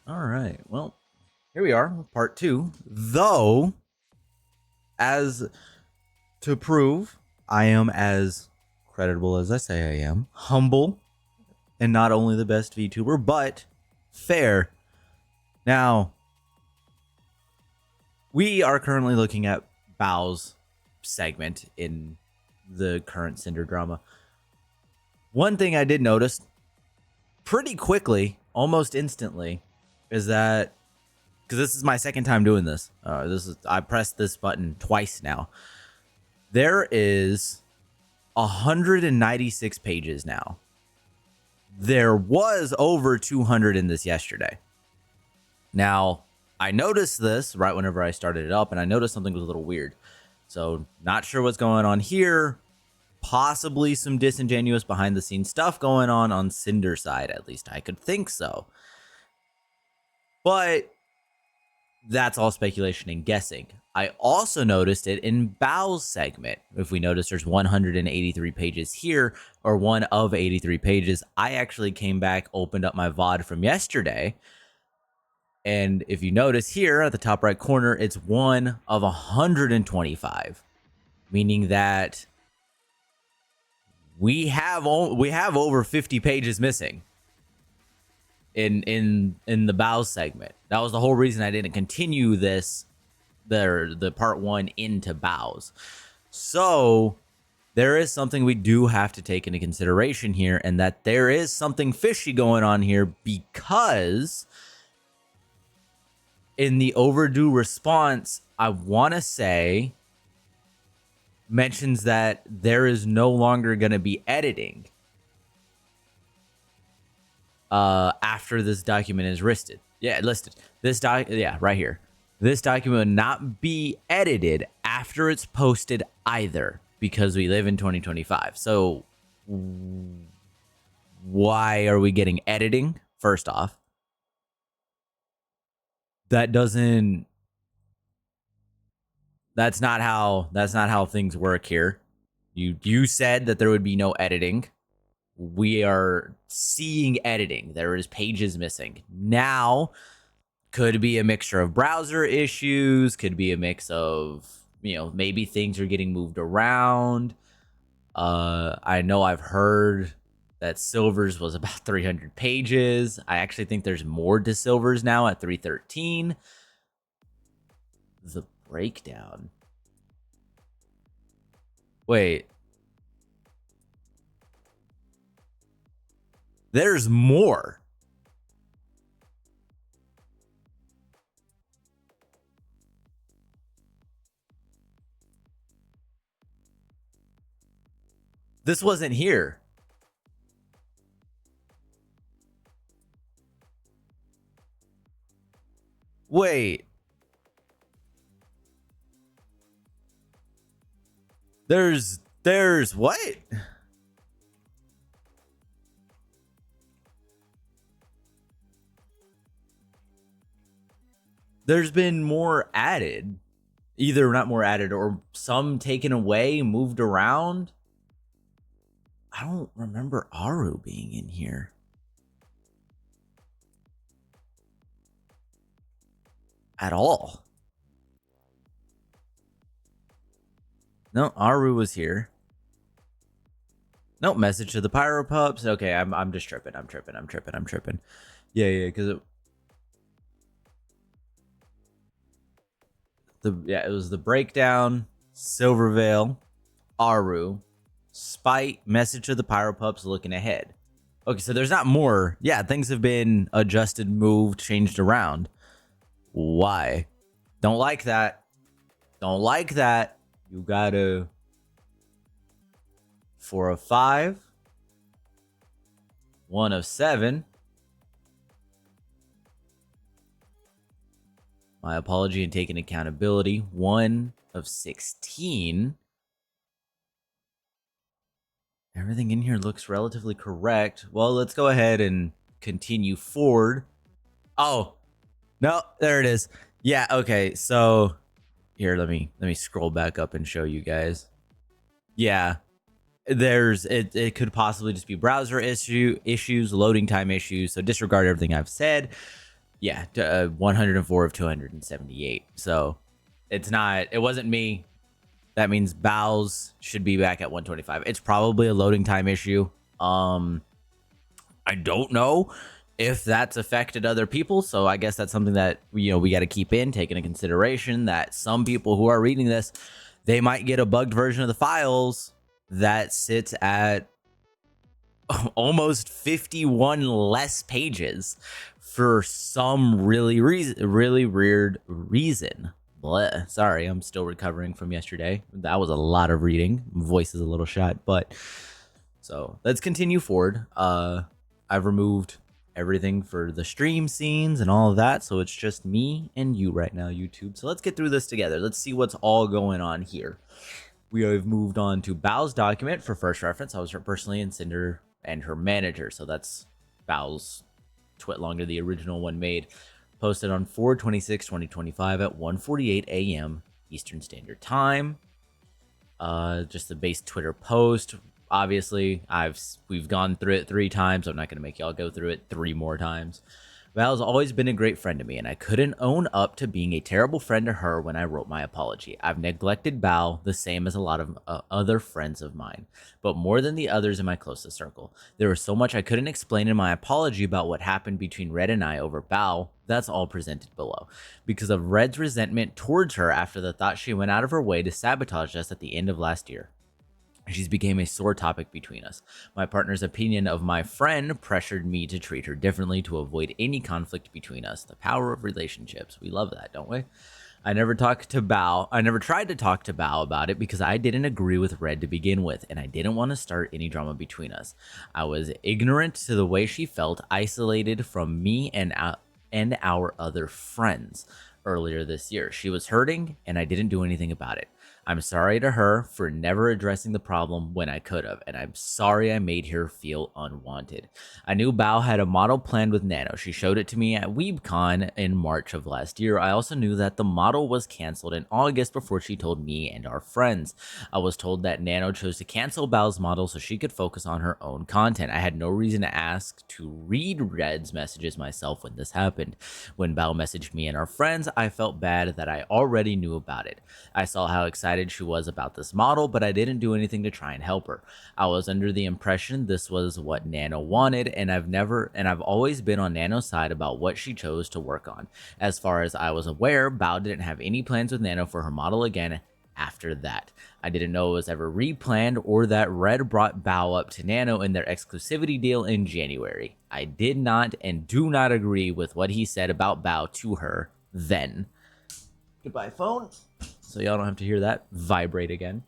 All right. Well, here we are, part two. Though, as to prove I am as creditable as I say I am, humble, and not only the best VTuber, but fair. Now, we are currently looking at Bao's segment in the current Cinder drama. One thing I did notice pretty quickly, almost instantly, is that because this is my second time doing this. I pressed this button twice now. There is 196 pages now. There was over 200 in this yesterday. Now, I noticed this right whenever I started it up, and I noticed something was a little weird. So, not sure what's going on here. Possibly some disingenuous behind the scenes stuff going on Cinder side. At least I could think so. But that's all speculation and guessing. I also noticed it in Bao's segment. If we notice there's 183 pages here, or one of 83 pages, I actually came back, opened up my VOD from yesterday. And if you notice here at the top right corner, it's one of 125, meaning that we have over 50 pages missing in the Bao segment. That was the whole reason I didn't continue the part one into Bao's. So there is something we do have to take into consideration here, and that there is something fishy going on here, because in the overdue response, I want to say mentions that there is no longer going to be editing after this document is listed. Yeah, listed. Right here. This document will not be edited after it's posted either, because we live in 2025. So why are we getting editing? First off, that's not how things work here. You said that there would be no editing. We are seeing editing. There is pages missing. Now, could be a mixture of browser issues, could be a mix of, maybe things are getting moved around. I know I've heard that Silver's was about 300 pages. I actually think there's more to Silver's now at 313. The breakdown. Wait. There's more. This wasn't here. Wait. There's what? There's been more added. Either not more added, or some taken away, moved around. I don't remember Aru being in here. At all. No, Aru was here. No, message to the Pyro Pups. Okay, I'm just tripping. I'm tripping. Yeah, because it was the breakdown, Silvervale, Aru, Spite, message to the Pyro Pups, looking ahead. Okay, so there's not more. Yeah, things have been adjusted, moved, changed around. Why? Don't like that. You gotta 4 of 5, 1 of 7. My apology and taking accountability. 1 of 16. Everything in here looks relatively correct. Well, let's go ahead and continue forward. Oh, no, there it is. Yeah, okay, so here, let me scroll back up and show you guys. Yeah, it could possibly just be browser issues, loading time issues, so disregard everything I've said. Yeah, 104 of 278. So it wasn't me. That means Bows should be back at 125. It's probably a loading time issue. I don't know if that's affected other people, so I guess that's something that we got to keep taking into consideration, that some people who are reading this, they might get a bugged version of the files that sits at almost 51 less pages for some really weird reason. Bleh. Sorry, I'm still recovering from yesterday. That was a lot of reading. My voice is a little shot, but so let's continue forward. I've removed everything for the stream scenes and all of that, so it's just me and you right now, YouTube. So let's get through this together. Let's see what's all going on here. We have moved on to Bao's document. For first reference, I was her personally in Sinder and her manager. So that's Bao's twit longer, the original one made. Posted on 4/26/2025 at 1:48 a.m. Eastern Standard Time. Just the base Twitter post. Obviously, we've gone through it 3 times. I'm not going to make y'all go through it 3 more times. Val's always been a great friend to me, and I couldn't own up to being a terrible friend to her when I wrote my apology. I've neglected Val the same as a lot of other friends of mine, but more than the others in my closest circle. There was so much I couldn't explain in my apology about what happened between Red and I over Val. That's all presented below. Because of Red's resentment towards her after the thought she went out of her way to sabotage us at the end of last year. She's became a sore topic between us. My partner's opinion of my friend pressured me to treat her differently to avoid any conflict between us. The power of relationships. We love that, don't we? I never tried to talk to Bao about it because I didn't agree with Red to begin with, and I didn't want to start any drama between us. I was ignorant to the way she felt, isolated from me and our other friends. Earlier this year, she was hurting, and I didn't do anything about it. I'm sorry to her for never addressing the problem when I could have, and I'm sorry I made her feel unwanted. I knew Bao had a model planned with Nano. She showed it to me at WeebCon in March of last year. I also knew that the model was canceled in August before she told me and our friends. I was told that Nano chose to cancel Bao's model so she could focus on her own content. I had no reason to ask to read Red's messages myself when this happened. When Bao messaged me and our friends, I felt bad that I already knew about it. I saw how excited she was about this model, but I didn't do anything to try and help her. I was under the impression this was what Nano wanted, and I've always been on Nano's side about what she chose to work on. As far as I was aware, Bao didn't have any plans with Nano for her model again after that. I didn't know it was ever replanned or that Red brought Bao up to Nano in their exclusivity deal in January. I did not and do not agree with what he said about Bao to her then. Goodbye, phone. So y'all don't have to hear that vibrate again.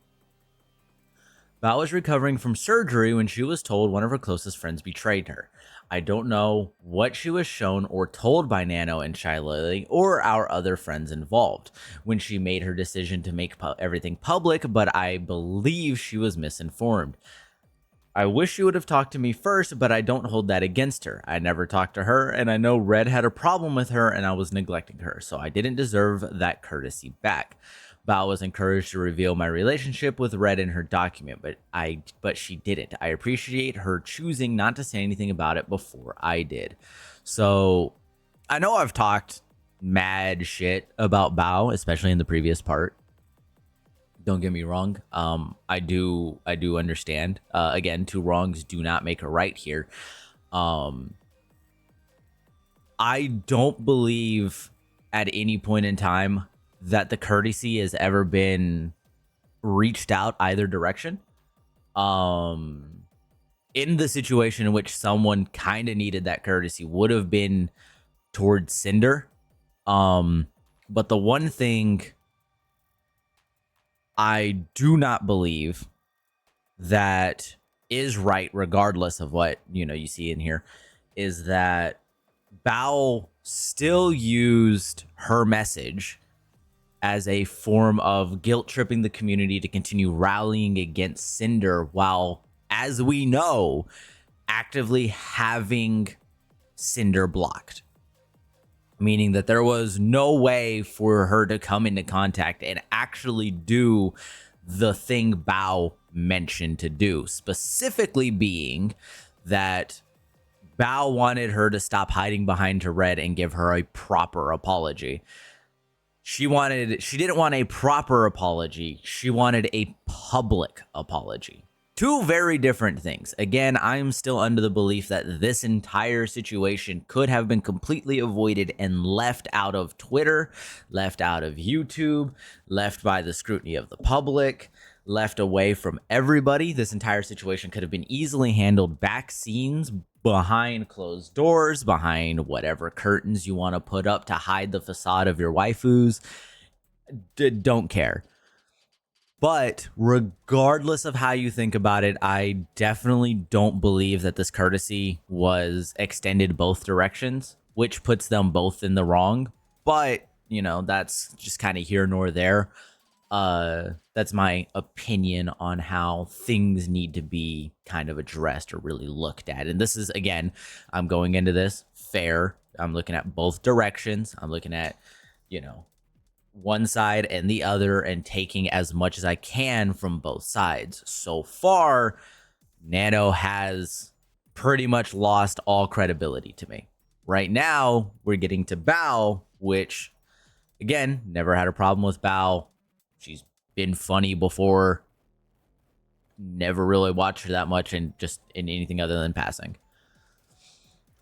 Bao was recovering from surgery when she was told one of her closest friends betrayed her. I don't know what she was shown or told by Nano and Shy Lily or our other friends involved when she made her decision to make everything public, but I believe she was misinformed. I wish she would have talked to me first, but I don't hold that against her. I never talked to her, and I know Red had a problem with her, and I was neglecting her, so I didn't deserve that courtesy back. Bao was encouraged to reveal my relationship with Red in her document, but she didn't. I appreciate her choosing not to say anything about it before I did. So I know I've talked mad shit about Bao, especially in the previous part. Don't get me wrong. I do understand. Again, 2 wrongs do not make a right here. I don't believe at any point in time that the courtesy has ever been reached out either direction. In the situation in which someone kind of needed that courtesy would have been towards Sinder. But the one thing I do not believe that is right, regardless of what you see in here, is that Bao still used her message as a form of guilt tripping the community to continue rallying against Sinder while, as we know, actively having Sinder blocked. Meaning that there was no way for her to come into contact and actually do the thing Bao mentioned to do. Specifically being that Bao wanted her to stop hiding behind to Red and give her a proper apology. She didn't want a proper apology. She wanted a public apology. Two very different things. Again, I'm still under the belief that this entire situation could have been completely avoided and left out of Twitter, left out of YouTube, left by the scrutiny of the public, left away from everybody. This entire situation could have been easily handled back scenes, behind closed doors, behind whatever curtains you want to put up to hide the facade of your waifus. Don't care. But regardless of how you think about it, I definitely don't believe that this courtesy was extended both directions, which puts them both in the wrong. But, you know, that's just kind of here nor there. That's my opinion on how things need to be kind of addressed or really looked at. And this is, again, I'm going into this fair. I'm looking at both directions. I'm looking at, you know, one side and the other and taking as much as I can from both sides. So far, Nano has pretty much lost all credibility to me. Right now, we're getting to Bao, which, again, never had a problem with Bao. She's been funny before. Never really watched her that much in anything other than passing.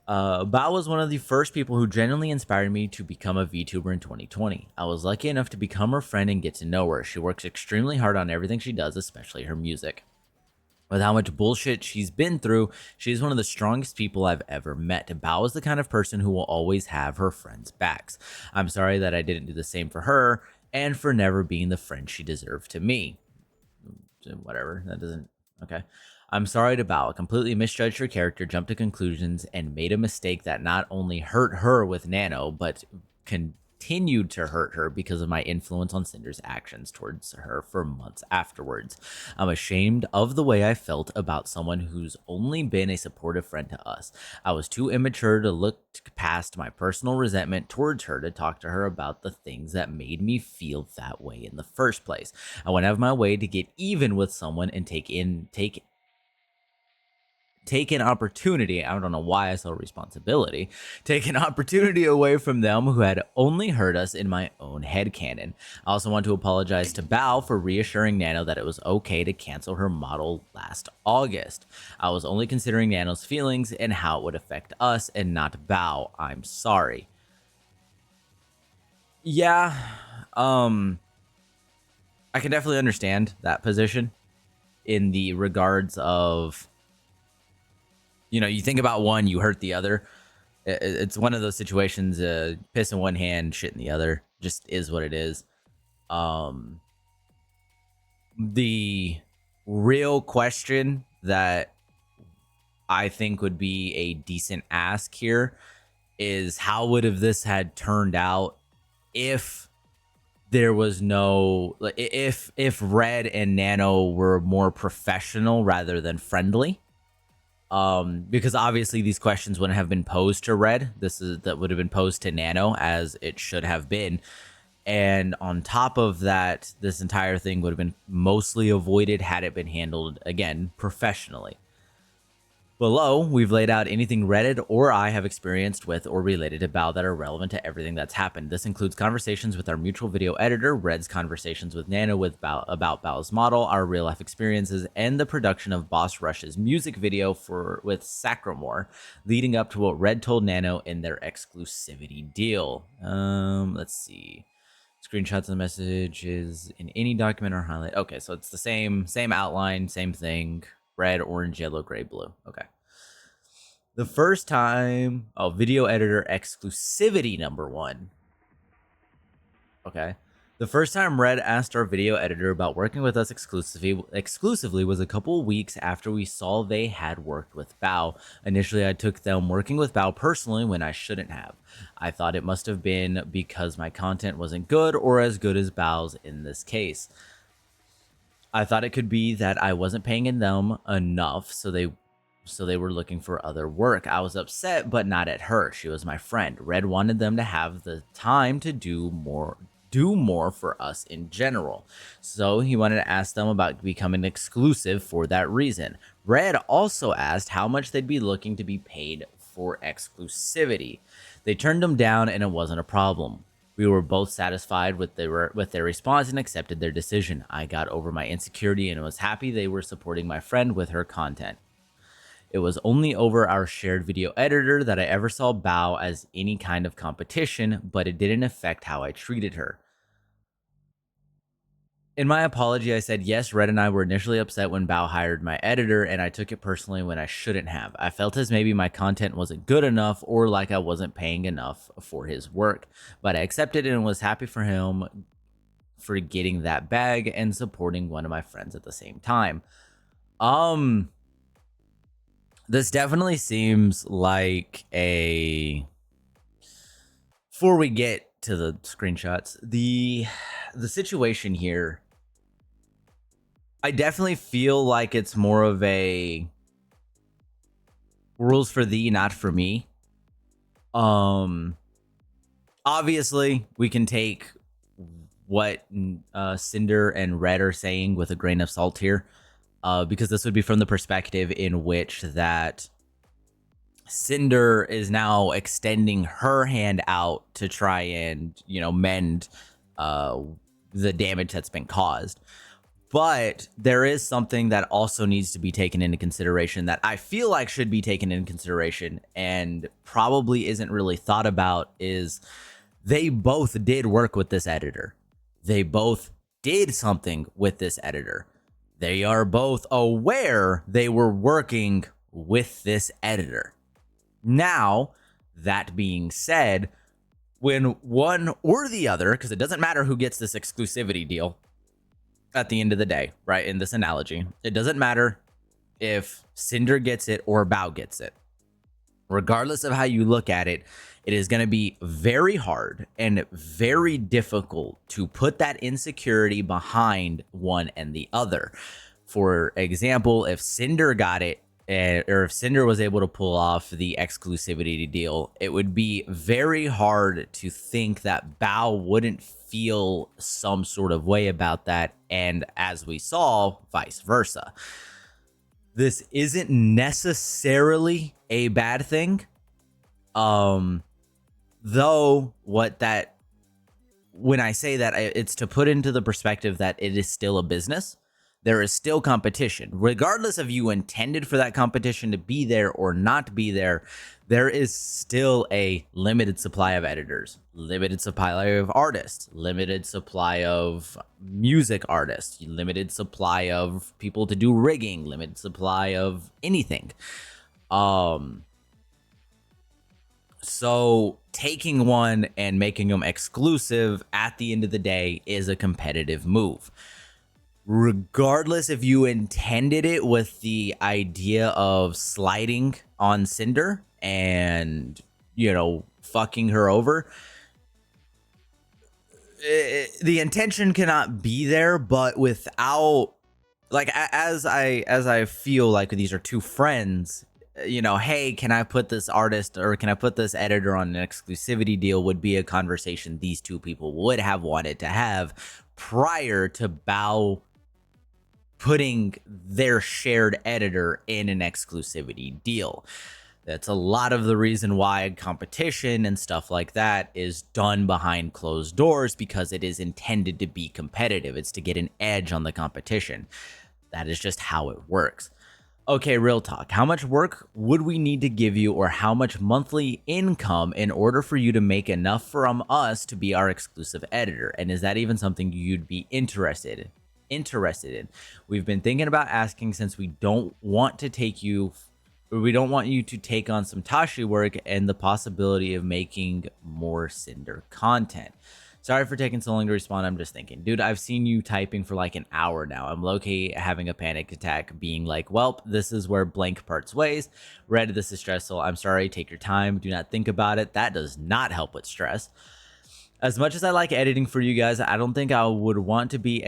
Bao was one of the first people who genuinely inspired me to become a VTuber in 2020. I was lucky enough to become her friend and get to know her. She works extremely hard on everything she does, especially her music. With how much bullshit she's been through, she's one of the strongest people I've ever met. Bao is the kind of person who will always have her friends' backs. I'm sorry that I didn't do the same for her and for never being the friend she deserved to me. Whatever, that doesn't... Okay. I'm sorry to Bao. I completely misjudged her character, jumped to conclusions, and made a mistake that not only hurt her with Nano, but continued to hurt her because of my influence on Cinder's actions towards her for months afterwards. I'm ashamed of the way I felt about someone who's only been a supportive friend to us. I was too immature to look past my personal resentment towards her to talk to her about the things that made me feel that way in the first place. I went out of my way to get even with someone and take an opportunity, I don't know why I saw responsibility, take an opportunity away from them who had only hurt us in my own headcanon. I also want to apologize to Bao for reassuring Nano that it was okay to cancel her model last August. I was only considering Nano's feelings and how it would affect us and not Bao. I'm sorry. Yeah, I can definitely understand that position in the regards of, you know, you think about one, you hurt the other. It's one of those situations, piss in one hand, shit in the other. Just is what it is. The real question that I think would be a decent ask here is how would have this had turned out if there was no, if Red and Nano were more professional rather than friendly. Because obviously these questions wouldn't have been posed to Red. That would have been posed to Nano, as it should have been. And on top of that, this entire thing would have been mostly avoided had it been handled, again, professionally. Below, we've laid out anything Reddit or I have experienced with or related to Bao that are relevant to everything that's happened. This includes conversations with our mutual video editor, Red's conversations with Nano about Bao's model, our real-life experiences, and the production of Boss Rush's music video with Sacramore, leading up to what Red told Nano in their exclusivity deal. Let's see. Screenshots of the messages in any document or highlight. Okay, so it's the same outline, same thing. Red, orange, yellow, gray, blue. Okay. The first time, video editor exclusivity #1. Okay. The first time Red asked our video editor about working with us exclusively was a couple weeks after we saw they had worked with Bao. Initially, I took them working with Bao personally when I shouldn't have. I thought it must have been because my content wasn't good or as good as Bao's in this case. I thought it could be that I wasn't paying them enough, so they were looking for other work. I was upset, but not at her. She was my friend. Red wanted them to have the time to do more for us in general. So he wanted to ask them about becoming exclusive for that reason. Red also asked how much they'd be looking to be paid for exclusivity. They turned them down and it wasn't a problem. We were both satisfied with their response and accepted their decision. I got over my insecurity and was happy they were supporting my friend with her content. It was only over our shared video editor that I ever saw Bao as any kind of competition, but it didn't affect how I treated her. In my apology, I said, yes, Red and I were initially upset when Bao hired my editor, and I took it personally when I shouldn't have. I felt as maybe my content wasn't good enough or like I wasn't paying enough for his work, but I accepted it and was happy for him for getting that bag and supporting one of my friends at the same time. This definitely seems like a... Before we get to the screenshots, the situation here, I definitely feel like it's more of a rules for thee, not for me. Obviously, we can take what Sinder and Red are saying with a grain of salt here, because this would be from the perspective in which that Sinder is now extending her hand out to try and, mend the damage that's been caused. But there is something that also needs to be taken into consideration that I feel like should be taken into consideration and probably isn't really thought about, is they both did work with this editor. They both did something with this editor. They are both aware they were working with this editor. Now, that being said, when one or the other, because it doesn't matter who gets this exclusivity deal, at the end of the day, right? In this analogy, it doesn't matter if Sinder gets it or Bao gets it. Regardless of how you look at it, it is going to be very hard and very difficult to put that insecurity behind one and the other. For example, if Sinder got it, or if Sinder was able to pull off the exclusivity deal, it would be very hard to think that Bao wouldn't feel some sort of way about that, and as we saw, vice versa. This isn't necessarily a bad thing, though when I say that, it's to put into the perspective that it is still a business. There is still competition. Regardless of you intended for that competition to be there or not be there, there is still a limited supply of editors, limited supply of artists, limited supply of music artists, limited supply of people to do rigging, limited supply of anything. So taking one and making them exclusive at the end of the day is a competitive move. Regardless if you intended it with the idea of sliding on Sinder and, fucking her over, the intention cannot be there. But without, like, as I feel like these are two friends, hey, can I put this artist or can I put this editor on an exclusivity deal, would be a conversation these two people would have wanted to have prior to Bao putting their shared editor in an exclusivity deal. That's a lot of the reason why competition and stuff like that is done behind closed doors, because it is intended to be competitive. It's to get an edge on the competition. That is just how it works. Okay, real talk. How much work would we need to give you, or how much monthly income in order for you to make enough from us to be our exclusive editor? And is that even something you'd be interested in? We've been thinking about asking, since we don't want you to take on some Tashi work and the possibility of making more Sinder content. Sorry for taking so long to respond. I'm just thinking, dude, I've seen you typing for like an hour now. I'm low-key having a panic attack, being like, well, this is where blank parts ways. Red, this is stressful. I'm sorry. Take your time. Do not think about it. That does not help with stress. As much as I like editing for you guys, I don't think I would want to be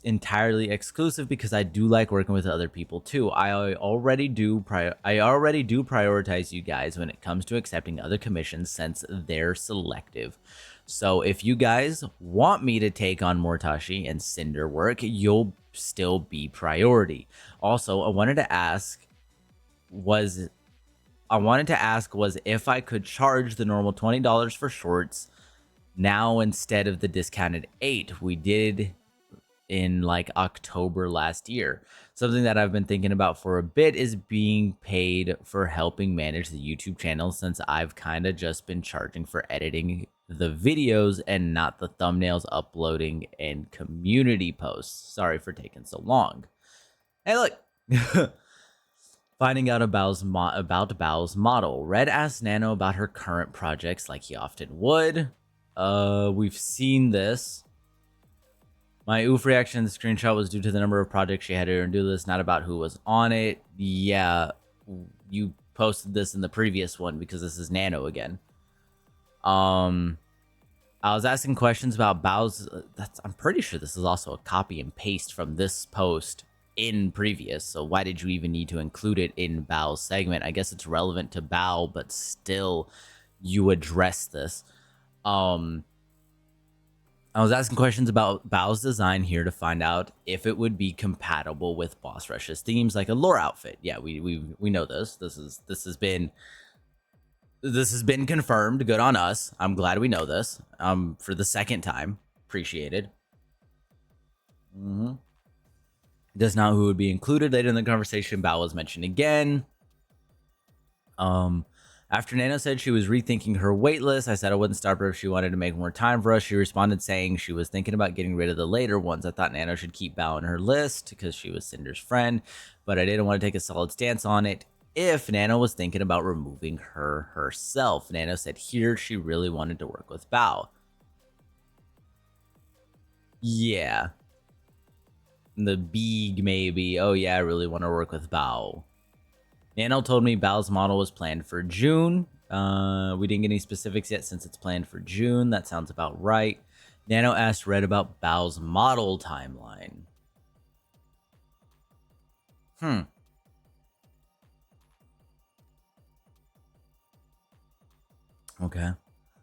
entirely exclusive, because I do like working with other people too. I already do prioritize you guys when it comes to accepting other commissions, since they're selective. So if you guys want me to take on more Tashi and Sinder work, you'll still be priority. Also, I wanted to ask, was I wanted to ask was if I could charge the normal $20 for shorts now instead of the discounted 8 we did in like October last year. Something that I've been thinking about for a bit is being paid for helping manage the YouTube channel, since I've kind of just been charging for editing the videos and not the thumbnails, uploading, and community posts. Sorry for taking so long. Hey, look. Finding out about Bao's model. Red asked Nano about her current projects like he often would. We've seen this. My oof reaction to the screenshot was due to the number of projects she had to do this, not about who was on it. Yeah, you posted this in the previous one because this is Nano again. I was asking questions about Bao's. I'm pretty sure this is also a copy and paste from this post in previous. So why did you even need to include it in Bao's segment? I guess it's relevant to Bao, but still, you address this. I was asking questions about Bao's design here to find out if it would be compatible with Boss Rush's themes, like a lore outfit. Yeah, we know this. This has been confirmed. Good on us. I'm glad we know this. For the second time, appreciated. Does not who would be included. Later in the conversation, Bao was mentioned again. After Nano said she was rethinking her wait list, I said I wouldn't stop her if she wanted to make more time for us. She responded saying she was thinking about getting rid of the later ones. I thought Nano should keep Bao on her list because she was Cinder's friend, but I didn't want to take a solid stance on it if Nano was thinking about removing her herself. Nano said here she really wanted to work with Bao. Yeah. The Beeg maybe. Oh yeah, I really want to work with Bao. Nano told me Bao's model was planned for June. We didn't get any specifics yet since it's planned for June. That sounds about right. Nano asked Red about Bao's model timeline. Okay.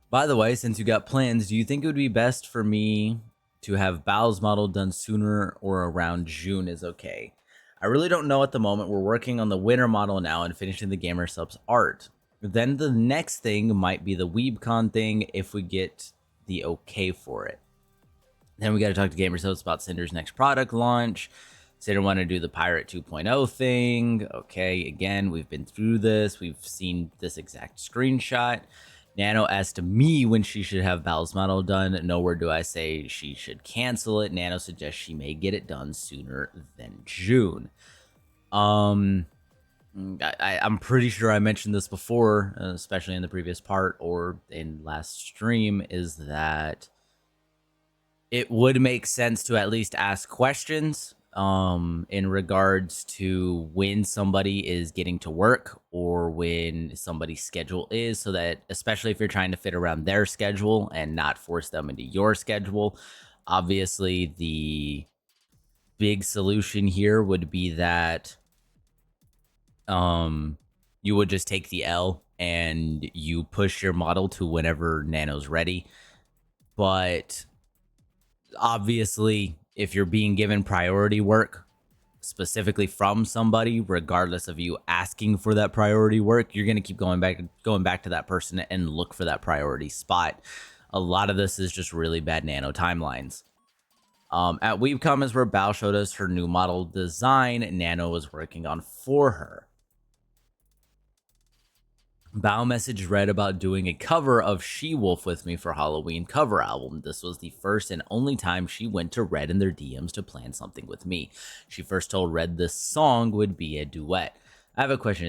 By the way, since you got plans, do you think it would be best for me to have Bao's model done sooner or around June is okay? I really don't know at the moment. We're working on the winter model now and finishing the Gamer Subs art. Then the next thing might be the WeebCon thing if we get the okay for it. Then we got to talk to Gamer Subs about Cinder's next product launch. Cinder wanted to do the Pirate 2.0 thing. Okay, again, we've been through this. We've seen this exact screenshot. Nano asked me when she should have Bao's model done. Nowhere do I say she should cancel it. Nano suggests she may get it done sooner than June. I'm pretty sure I mentioned this before, especially in the previous part or in last stream, is that it would make sense to at least ask questions in regards to when somebody is getting to work or when somebody's schedule is, so that especially if you're trying to fit around their schedule and not force them into your schedule. Obviously, the big solution here would be that you would just take the L and you push your model to whenever Nano's ready. But obviously, if you're being given priority work specifically from somebody, regardless of you asking for that priority work, you're going to keep going back to that person and look for that priority spot. A lot of this is just really bad Nano timelines. At WeebCon is where Bao showed us her new model design Nano was working on for her. Bao messaged Red about doing a cover of She-Wolf with me for Halloween cover album. This was the first and only time she went to Red in their DMs to plan something with me. She first told Red this song would be a duet. I have a question.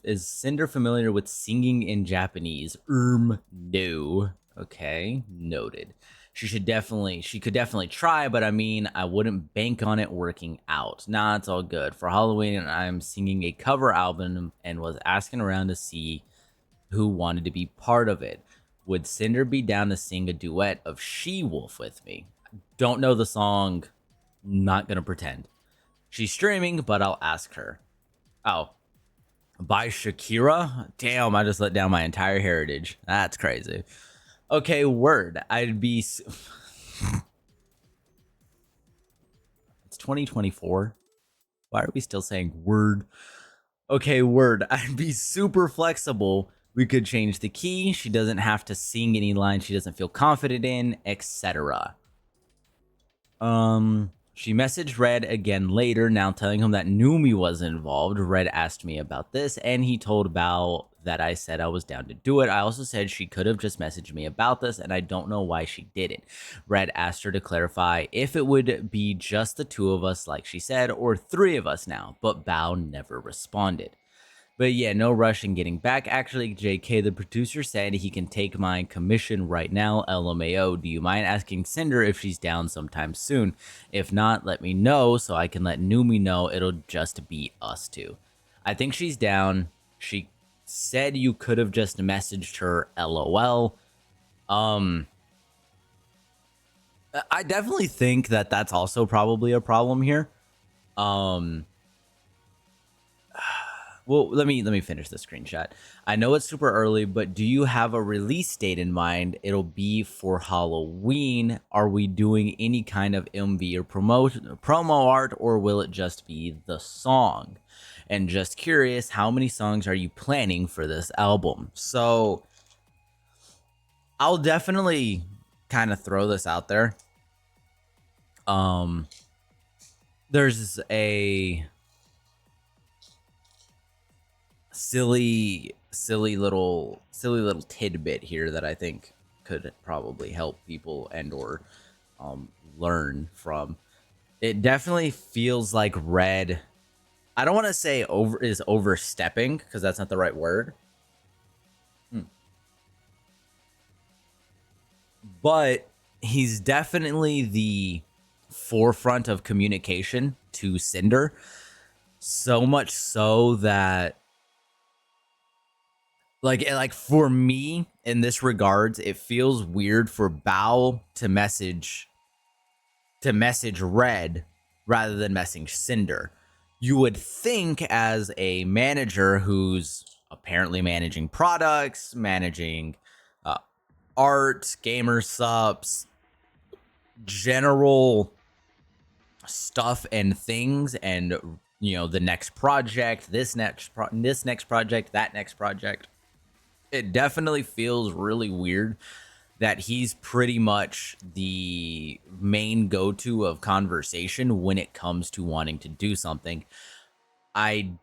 Is Sinder familiar with singing in Japanese? No. Okay, noted. She could definitely try, but I mean, I wouldn't bank on it working out. Nah, it's all good. For Halloween, I'm singing a cover album and was asking around to see who wanted to be part of it. Would Cinder be down to sing a duet of She-Wolf with me? Don't know the song, not gonna pretend. She's streaming, but I'll ask her. Oh, by Shakira? Damn, I just let down my entire heritage. That's crazy. Okay, word. I'd be... It's 2024. Why are we still saying word? Okay, word. I'd be super flexible. We could change the key. She doesn't have to sing any lines she doesn't feel confident in, etc. She messaged Red again later, now telling him that Numi was involved. Red asked me about this, and he told Bao that I said I was down to do it. I also said she could have just messaged me about this, and I don't know why she didn't. Red asked her to clarify if it would be just the two of us, like she said, or three of us now, but Bao never responded. But yeah, no rush in getting back. Actually, JK, the producer, said he can take my commission right now. LMAO. Do you mind asking Sinder if she's down sometime soon? If not, let me know so I can let Numi know it'll just be us two. I think she's down. She said you could have just messaged her. LOL. I definitely think that that's also probably a problem here. Um, Well, let me finish the screenshot. I know it's super early, but do you have a release date in mind? It'll be for Halloween. Are we doing any kind of MV or promo art, or will it just be the song? And just curious, how many songs are you planning for this album? So I'll definitely kind of throw this out there. There's a silly little tidbit here that I think could probably help people and or learn from. It definitely feels like Red, I don't want to say is overstepping because that's not the right word. But he's definitely the forefront of communication to Sinder. So much so that like for me in this regards, it feels weird for Bao to message Red rather than message Sinder. You would think as a manager who's apparently managing products, managing art, gamer subs, general stuff and things, and the next project, this next project, that next project. It definitely feels really weird that he's pretty much the main go-to of conversation when it comes to wanting to do something. I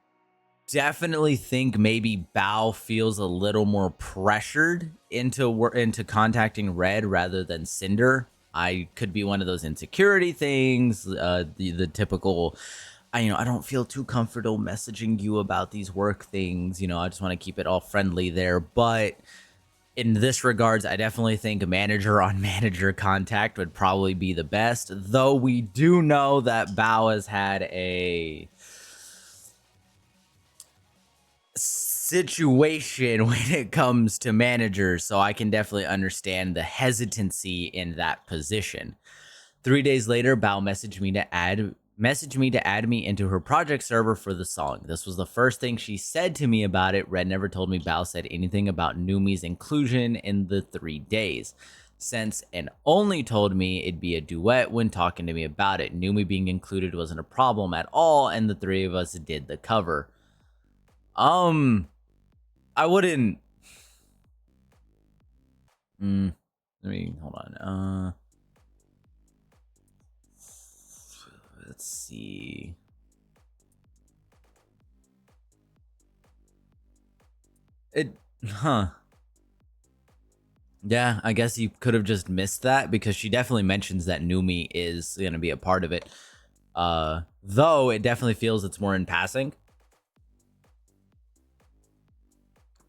definitely think maybe Bao feels a little more pressured into contacting Red rather than Sinder. I could be one of those insecurity things, the typical I don't feel too comfortable messaging you about these work things. I just want to keep it all friendly there. But in this regards, I definitely think manager on manager contact would probably be the best. Though we do know that Bao has had a situation when it comes to managers, so I can definitely understand the hesitancy in that position. 3 days later, Bao messaged me to add me into her project server for the song. This was the first thing she said to me about it. Red never told me Bao said anything about Numi's inclusion in the 3 days. Since and only told me it'd be a duet when talking to me about it. Numi being included wasn't a problem at all, and the three of us did the cover. I wouldn't. Let me hold on. Let's see. Yeah, I guess you could have just missed that because she definitely mentions that Numi is going to be a part of it. Though it definitely feels it's more in passing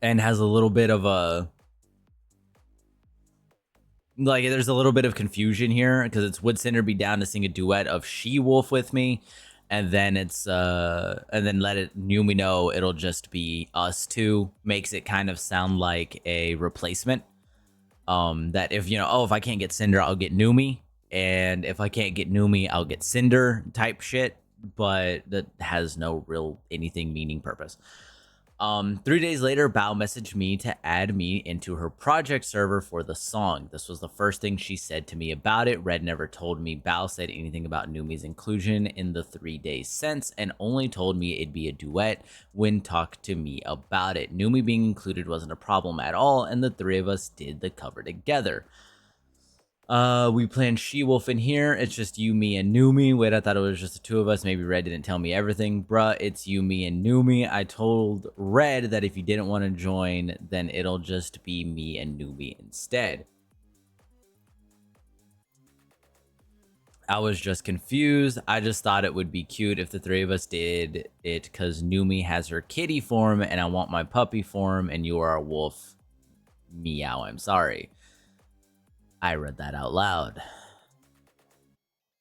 and has a little bit of a there's a little bit of confusion here because it's would Cinder be down to sing a duet of She Wolf with me, and then it's and then let it Numi know it'll just be us two. Makes it kind of sound like a replacement. That if if I can't get Cinder, I'll get Numi, and if I can't get Numi, I'll get Cinder type shit. But that has no real anything meaning purpose. 3 days later, Bao messaged me to add me into her project server for the song. This was the first thing she said to me about it. Red never told me Bao said anything about Numi's inclusion in the 3 days since, and only told me it'd be a duet when talked to me about it. Numi being included wasn't a problem at all, and the three of us did the cover together. We planned She-Wolf in here. It's just you, me, and Numi. Wait, I thought it was just the two of us. Maybe Red didn't tell me everything. Bruh, it's you, me, and Numi. I told Red that if you didn't want to join, then it'll just be me and Numi instead. I was just confused. I just thought it would be cute if the three of us did it because Numi has her kitty form and I want my puppy form and you are a wolf. Meow, I'm sorry. I read that out loud.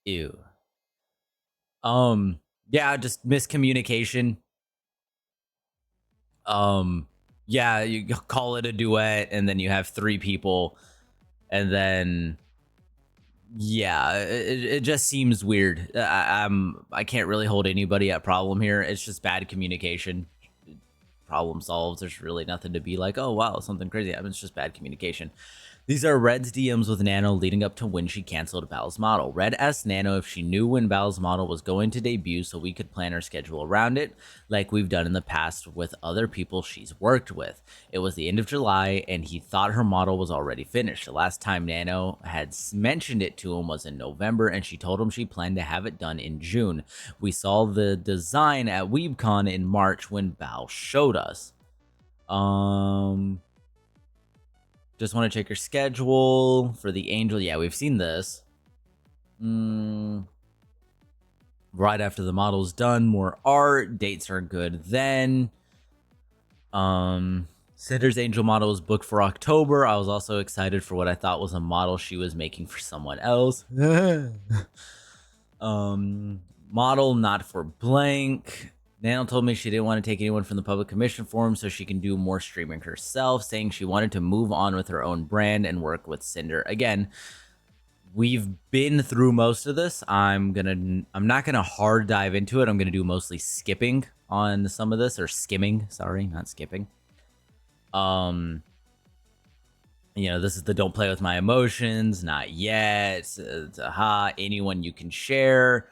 Ew. Yeah, just miscommunication. Yeah, you call it a duet and then you have 3 people and then yeah, it just seems weird. I can't really hold anybody at problem here. It's just bad communication. Problem solved. There's really nothing to be like, oh wow, something crazy happened. It's just bad communication. These are Red's DMs with Nano leading up to when she canceled Bal's model. Red asked Nano if she knew when Bal's model was going to debut so we could plan our schedule around it, like we've done in the past with other people she's worked with. It was the end of July, and he thought her model was already finished. The last time Nano had mentioned it to him was in November, and she told him she planned to have it done in June. We saw the design at WeebCon in March when Bal showed us. Just want to check your schedule for the Angel. Yeah, we've seen this. Right after the model's done, more art. Dates are good then. Sinder's Angel model is booked for October. I was also excited for what I thought was a model she was making for someone else. Model not for blank. Nano told me she didn't want to take anyone from the public commission forum so she can do more streaming herself, saying she wanted to move on with her own brand and work with Sinder. Again, we've been through most of this. I'm not gonna hard dive into it. I'm gonna do mostly skipping on some of this, or skimming, sorry, not skipping. You know, this is the don't play with my emotions, not yet. Anyone you can share.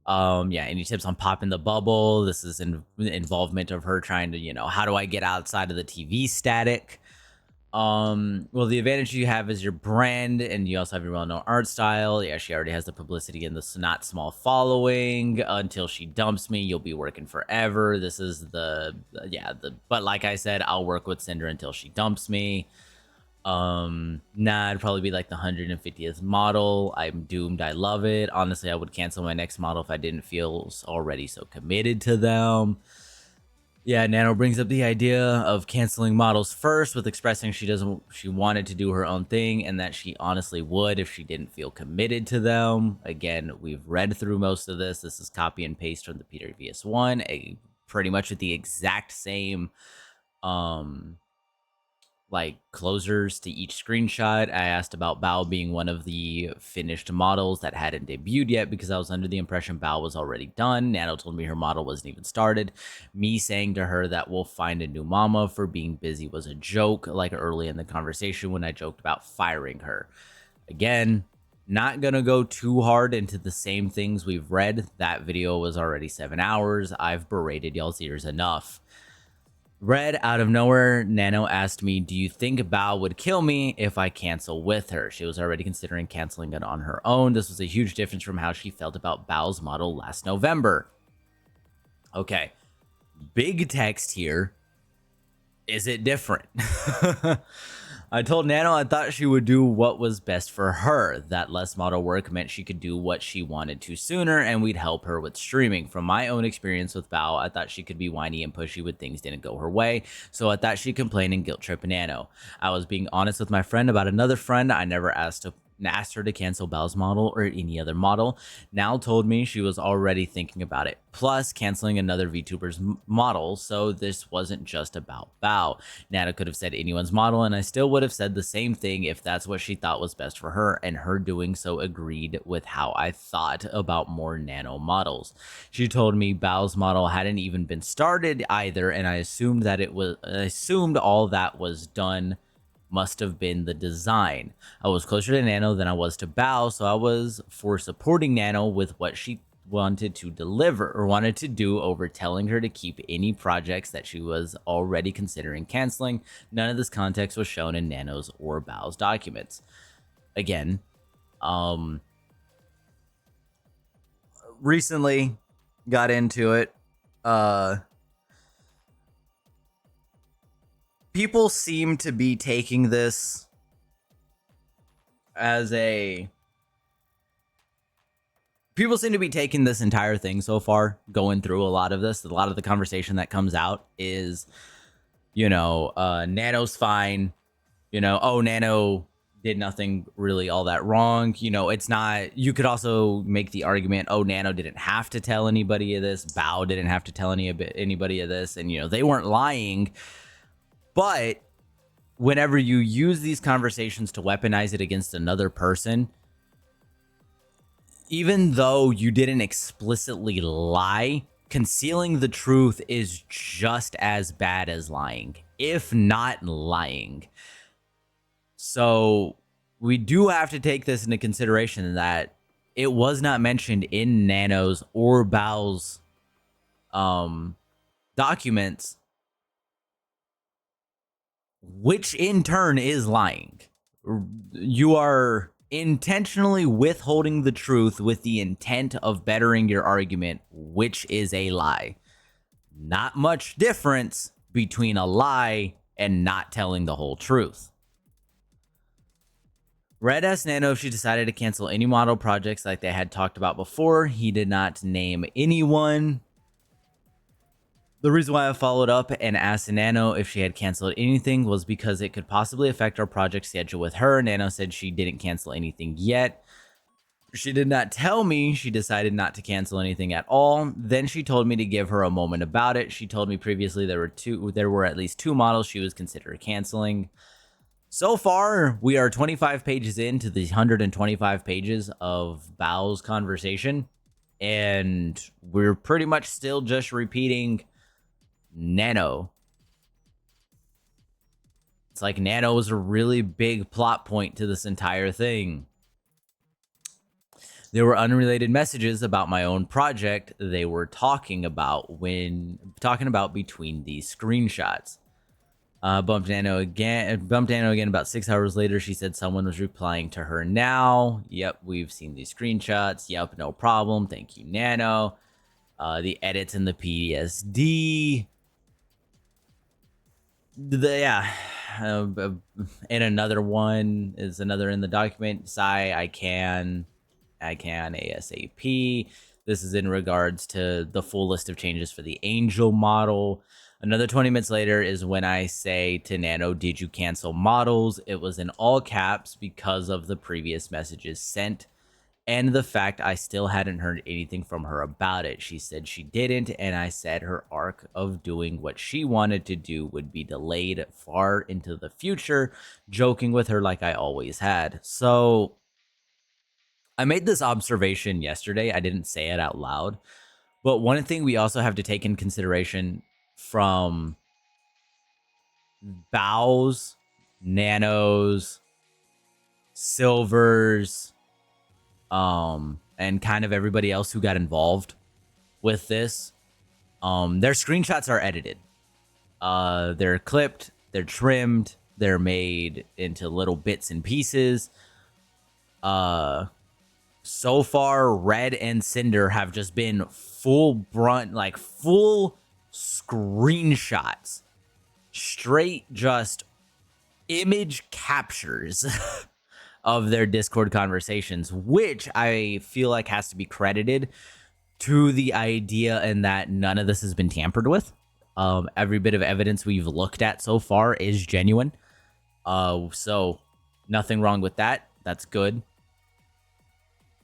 Yeah, any tips on popping the bubble? This is involvement of her trying to, you know, how do I get outside of the TV static? Well, the advantage you have is your brand, and you also have your well-known art style. Yeah, she already has the publicity and the not small following. Until she dumps me, you'll be working forever. This is but like I said, I'll work with Cinder until she dumps me. It'd probably be like the 150th model. I'm doomed. I love it. Honestly, I would cancel my next model if I didn't feel already so committed to them. Yeah, Nano brings up the idea of canceling models first with expressing she wanted to do her own thing and that she honestly would if she didn't feel committed to them. Again, we've read through most of this. This is copy and paste from the Peter VS1, pretty much with the exact same like closers to each screenshot. I asked about Bao being one of the finished models that hadn't debuted yet because I was under the impression Bao was already done. Nano told me her model wasn't even started. Me saying to her that we'll find a new mama for being busy was a joke, like early in the conversation when I joked about firing her. Again, not gonna go too hard into the same things we've read. That video was already 7 hours. I've berated y'all's ears enough. Red, out of nowhere, Nano asked me, do you think Bao would kill me if I cancel with her? She was already considering canceling it on her own. This was a huge difference from how she felt about Bao's model last November. Okay, big text here. Is it different? I told Nano I thought she would do what was best for her. That less model work meant she could do what she wanted to sooner, and we'd help her with streaming. From my own experience with Bao, I thought she could be whiny and pushy when things didn't go her way, so I thought she'd complain and guilt trip Nano. I was being honest with my friend about another friend I never asked to and asked her to cancel Belle's model or any other model. Nal told me she was already thinking about it, plus canceling another VTuber's model, so this wasn't just about Bao. Nana could have said anyone's model, and I still would have said the same thing if that's what she thought was best for her, and her doing so agreed with how I thought about more nano models. She told me Bao's model hadn't even been started either, and I assumed all that was done must have been the design. I was closer to Nano than I was to Bao, so I was for supporting Nano with what she wanted to deliver or wanted to do over telling her to keep any projects that she was already considering canceling. None of this context was shown in Nano's or Bao's documents. Again, recently got into it. People seem to be taking this as people seem to be taking this entire thing so far, going through a lot of this. A lot of the conversation that comes out is, Nano's fine. Oh, Nano did nothing really all that wrong. It's not, you could also make the argument, oh, Nano didn't have to tell anybody of this. Bao didn't have to tell anybody of this. And, they weren't lying. But whenever you use these conversations to weaponize it against another person, even though you didn't explicitly lie, concealing the truth is just as bad as lying, if not lying. So we do have to take this into consideration that it was not mentioned in Nano's or Bao's documents, which in turn is lying. You are intentionally withholding the truth with the intent of bettering your argument, which is a lie. Not much difference between a lie and not telling the whole truth. Red asked Nano if she decided to cancel any model projects like they had talked about before. He did not name anyone. The reason why I followed up and asked Nano if she had canceled anything was because it could possibly affect our project schedule with her. Nano said she didn't cancel anything yet. She did not tell me she decided not to cancel anything at all. Then she told me to give her a moment about it. She told me previously there were at least 2 models she was considering canceling. So far, we are 25 pages into the 125 pages of Bao's conversation, and we're pretty much still just repeating Nano. It's like Nano was a really big plot point to this entire thing. There were unrelated messages about my own project they were talking about between these screenshots. Bumped Nano again about 6 hours later. She said someone was replying to her now. Yep, we've seen these screenshots. Yep, no problem. Thank you, Nano. The edits in the PSD. And another one is another in the document. I can ASAP. This is in regards to the full list of changes for the Angel model. Another 20 minutes later is when I say to Nano, did you cancel models? It was in all caps because of the previous messages sent and the fact I still hadn't heard anything from her about it. She said she didn't, and I said her arc of doing what she wanted to do would be delayed far into the future, joking with her like I always had. So I made this observation yesterday. I didn't say it out loud, but one thing we also have to take in consideration from Bao's, Nano's, Silver's, and kind of everybody else who got involved with this, their screenshots are edited. They're clipped, they're trimmed, they're made into little bits and pieces. So far, Red and Sinder have just been full screenshots. Straight just image captures of their Discord conversations, which I feel like has to be credited to the idea in that none of this has been tampered with. Every bit of evidence we've looked at so far is genuine. So nothing wrong with that. That's good.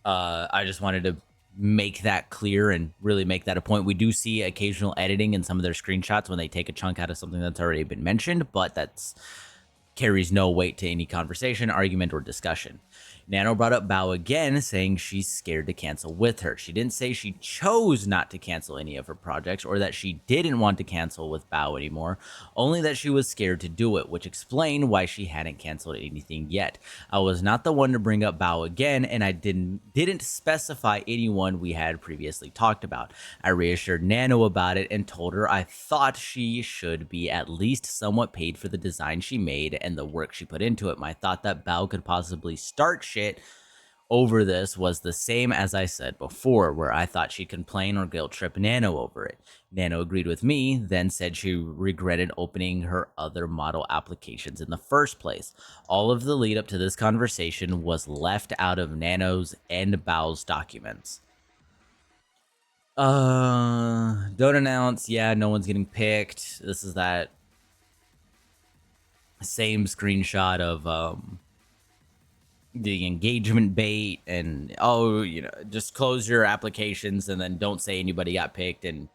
I just wanted to make that clear and really make that a point. We do see occasional editing in some of their screenshots when they take a chunk out of something that's already been mentioned, but that's carries no weight to any conversation, argument, or discussion. Nano brought up Bao again, saying she's scared to cancel with her. She didn't say she chose not to cancel any of her projects or that she didn't want to cancel with Bao anymore, only that she was scared to do it, which explained why she hadn't canceled anything yet. I was not the one to bring up Bao again, and I didn't specify anyone we had previously talked about. I reassured Nano about it and told her I thought she should be at least somewhat paid for the design she made and the work she put into it. My thought that Bao could possibly start shit over this was the same as I said before, where I thought she'd complain or guilt trip Nano over it. Nano agreed with me, then said she regretted opening her other model applications in the first place. All of the lead up to this conversation was left out of Nano's and Bao's documents. Don't announce, yeah, no one's getting picked. This is that same screenshot of the engagement bait and just close your applications and then don't say anybody got picked, and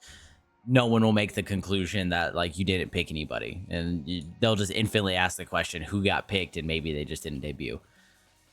no one will make the conclusion that like you didn't pick anybody, and they'll just infinitely ask the question who got picked, and maybe they just didn't debut.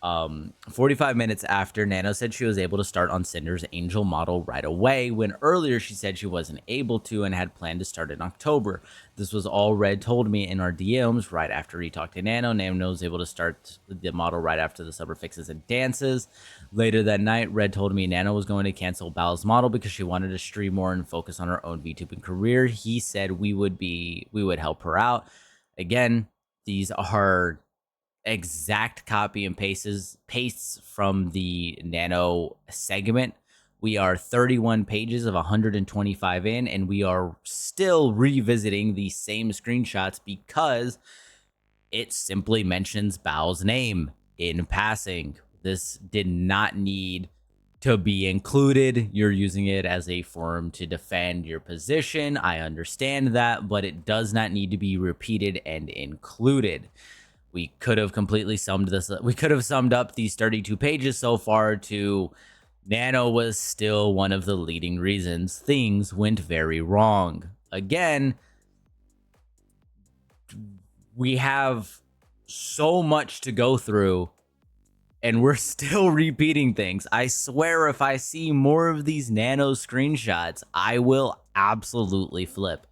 45 minutes after, Nano said she was able to start on Sinder's Angel model right away, when earlier she said she wasn't able to and had planned to start in October. This was all Red told me in our DMs right after he talked to Nano. Nano was able to start the model right after the summer fixes and dances. Later that night, Red told me Nano was going to cancel Bao's model because she wanted to stream more and focus on her own VTubing career. He said we would help her out. Again, these are exact copy and pastes from the Nano segment. We are 31 pages of 125 in, and we are still revisiting the same screenshots because it simply mentions Bao's name in passing. This did not need to be included. You're using it as a forum to defend your position. I understand that, but it does not need to be repeated and included. We could have completely summed this up. We could have summed up these 32 pages so far to Nano was still one of the leading reasons things went very wrong. Again, we have so much to go through and we're still repeating things. I swear if I see more of these Nano screenshots, I will absolutely flip.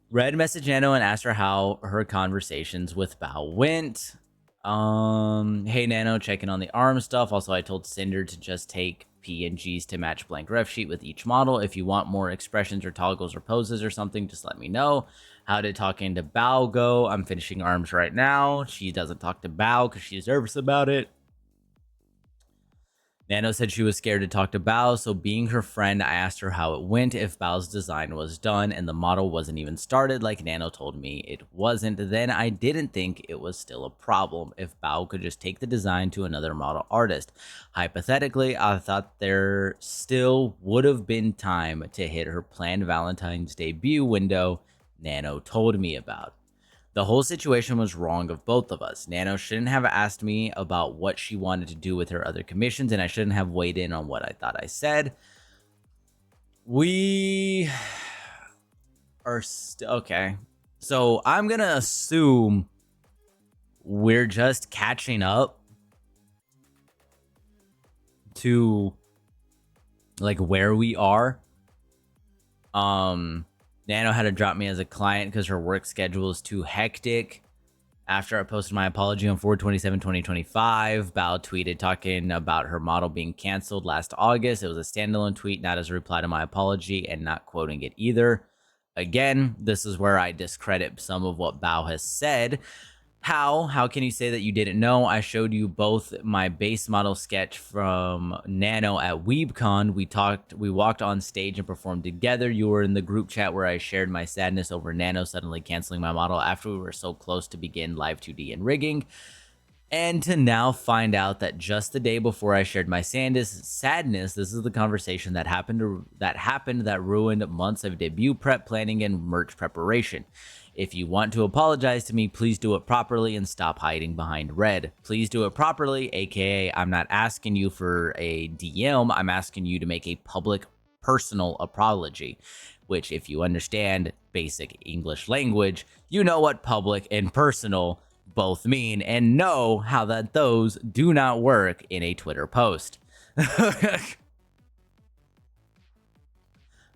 Red messaged Nano and asked her how her conversations with Bao went. Hey Nano, checking on the ARM stuff. Also, I told Sinder to just take PNGs to match blank ref sheet with each model. If you want more expressions or toggles or poses or something, just let me know. How did talking to Bao go? I'm finishing ARMs right now. She doesn't talk to Bao because she's nervous about it. Nano said she was scared to talk to Bao, so being her friend, I asked her how it went, if Bao's design was done, and the model wasn't even started like Nano told me it wasn't. Then I didn't think it was still a problem if Bao could just take the design to another model artist. Hypothetically, I thought there still would have been time to hit her planned Valentine's debut window Nano told me about. The whole situation was wrong of both of us. Nano shouldn't have asked me about what she wanted to do with her other commissions, and I shouldn't have weighed in on what I thought I said. We are okay. So I'm going to assume we're just catching up to like where we are. Nano had to drop me as a client because her work schedule is too hectic. After I posted my apology on 4/27/2025, Bao tweeted talking about her model being canceled last August. It was a standalone tweet, not as a reply to my apology, and not quoting it either. Again, this is where I discredit some of what Bao has said. How can you say that you didn't know? I showed you both my base model sketch from Nano at WeebCon. We walked on stage and performed together. You were in the group chat where I shared my sadness over Nano suddenly canceling my model after we were so close to begin live 2D and rigging. And to now find out that just the day before I shared my sadness, this is the conversation that happened that ruined months of debut prep planning and merch preparation. If you want to apologize to me, please do it properly and stop hiding behind red. Please do it properly, aka I'm not asking you for a DM, I'm asking you to make a public personal apology, which if you understand basic English language, you know what public and personal both mean and know how that those do not work in a Twitter post.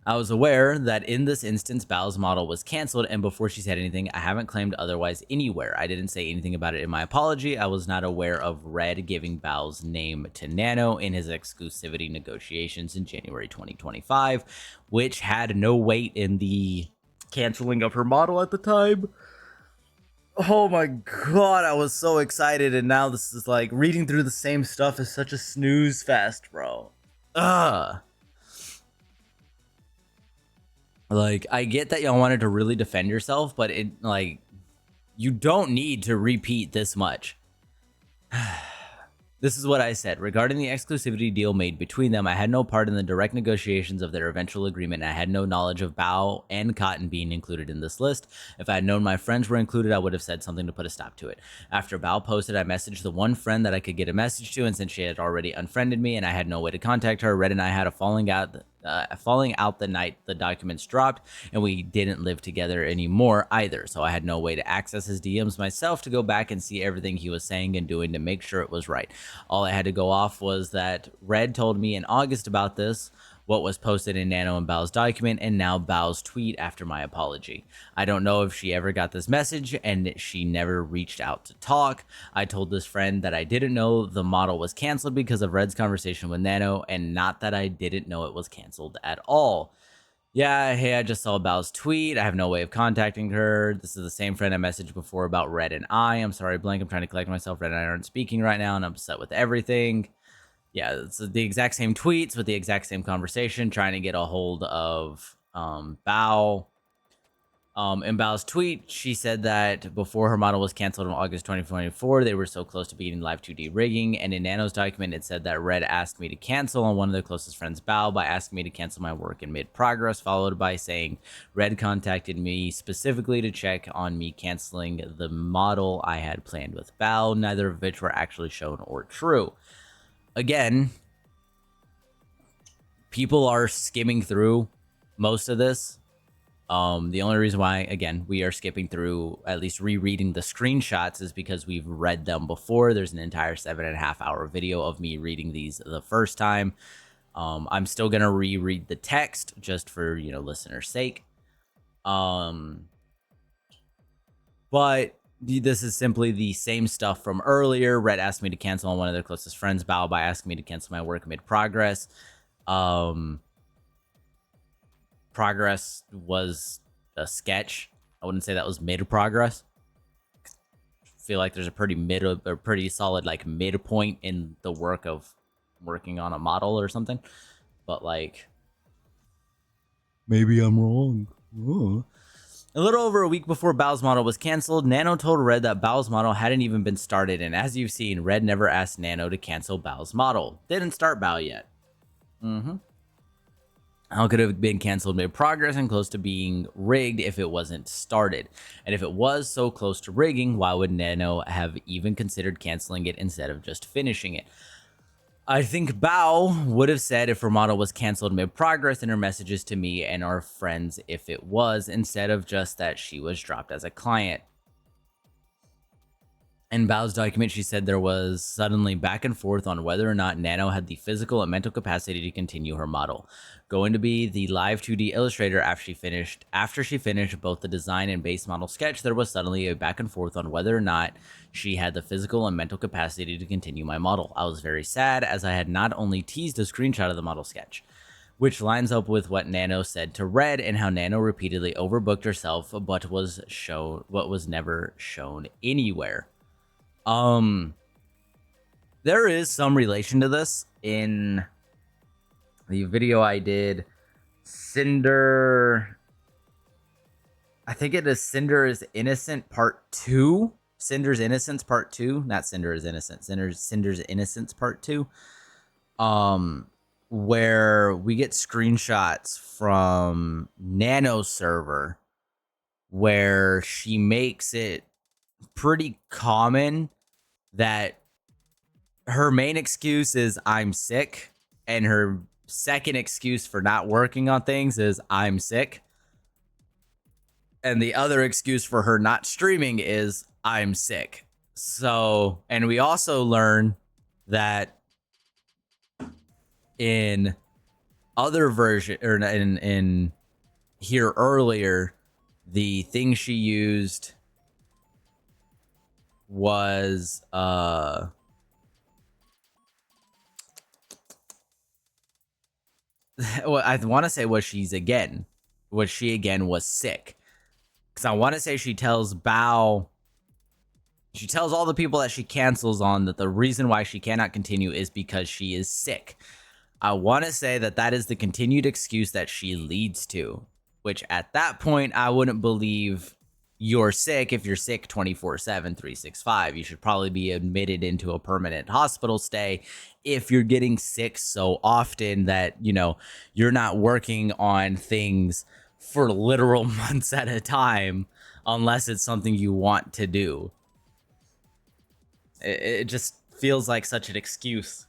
I was aware that in this instance, Bao's model was canceled, and before she said anything, I haven't claimed otherwise anywhere. I didn't say anything about it in my apology. I was not aware of Red giving Bao's name to Nano in his exclusivity negotiations in January 2025, which had no weight in the canceling of her model at the time. Oh my god, I was so excited, and now this is like reading through the same stuff is such a snooze fest, bro. Ugh. Like, I get that y'all wanted to really defend yourself, but it, like, you don't need to repeat this much. This is what I said. Regarding the exclusivity deal made between them, I had no part in the direct negotiations of their eventual agreement, and I had no knowledge of Bao and Cotton being included in this list. If I had known my friends were included, I would have said something to put a stop to it. After Bao posted, I messaged the one friend that I could get a message to, and since she had already unfriended me and I had no way to contact her, Red and I had a falling out the night the documents dropped, and we didn't live together anymore either, so I had no way to access his DMs myself to go back and see everything he was saying and doing to make sure it was right. All I had to go off was that Red told me in August about this, what was posted in Nano and Bao's document, and now Bao's tweet after my apology. I don't know if she ever got this message, and she never reached out to talk. I told this friend that I didn't know the model was canceled because of Red's conversation with Nano, and not that I didn't know it was canceled at all. Yeah, hey, I just saw Bao's tweet. I have no way of contacting her. This is the same friend I messaged before about Red and I. I'm sorry, Blank. I'm trying to collect myself. Red and I aren't speaking right now, and I'm upset with everything. Yeah, it's the exact same tweets with the exact same conversation, trying to get a hold of Bao. In Bao's tweet, she said that before her model was canceled in August 2024, they were so close to beating live 2D rigging. And in Nano's document, it said that Red asked me to cancel on one of their closest friends, Bao, by asking me to cancel my work in mid-progress, followed by saying Red contacted me specifically to check on me canceling the model I had planned with Bao, neither of which were actually shown or true. Again, people are skimming through most of this. The only reason why, again, we are skipping through, at least rereading the screenshots, is because we've read them before. There's an entire 7.5 hour video of me reading these the first time. I'm still going to reread the text just for, listener's sake. But this is simply the same stuff from earlier. Red asked me to cancel on one of their closest friends, Bao, by asking me to cancel my work mid-progress. Progress was a sketch. I wouldn't say that was mid-progress. I feel like there's a pretty solid like midpoint in the work of working on a model or something. But like, maybe I'm wrong. Ooh. A little over a week before Bao's model was canceled, Nano told Red that Bao's model hadn't even been started, and as you've seen, Red never asked Nano to cancel Bao's model. They didn't start Bao yet. How could it have been canceled mid-progress and close to being rigged if it wasn't started? And if it was so close to rigging, why would Nano have even considered canceling it instead of just finishing it? I think Bao would have said if her model was canceled mid-progress in her messages to me and our friends if it was, instead of just that she was dropped as a client. In Bao's document, she said there was suddenly back and forth on whether or not Nano had the physical and mental capacity to continue her model. Going to be the live 2D illustrator after she finished both the design and base model sketch, there was suddenly a back and forth on whether or not she had the physical and mental capacity to continue my model. I was very sad, as I had not only teased a screenshot of the model sketch, which lines up with what Nano said to Red and how Nano repeatedly overbooked herself but was never shown anywhere. There is some relation to this in the video I did. Sinder, I think it is Sinder is Innocent Part 2. Cinder's Innocence Part 2. Not Cinder is Innocent. Cinder's Innocence Part 2. Where we get screenshots from Nano server where she makes it pretty common that her main excuse is I'm sick, and her second excuse for not working on things is I'm sick. And the other excuse for her not streaming is I'm sick. So, and we also learn that in other version, or in here earlier, the thing she used was well, I want to say what she again was sick, because I want to say she tells all the people that she cancels on that the reason why she cannot continue is because she is sick. I want to say that is the continued excuse that she leads to, which at that point, I wouldn't believe you're sick if you're sick 24/7, 365. You should probably be admitted into a permanent hospital stay if you're getting sick so often that, you're not working on things for literal months at a time, unless it's something you want to do. It just feels like such an excuse.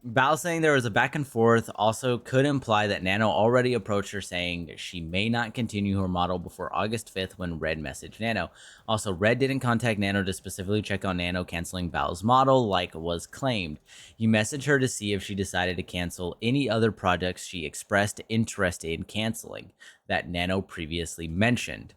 Bao saying there was a back and forth also could imply that Nano already approached her saying she may not continue her model before August 5th when Red messaged Nano. Also, Red didn't contact Nano to specifically check on Nano canceling Bao's model like was claimed. He messaged her to see if she decided to cancel any other projects she expressed interest in canceling that Nano previously mentioned.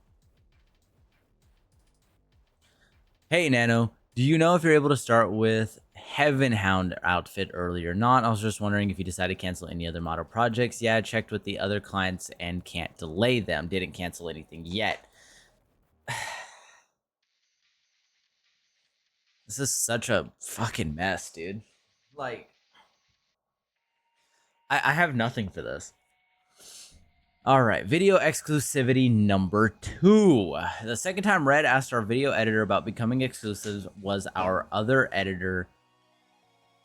Hey, Nano, do you know if you're able to start with Heaven Hound outfit early or not? I was just wondering if you decided to cancel any other model projects. Yeah, I checked with the other clients and can't delay them. Didn't cancel anything yet. This is such a fucking mess, dude. Like, I have nothing for this. All right, video exclusivity number 2. The second time Red asked our video editor about becoming exclusives was our other editor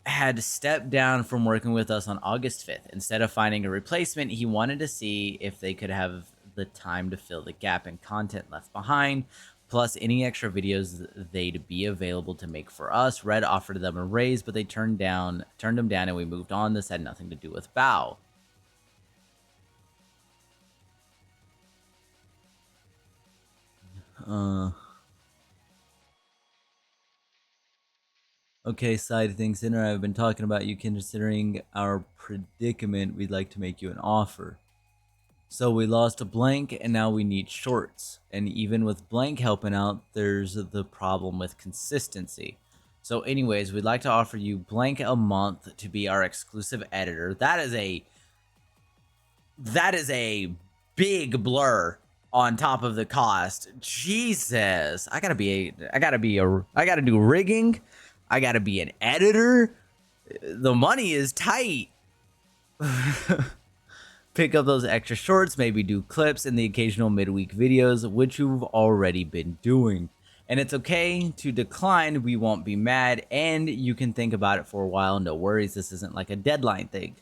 had stepped down from working with us on August 5th. Instead of finding a replacement, he wanted to see if they could have the time to fill the gap in content left behind, plus any extra videos they'd be available to make for us. Red offered them a raise, but they turned him down, and we moved on. This had nothing to do with Bao. Okay, side thing, Sinder, I've been talking about you considering our predicament. We'd like to make you an offer. So we lost a Blank, and now we need shorts. And even with Blank helping out, there's the problem with consistency. So anyways, we'd like to offer you Blank a month to be our exclusive editor. That is a big blur on top of the cost. Jesus, I gotta do rigging. I gotta be an editor. The money is tight. Pick up those extra shorts, maybe do clips and the occasional midweek videos, which you've already been doing. And it's okay to decline, we won't be mad, and you can think about it for a while. No worries, this isn't like a deadline thing.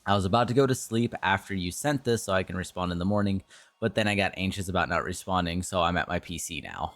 I was about to go to sleep after you sent this so I can respond in the morning, but then I got anxious about not responding, so I'm at my PC now.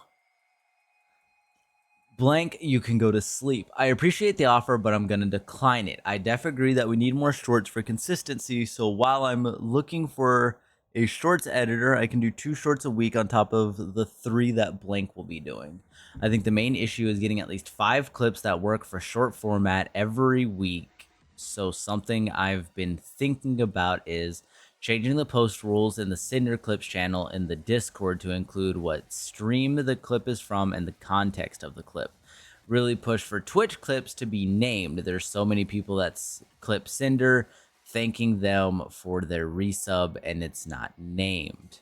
Blank, you can go to sleep. I appreciate the offer, but I'm going to decline it. I def agree that we need more shorts for consistency, so while I'm looking for a shorts editor, I can do 2 shorts a week on top of the 3 that Blank will be doing. I think the main issue is getting at least 5 clips that work for short format every week. So something I've been thinking about is changing the post rules in the Sinder Clips channel in the Discord to include what stream the clip is from and the context of the clip. Really push for Twitch clips to be named. There's so many people that clip Sinder, thanking them for their resub, and it's not named.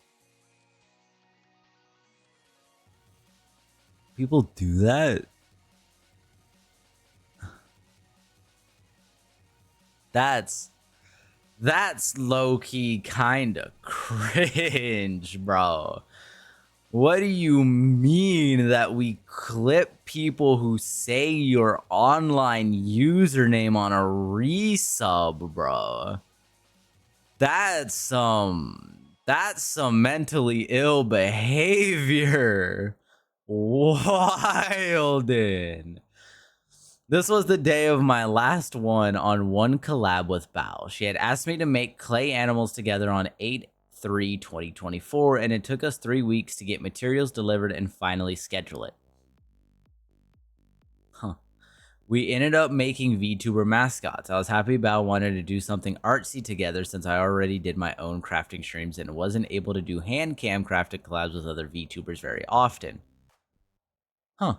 People do that? That's low-key kind of cringe, bro. What do you mean that we clip people who say your online username on a resub, bro? That's some That's some mentally ill behavior. Wilden. This was the day of my last one on one collab with Bao. She had asked me to make clay animals together on 8/3/2024, and it took us 3 weeks to get materials delivered and finally schedule it. Huh. We ended up making VTuber mascots. I was happy Bao wanted to do something artsy together since I already did my own crafting streams and wasn't able to do hand cam crafted collabs with other VTubers very often. Huh.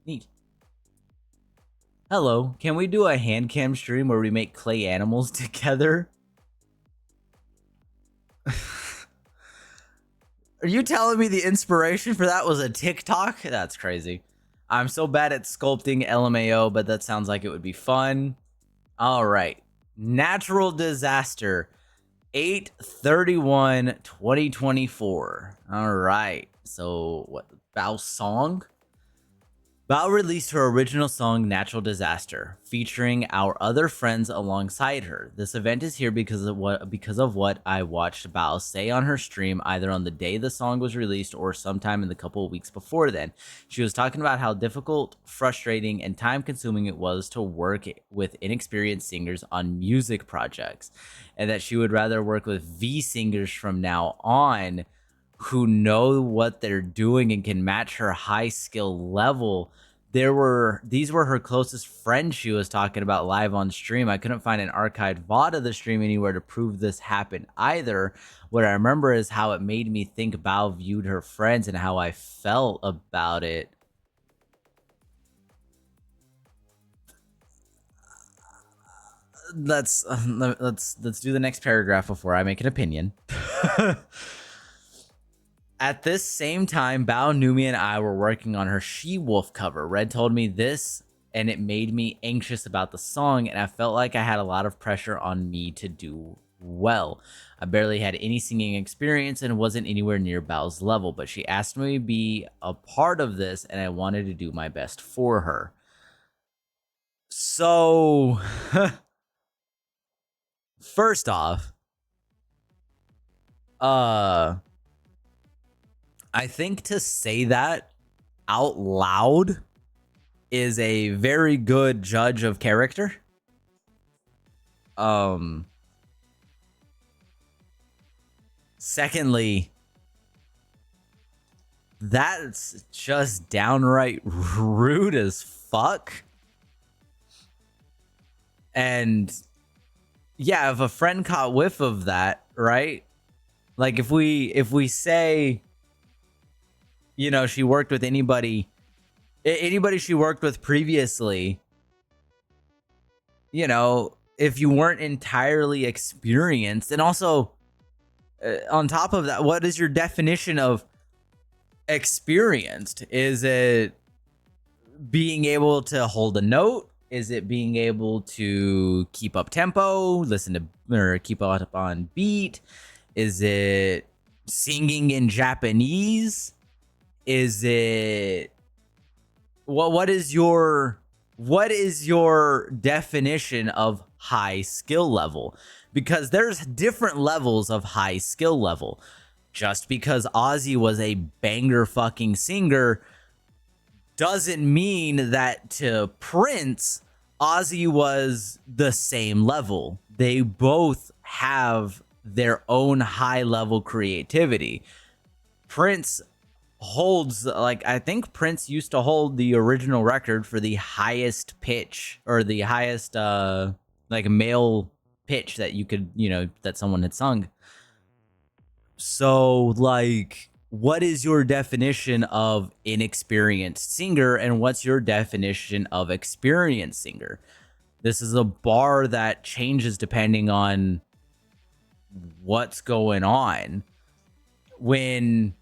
Neat. Hello, can we do a hand cam stream where we make clay animals together? Are you telling me the inspiration for that was a TikTok? That's crazy. I'm so bad at sculpting LMAO, but that sounds like it would be fun. All right. Natural disaster. 8/31/2024. All right. So what? Bao song? Bao released her original song Natural Disaster, featuring our other friends alongside her. This event is here because of what I watched Bao say on her stream, either on the day the song was released or sometime in the couple of weeks before then. She was talking about how difficult, frustrating, and time-consuming it was to work with inexperienced singers on music projects, and that she would rather work with V singers from now on who know what they're doing and can match her high skill level. These were her closest friends she was talking about live on stream. I couldn't find an archived VOD of the stream anywhere to prove this happened either. What I remember is how it made me think Bao viewed her friends and how I felt about it. Let's do the next paragraph before I make an opinion. At this same time, Bao, Numi, and I were working on her She-Wolf cover. Red told me this, and it made me anxious about the song, and I felt like I had a lot of pressure on me to do well. I barely had any singing experience and wasn't anywhere near Bao's level, but she asked me to be a part of this, and I wanted to do my best for her. So, first off, I think to say that out loud is a very good judge of character. Secondly, that's just downright rude as fuck. And yeah, if a friend caught whiff of that, right? Like if we say, you know, she worked with anybody she worked with previously, you know, if you weren't entirely experienced, and also on top of that, what is your definition of experienced? Is it being able to hold a note? Is it being able to keep up tempo, listen to, or keep up on beat? Is it singing in Japanese? Is it what is your definition of high skill level? Because there's different levels of high skill level. Just because Ozzy was a banger fucking singer doesn't mean that to Prince, Ozzy was the same level. They both have their own high level creativity. Prince holds, like, I think Prince used to hold the original record for the highest pitch, or the highest like male pitch that you could, you know, that someone had sung. So like, what is your definition of inexperienced singer, and what's your definition of experienced singer? This is a bar that changes depending on what's going on. When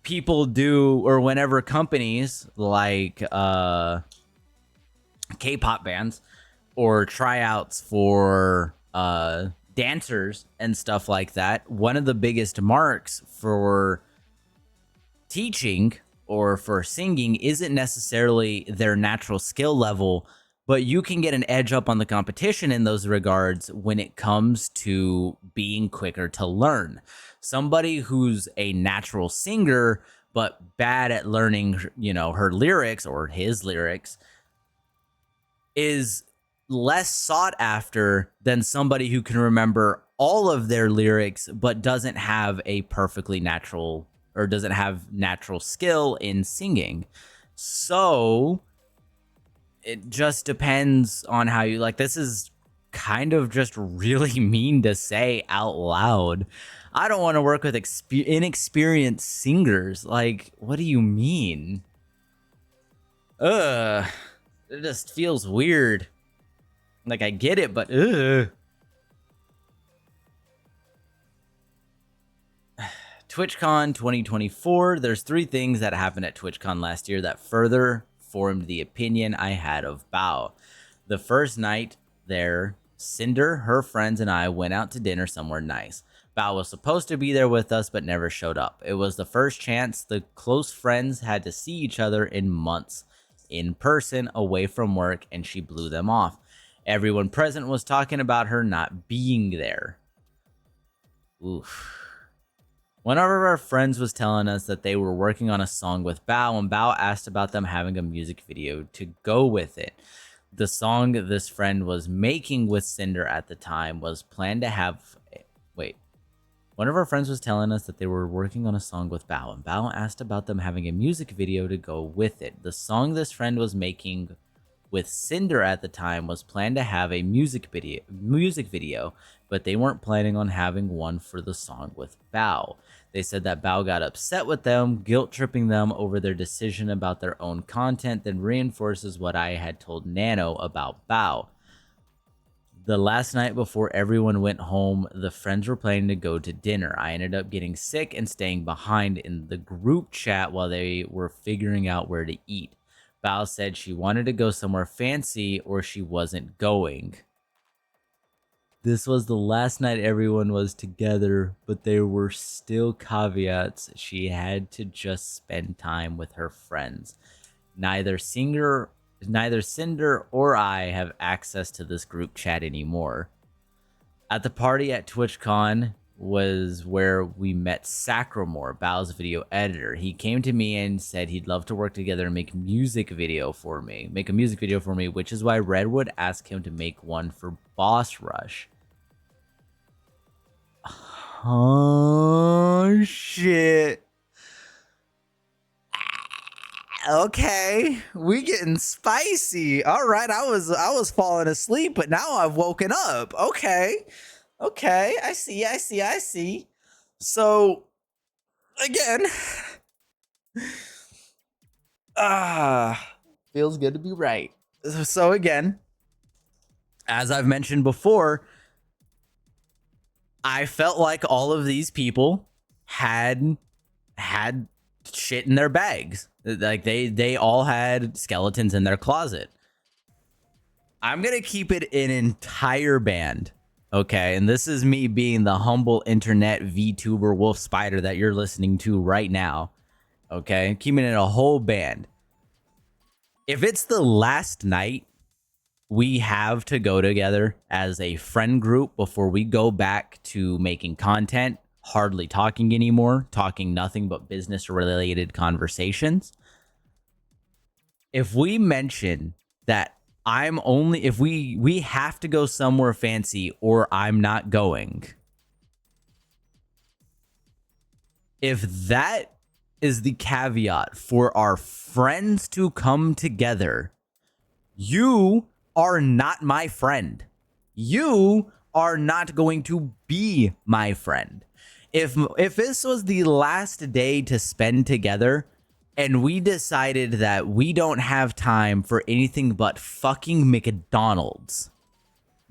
people do, or whenever companies like K-pop bands or tryouts for dancers and stuff like that, one of the biggest marks for teaching or for singing isn't necessarily their natural skill level, but you can get an edge up on the competition in those regards when it comes to being quicker to learn. Somebody who's a natural singer but bad at learning, her lyrics or his lyrics is less sought after than somebody who can remember all of their lyrics but doesn't have a perfectly natural or doesn't have natural skill in singing. So it just depends on how you like. This is kind of just really mean to say out loud. I don't want to work with inexperienced singers. Like, what do you mean? Ugh. It just feels weird. Like, I get it, but ugh. TwitchCon 2024. There's 3 things that happened at TwitchCon last year that further formed the opinion I had of Bao. The first night there, Sinder, her friends, and I went out to dinner somewhere nice. Bao was supposed to be there with us, but never showed up. It was the first chance the close friends had to see each other in months, in person, away from work, and she blew them off. Everyone present was talking about her not being there. Oof. One of our friends was telling us that they were working on a song with Bao, and Bao asked about them having a music video to go with it. The song this friend was making with Sinder at the time was planned to have... Wait. One of our friends was telling us that they were working on a song with Bao, and Bao asked about them having a music video to go with it. The song this friend was making with Sinder at the time was planned to have a music video, but they weren't planning on having one for the song with Bao. They said that Bao got upset with them, guilt-tripping them over their decision about their own content, then reinforces what I had told Nano about Bao. The last night before everyone went home, the friends were planning to go to dinner. I ended up getting sick and staying behind in the group chat while they were figuring out where to eat. Bao said she wanted to go somewhere fancy or she wasn't going. This was the last night everyone was together, but there were still caveats. She had to just spend time with her friends. Neither Sinder or I have access to this group chat anymore. At the party at TwitchCon was where we met Sacramore, Bao's video editor. He came to me and said he'd love to work together and make a music video for me, which is why Redwood asked him to make one for Boss Rush. Oh shit. Okay, we getting spicy. All right, I was falling asleep, but now I've woken up. Okay, I see. So, again, feels good to be right. So again, as I've mentioned before, I felt like all of these people had shit in their bags. Like they all had skeletons in their closet. I'm gonna keep it an entire band, okay? And this is me being the humble internet VTuber wolf spider that you're listening to right now, okay? Keeping it a whole band. If it's the last night we have to go together as a friend group before we go back to making content, hardly talking anymore, talking nothing but business related conversations. If we mention that if we have to go somewhere fancy or I'm not going, if that is the caveat for our friends to come together, you are not my friend. You are not going to be my friend. If this was the last day to spend together and we decided that we don't have time for anything but fucking McDonald's,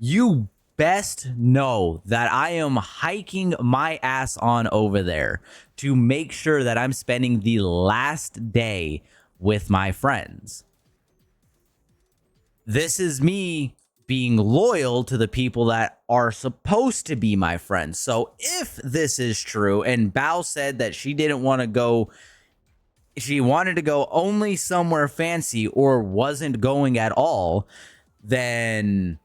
you best know that I am hiking my ass on over there to make sure that I'm spending the last day with my friends. This is me being loyal to the people that are supposed to be my friends. So if this is true, and Bao said that she didn't want to go, she wanted to go only somewhere fancy or wasn't going at all, then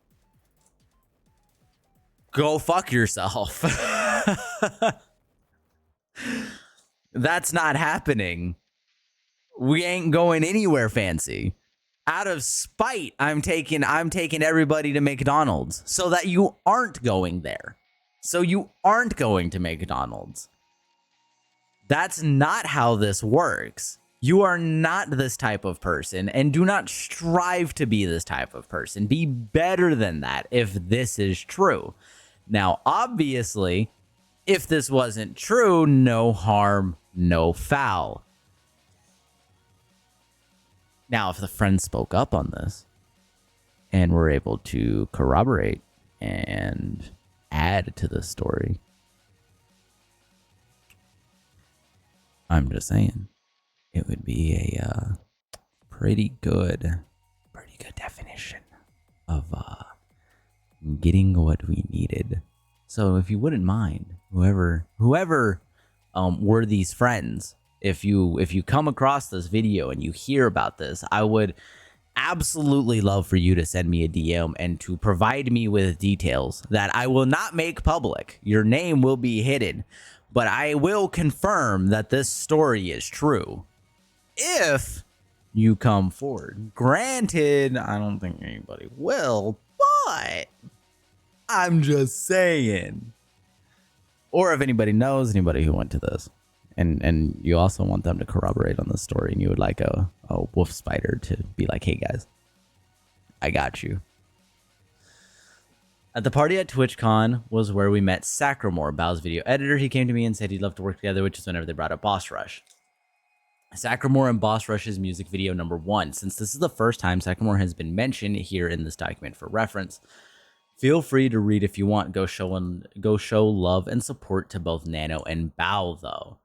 go fuck yourself. That's not happening. We ain't going anywhere fancy. Out of spite, I'm taking everybody to McDonald's so that you aren't going there. So you aren't going to McDonald's. That's not how this works. You are not this type of person, and do not strive to be this type of person. Be better than that if this is true. Now, obviously, if this wasn't true, no harm, no foul. Now, if the friends spoke up on this and were able to corroborate and add to the story, I'm just saying, it would be a pretty good definition of getting what we needed. So if you wouldn't mind, whoever were these friends, if you come across this video and you hear about this, I would absolutely love for you to send me a DM and to provide me with details that I will not make public. Your name will be hidden, but I will confirm that this story is true if you come forward. Granted, I don't think anybody will, but I'm just saying. Or if anybody knows anybody who went to this, and you also want them to corroborate on the story, and you would like a wolf spider to be like, hey guys, I got you. At the party at TwitchCon was where we met Sacramore, Bao's video editor. He came to me and said he'd love to work together, which is whenever they brought up Boss Rush. Sacramore and Boss Rush's music video number 1. Since this is the first time Sacramore has been mentioned here in this document for reference, feel free to read if you want. Go show love and support to both Nano and Bao, though.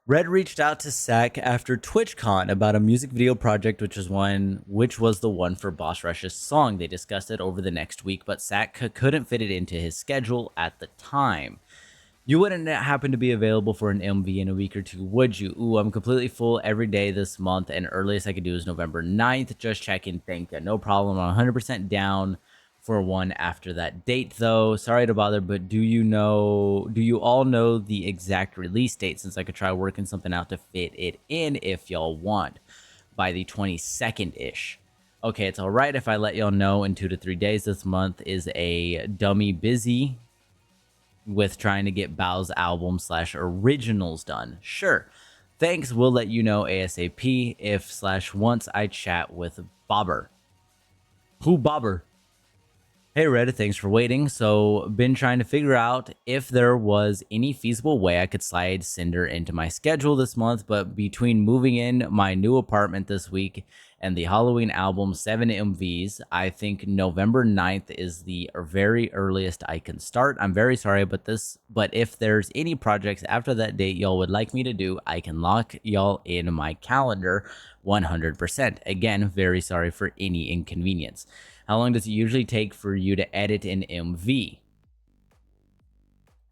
Red reached out to Sack after TwitchCon about a music video project, which was the one for Boss Rush's song. They discussed it over the next week, but Sack couldn't fit it into his schedule at the time. You wouldn't happen to be available for an MV in a week or two, would you? Ooh, I'm completely full every day this month, and earliest I could do is November 9th. Just checking. Thank you. No problem. I'm 100% down for one after that date, though. Sorry to bother, but do you all know the exact release date, since I could try working something out to fit it in if y'all want by the 22nd-ish. Okay, it's all right if I let y'all know in 2 to 3 days. This month is a dummy busy with trying to get Bao's album / originals done. Sure. Thanks. We'll let you know ASAP if / once I chat with Bobber. Who Bobber? Hey Red, thanks for waiting. So, been trying to figure out if there was any feasible way I could slide Sinder into my schedule this month, but between moving in my new apartment this week and the Halloween album 7 MVs, I think November 9th is the very earliest I can start. I'm very sorry, but if there's any projects after that date y'all would like me to do, I can lock y'all in my calendar 100%. Again, very sorry for any inconvenience. How long does it usually take for you to edit an MV?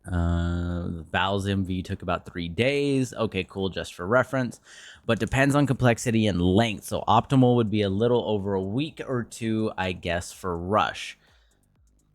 Bao's MV took about 3 days. Okay, cool, just for reference. But depends on complexity and length. So optimal would be a little over a week or 2, I guess, for Rush.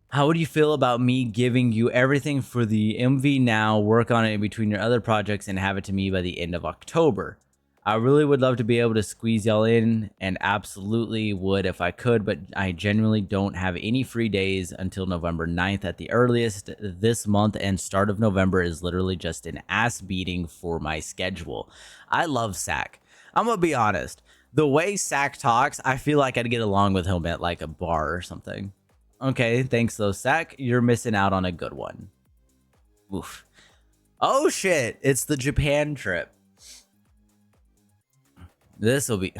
How would you feel about me giving you everything for the MV now, work on it in between your other projects, and have it to me by the end of October? I really would love to be able to squeeze y'all in, and absolutely would if I could, but I genuinely don't have any free days until November 9th at the earliest this month, and start of November is literally just an ass beating for my schedule. I love Sack. I'm gonna be honest. The way Sack talks, I feel like I'd get along with him at like a bar or something. Okay, thanks though, Sack. You're missing out on a good one. Oof. Oh shit, it's the Japan trip. This will be...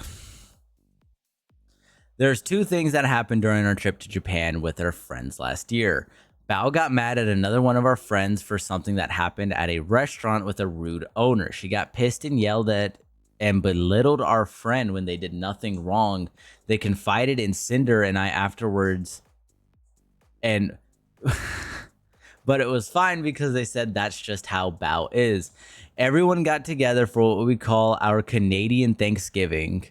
There's 2 things that happened during our trip to Japan with our friends last year. Bao got mad at another one of our friends for something that happened at a restaurant with a rude owner. She got pissed and yelled at and belittled our friend when they did nothing wrong. They confided in Sinder and I afterwards, and but it was fine because they said that's just how Bao is. Everyone got together for what we call our Canadian Thanksgiving.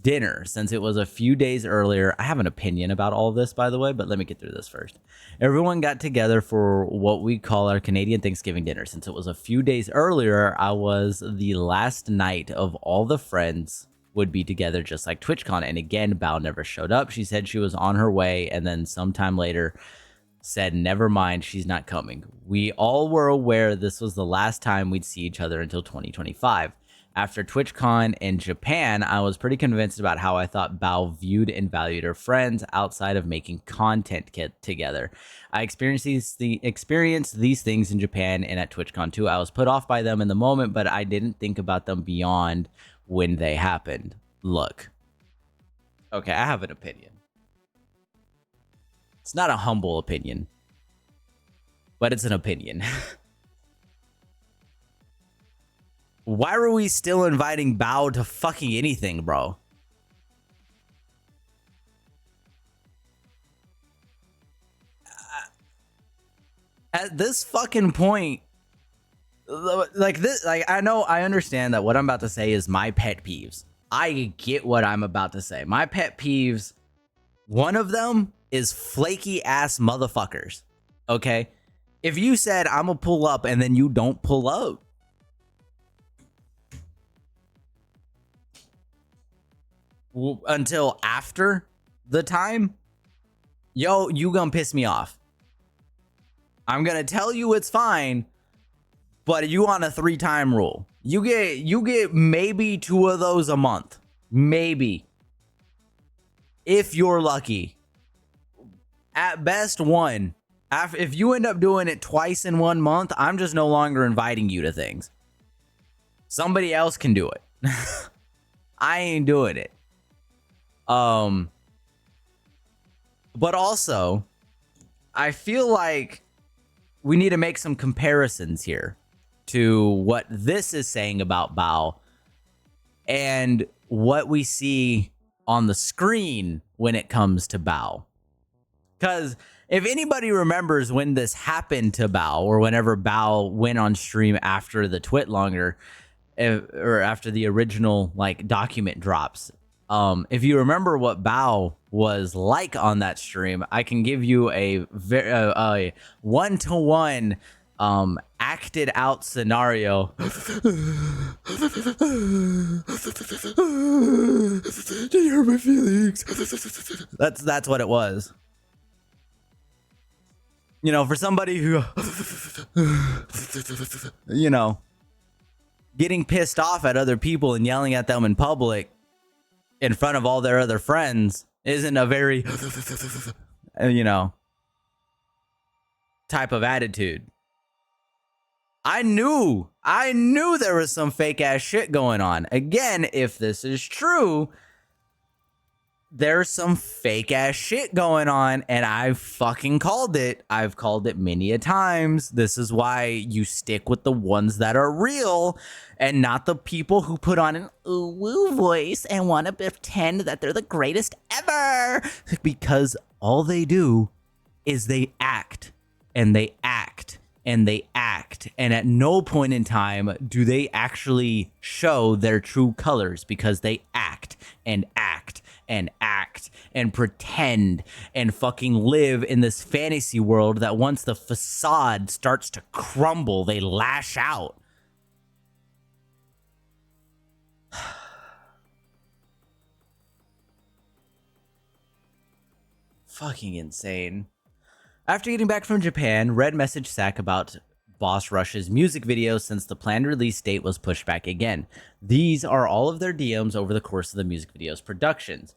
dinner since it was a few days earlier. I have an opinion about all of this, by the way, but let me get through this first. Everyone got together for what we call our Canadian Thanksgiving dinner. Since it was a few days earlier, I was the last night of all the friends would be together, just like TwitchCon. And again, Bao never showed up. She said she was on her way, and then sometime later said, never mind, she's not coming. We all were aware this was the last time we'd see each other until 2025. After TwitchCon in Japan, I was pretty convinced about how I thought Bao viewed and valued her friends outside of making content together. I experienced these things in Japan and at TwitchCon too. I was put off by them in the moment, but I didn't think about them beyond when they happened. Look. Okay, I have an opinion. It's not a humble opinion, but it's an opinion. Why are we still inviting Bao to fucking anything, bro? At this fucking point, like this, like I understand that what I'm about to say is my pet peeves. I get what I'm about to say. My pet peeves, one of them is flaky ass motherfuckers. Okay? If you said I'm gonna pull up and then you don't pull up, until after the time, yo, you gonna piss me off. I'm gonna tell you it's fine, but you on a 3-time rule. You get maybe 2 of those a month. Maybe. If you're lucky. At best, 1. If you end up doing it twice in 1 month, I'm just no longer inviting you to things. Somebody else can do it. I ain't doing it. But also, I feel like we need to make some comparisons here to what this is saying about Bao and what we see on the screen when it comes to Bao. Because if anybody remembers when this happened to Bao, or whenever Bao went on stream after the twit longer, or after the original like document drops, if you remember what Bao was like on that stream, I can give you a very one-to-one acted out scenario. Do you hurt my feelings? That's what it was. You know, for somebody who, you know, getting pissed off at other people and yelling at them in public in front of all their other friends isn't a very, you know, type of attitude. I knew there was some fake ass shit going on. Again, if this is true, there's some fake ass shit going on, and I fucking called it. I've called it many a times. This is why you stick with the ones that are real and not the people who put on an ooh voice and want to pretend that they're the greatest ever. Because all they do is they act and they act and they act, and at no point in time do they actually show their true colors, because they act and act and act and pretend and fucking live in this fantasy world that once the facade starts to crumble, they lash out. Fucking insane. After getting back from Japan, Red messaged Sack about Boss Rush's music video since the planned release date was pushed back again. These are all of their DMs over the course of the music video's productions.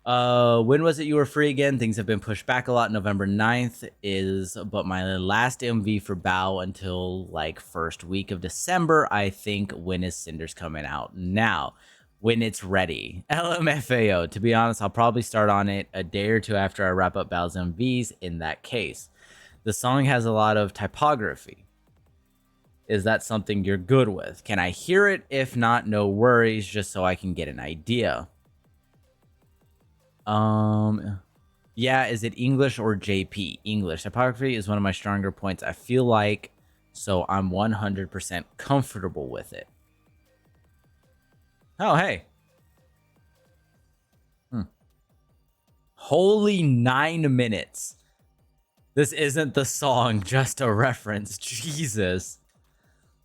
When was it you were free again? Things have been pushed back a lot. November 9th is but my last MV for Bao until like first week of December. I think. When is Cinder's coming out? Now. When it's ready. LMFAO. To be honest, I'll probably start on it a day or two after I wrap up Bao's MVs in that case. The song has a lot of typography. Is that something you're good with? Can I hear it? If not, no worries, just so I can get an idea. Yeah, is it English or JP? English. Typography is one of my stronger points, I feel like, so I'm 100% comfortable with it. Oh, hey. Holy 9 minutes. This isn't the song, just a reference. Jesus.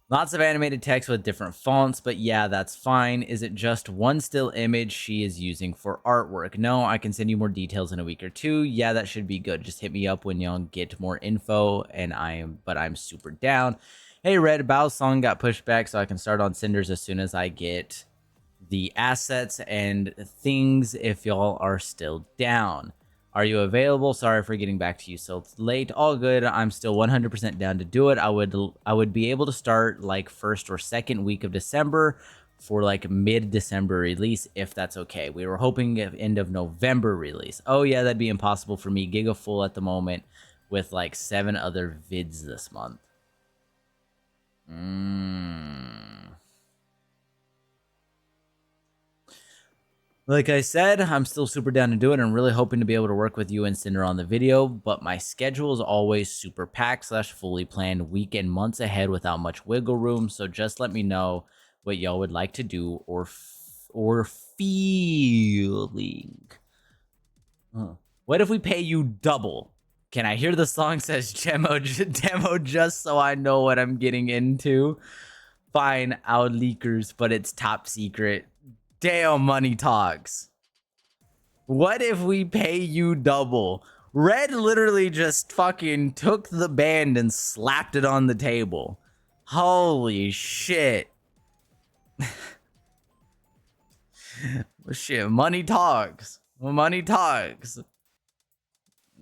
Lots of animated text with different fonts, but yeah, that's fine. Is it just one still image she is using for artwork? No, I can send you more details in a week or two. Yeah, that should be good. Just hit me up when y'all get more info, and I'm super down. Hey, Red, Bao's song got pushed back, so I can start on Cinders as soon as I get the assets and things if y'all are still down. Are you available? Sorry for getting back to you so late. All good. I'm still 100% down to do it. I would be able to start like first or second week of December for like mid-December release if that's okay. We were hoping end of November release. Oh yeah, that'd be impossible for me. Giga full at the moment with like 7 other vids this month. Like I said, I'm still super down to do it. I'm really hoping to be able to work with you and Sinder on the video, but my schedule is always super packed / fully planned week and months ahead without much wiggle room. So just let me know what y'all would like to do or feeling. What if we pay you double? Can I hear the song says demo just so I know what I'm getting into? Fine, out leakers, but it's top secret. Damn, money talks. What if we pay you double? Red literally just fucking took the band and slapped it on the table. Holy shit. Shit, money talks. Money talks.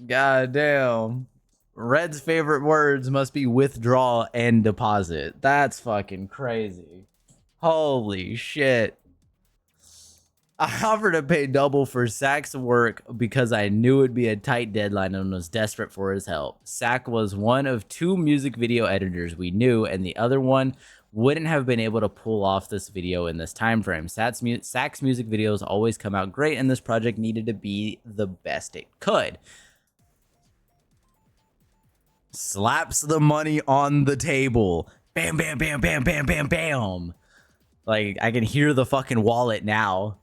God damn. Red's favorite words must be withdraw and deposit. That's fucking crazy. Holy shit. I offered to pay double for Sack's work because I knew it'd be a tight deadline and was desperate for his help. Sack was one of 2 music video editors we knew, and the other one wouldn't have been able to pull off this video in this time frame. Sack's music videos always come out great, and this project needed to be the best it could. Slaps the money on the table. Bam, bam, bam, bam, bam, bam, bam. Like, I can hear the fucking wallet now.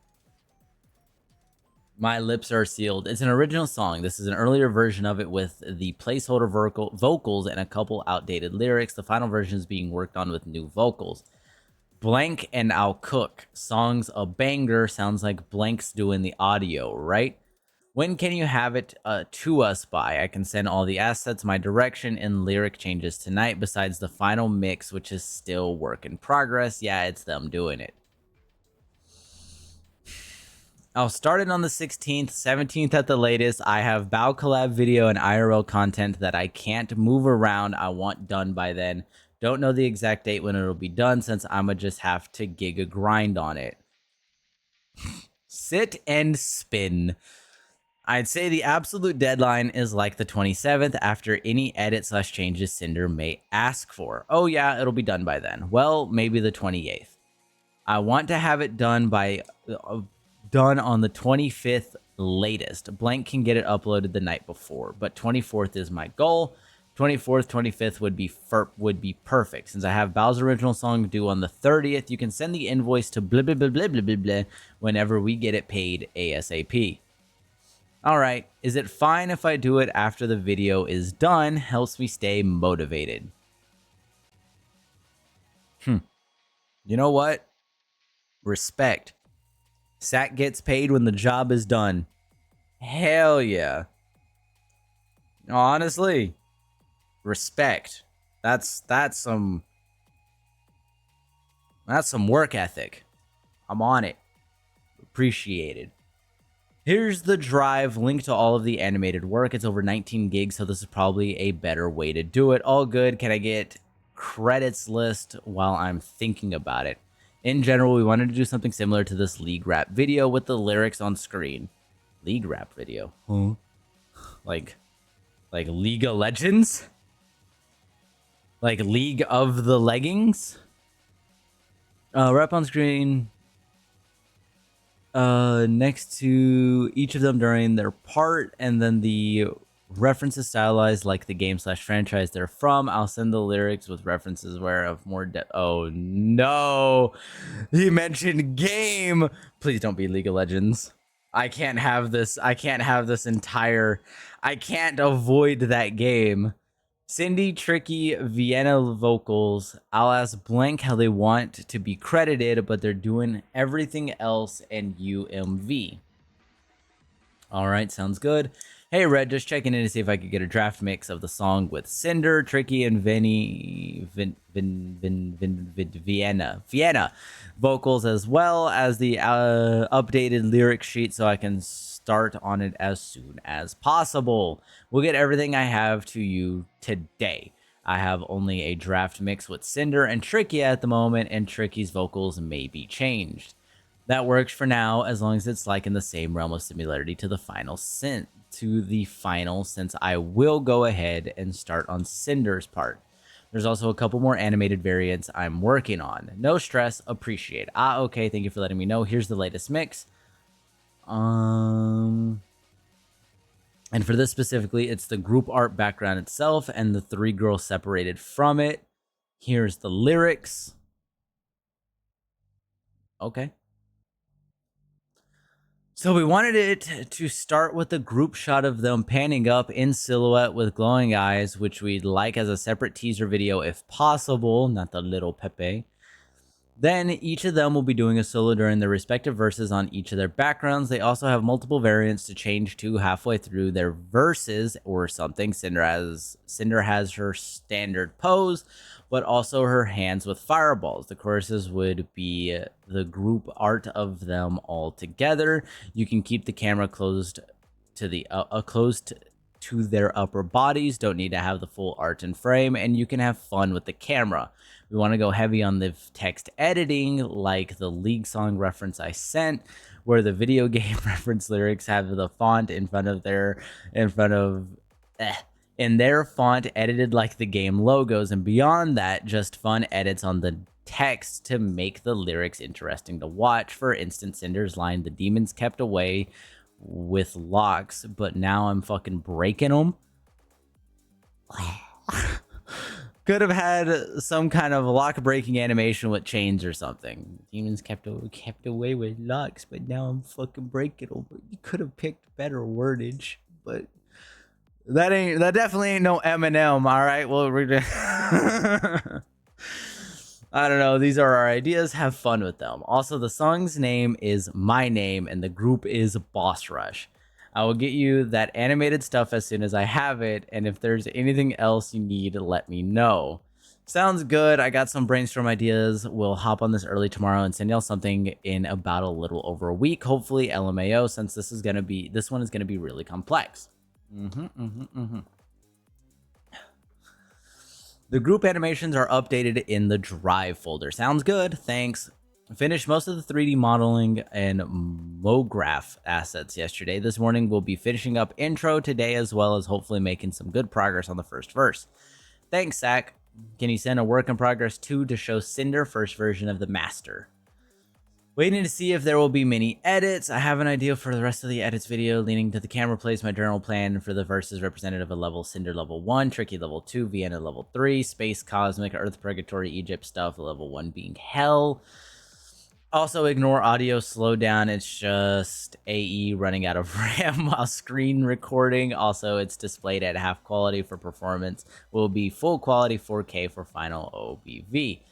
My lips are sealed. It's an original song. This is an earlier version of it with the placeholder vocals and a couple outdated lyrics. The final version is being worked on with new vocals. Blank and I'll cook. Song's a banger. Sounds like Blank's doing the audio, right? When can you have it to us by? I can send all the assets, my direction, and lyric changes tonight, besides the final mix, which is still work in progress. Yeah, it's them doing it. I'll start it on the 16th, 17th at the latest. I have Bao collab video and IRL content that I can't move around. I want done by then. Don't know the exact date when it'll be done since I'ma just have to giga grind on it. Sit and spin. I'd say the absolute deadline is like the 27th after any edit / changes Sinder may ask for. Oh yeah, it'll be done by then. Well, maybe the 28th. I want to have it done by... done on the 25th latest. Blank can get it uploaded the night before, but 24th is my goal. 24th, 25th would be perfect. Since I have Bao's original song due on the 30th, you can send the invoice to blah blah blah blah blah blah blah whenever we get it paid ASAP. All right, is it fine if I do it after the video is done? Helps me stay motivated. You know what? Respect. Sack gets paid when the job is done. Hell yeah. Honestly, respect. That's some work ethic. I'm on it. Appreciated. Here's the drive, link to all of the animated work. It's over 19 gigs, so this is probably a better way to do it. All good. Can I get credits list while I'm thinking about it? In general, we wanted to do something similar to this League Rap video with the lyrics on screen. League Rap video? Huh? Like League of Legends? Like League of the Leggings? Rap on screen. Next to each of them during their part, and then the references stylized like the game / franchise they're from. I'll send the lyrics with references where of more oh no, he mentioned game. Please don't be League of Legends. I can't have this. I can't have this entire. I can't avoid that game. Cindy, Tricky, Vienna vocals. I'll ask Blank how they want to be credited, but they're doing everything else in UMV. All right, sounds good. Hey, Red, just checking in to see if I could get a draft mix of the song with Cinder, Tricky, and Vienna vocals, as well as the updated lyric sheet so I can start on it as soon as possible. We'll get everything I have to you today. I have only a draft mix with Cinder and Tricky at the moment, and Tricky's vocals may be changed. That works for now, as long as it's like in the same realm of similarity to the final since I will go ahead and start on Cinder's part. There's also a couple more animated variants I'm working on. No stress, appreciate. Okay, thank you for letting me know. Here's the latest mix. And for this specifically, it's the group art background itself and the three girls separated from it. Here's the lyrics. Okay. So we wanted it to start with a group shot of them panning up in silhouette with glowing eyes, which we'd like as a separate teaser video if possible, not the little Pepe. Then each of them will be doing a solo during their respective verses on each of their backgrounds. They also have multiple variants to change to halfway through their verses or something. Cinder has her standard pose, but also her hands with fireballs. The choruses would be the group art of them all together. You can keep the camera closed to their upper bodies. Don't need to have the full art in frame, and you can have fun with the camera. We want to go heavy on the text editing, like the League song reference I sent, where the video game reference lyrics have the font in their font edited like the game logos, and beyond that, just fun edits on the text to make the lyrics interesting to watch. For instance, Cinder's line, "The demons kept away with locks, but now I'm fucking breaking them." Could have had some kind of lock breaking animation with chains or something. Demons kept away with locks, but now I'm fucking breaking them. You could have picked better wordage, but that definitely ain't no Eminem. All right, well, I don't know. These are our ideas. Have fun with them. Also, the song's name is My Name, and the group is Boss Rush. I will get you that animated stuff as soon as I have it, and if there's anything else you need, let me know. Sounds good. I got some brainstorm ideas. We'll hop on this early tomorrow and send y'all something in about a little over a week. Hopefully LMAO, since this one is gonna be really complex. The group animations are updated in the Drive folder. Sounds good. Thanks. Finished most of the 3D modeling and MoGraph assets yesterday. This morning we'll be finishing up intro today, as well as hopefully making some good progress on the first verse. Thanks, Zach. Can you send a work in progress 2 to show Cinder first version of the master? Waiting to see if there will be many edits. I have an idea for the rest of the edits video. Leaning to the camera place, my journal plan for the verses representative of level Cinder level 1, Tricky level 2, Vienna level 3, Space, Cosmic, Earth, Purgatory, Egypt stuff, level 1 being Hell. Also, ignore audio slowdown. It's just AE running out of RAM while screen recording. Also, it's displayed at half quality for performance. Will be full quality 4K for final OBV.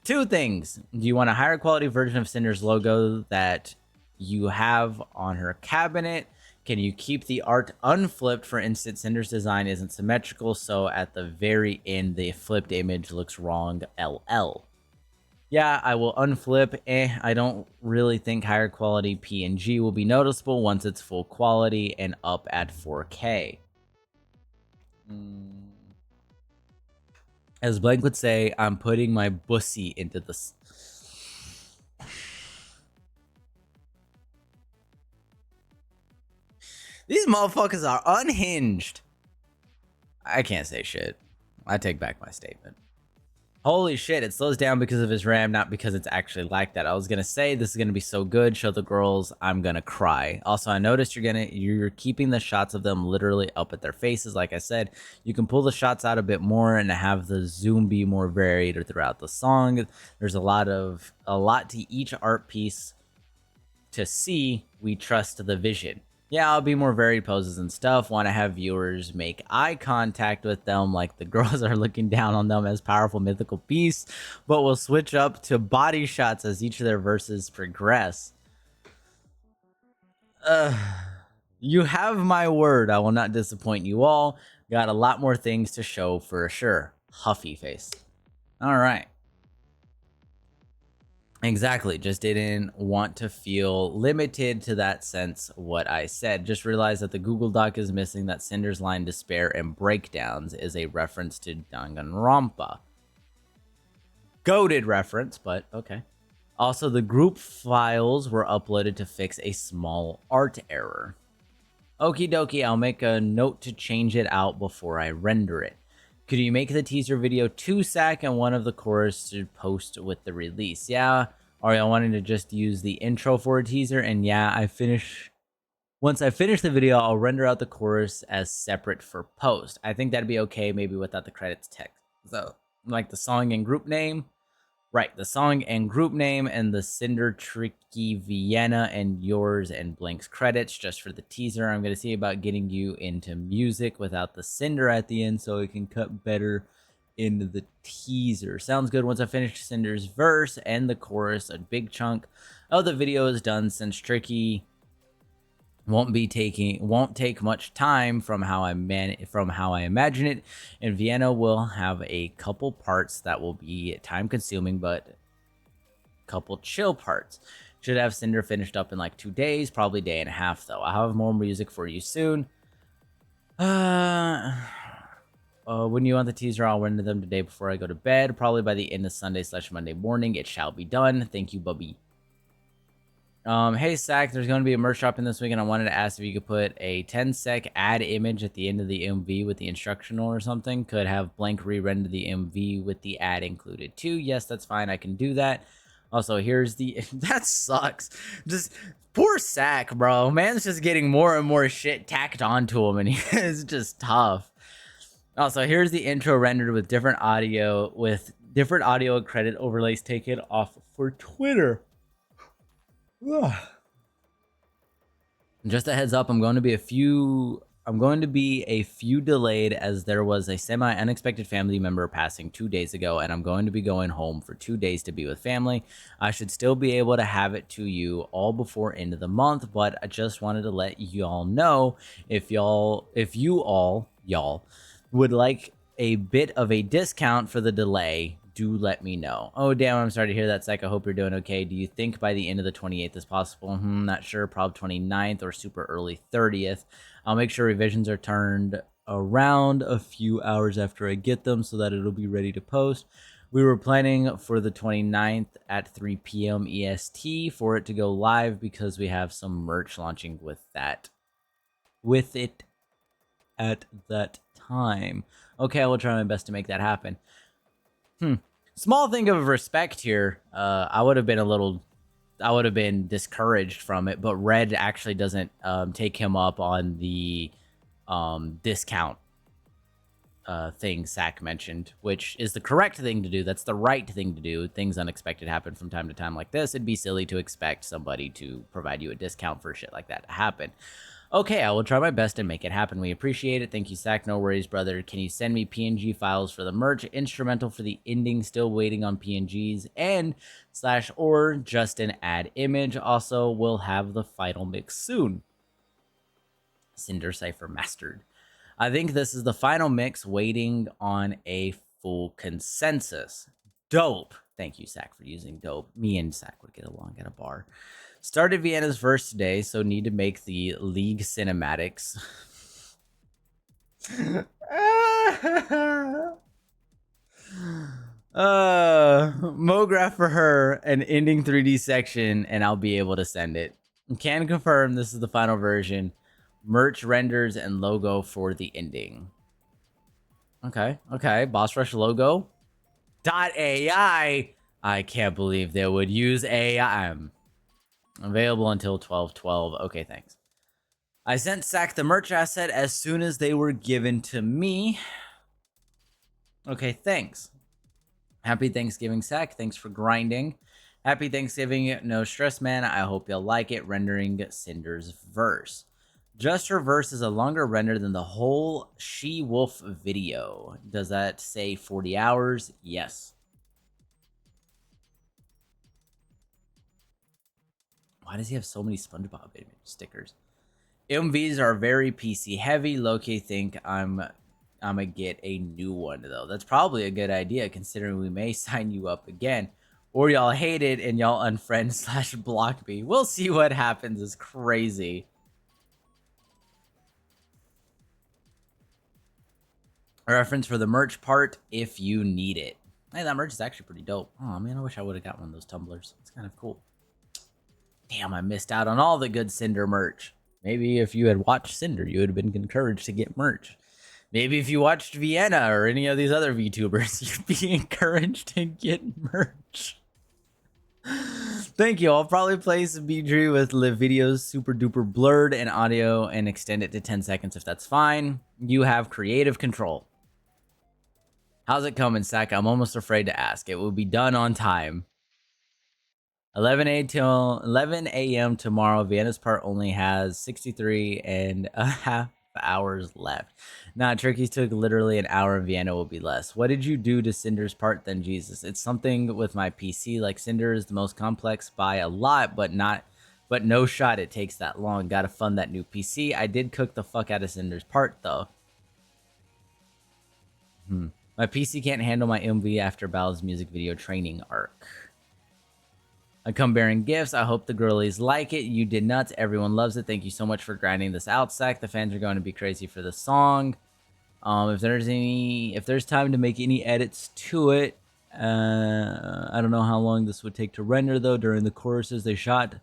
2 things. Do you want a higher quality version of Cinder's logo that you have on her cabinet? Can you keep the art unflipped? For instance, Cinder's design isn't symmetrical, so at the very end, the flipped image looks wrong. LL. Yeah, I will unflip. I don't really think higher quality PNG will be noticeable once it's full quality and up at 4K. As Blank would say, I'm putting my bussy into this. These motherfuckers are unhinged. I can't say shit. I take back my statement. Holy shit, it slows down because of his RAM, not because it's actually like that. I was gonna say this is gonna be so good, show the girls, I'm gonna cry. Also, I noticed you're keeping the shots of them literally up at their faces. Like I said, you can pull the shots out a bit more and have the zoom be more varied throughout the song. There's a lot to each art piece. to see, we trust the vision. Yeah, I'll be more varied poses and stuff. Want to have viewers make eye contact with them like the girls are looking down on them as powerful mythical beasts, but we'll switch up to body shots as each of their verses progress. You have my word. I will not disappoint you all. Got a lot more things to show for sure. Huffy face. All right. Exactly. Just didn't want to feel limited to that sense what I said. Just realized that the Google Doc is missing that Cinder's line despair and breakdowns is a reference to Danganronpa. Goated reference, but okay. Also, the group files were uploaded to fix a small art error. Okie dokie, I'll make a note to change it out before I render it. Could you make the teaser video 2 sack and one of the chorus to post with the release? Yeah, or I wanted to just use the intro for a teaser, and yeah, once I finish the video, I'll render out the chorus as separate for post. I think that'd be okay, maybe without the credits text. So, like the song and group name. Right, the song and group name and the Sinder, Tricky, Vienna, and yours and Blank's credits just for the teaser. I'm going to see about getting you into music without the Sinder at the end so it can cut better into the teaser. Sounds good. Once I finish Cinder's verse and the chorus, a big chunk of the video is done since Tricky won't take much time from how I imagine it, and Vienna will have a couple parts that will be time consuming, but couple chill parts. Should have Cinder finished up in like 2 days, probably day and a half though. I'll have more music for you soon. When you want the teaser, I'll render them today before I go to bed, probably by the end of Sunday/Monday morning. It shall be done. Thank you, Bubby. Hey, Sack, there's going to be a merch shop in this week, and I wanted to ask if you could put a 10-sec ad image at the end of the MV with the instructional or something. Could have Blank re-render the MV with the ad included too. Yes, that's fine. I can do that. Also, here's the... that sucks. Just... poor Sack, bro. Man's just getting more and more shit tacked onto him, and it's just tough. Also, here's the intro rendered with different audio and credit overlays taken off for Twitter. Just a heads up, I'm going to be a few delayed as there was a semi-unexpected family member passing 2 days ago, and I'm going to be going home for 2 days to be with family. I should still be able to have it to you all before end of the month, but I just wanted to let y'all know if you all would like a bit of a discount for the delay, do let me know. Oh, damn, I'm sorry to hear that, Psych. I hope you're doing okay. Do you think by the end of the 28th is possible? Not sure. Probably 29th or super early 30th. I'll make sure revisions are turned around a few hours after I get them so that it'll be ready to post. We were planning for the 29th at 3 p.m. EST for it to go live because we have some merch launching with it at that time. Okay, I will try my best to make that happen. Small thing of respect here. I would have been discouraged from it, but Red actually doesn't take him up on the discount thing Sack mentioned, which is the correct thing to do. That's the right thing to do. Things unexpected happen from time to time like this. It'd be silly to expect somebody to provide you a discount for shit like that to happen. Okay, I will try my best and make it happen. We appreciate it. Thank you, Sack. No worries, brother. Can you send me PNG files for the merch? Instrumental for the ending. Still waiting on PNGs and / or just an ad image. Also, we'll have the final mix soon. Cinder Cypher mastered. I think this is the final mix, waiting on a full consensus. Dope. Thank you, Sack, for using dope. Me and Sack would get along at a bar. Started Vienna's verse today, so need to make the League cinematics. Mograph for her, an ending 3D section, and I'll be able to send it. Can confirm this is the final version. Merch renders and logo for the ending. Okay. Boss Rush logo. .ai. I can't believe they would use AI. Available until 12/12. Okay, thanks. I sent Sack the merch asset as soon as they were given to me. Okay, thanks. Happy Thanksgiving, Sack. Thanks for grinding. Happy Thanksgiving, no stress, man. I hope you'll like it. Rendering Cinder's verse. Just her verse is a longer render than the whole She-Wolf video. Does that say 40 hours? Yes. Why does he have so many SpongeBob image stickers? MVs are very PC heavy. Low-key think I'm gonna get a new one though. That's probably a good idea considering we may sign you up again. Or y'all hate it and y'all unfriend slash block me. We'll see what happens. It's crazy. A reference for the merch part if you need it. Hey, that merch is actually pretty dope. Oh man, I wish I would have got one of those tumblers. It's kind of cool. Damn, I missed out on all the good Sinder merch. Maybe if you had watched Sinder, you would have been encouraged to get merch. Maybe if you watched Vienna or any of these other VTubers, you'd be encouraged to get merch. Thank you. I'll probably play some BG with live videos super duper blurred and audio and extend it to 10 seconds if that's fine. You have creative control. How's it coming, Sack? I'm almost afraid to ask. It will be done on time. 11 a.m. tomorrow. Vienna's part only has 63 and a half hours left. Nah, Turkey's took literally an hour, and Vienna will be less. What did you do to Cinder's part then, Jesus? It's something with my PC. Like, Cinder is the most complex by a lot, but no shot it takes that long. Gotta fund that new PC. I did cook the fuck out of Cinder's part, though. My PC can't handle my MV after Bal's music video training arc. I come bearing gifts. I hope the girlies like it. You did nuts. Everyone loves it. Thank you so much for grinding this out, Sack. The fans are going to be crazy for the song. If there's time to make any edits to it, I don't know how long this would take to render though. During the choruses, they shot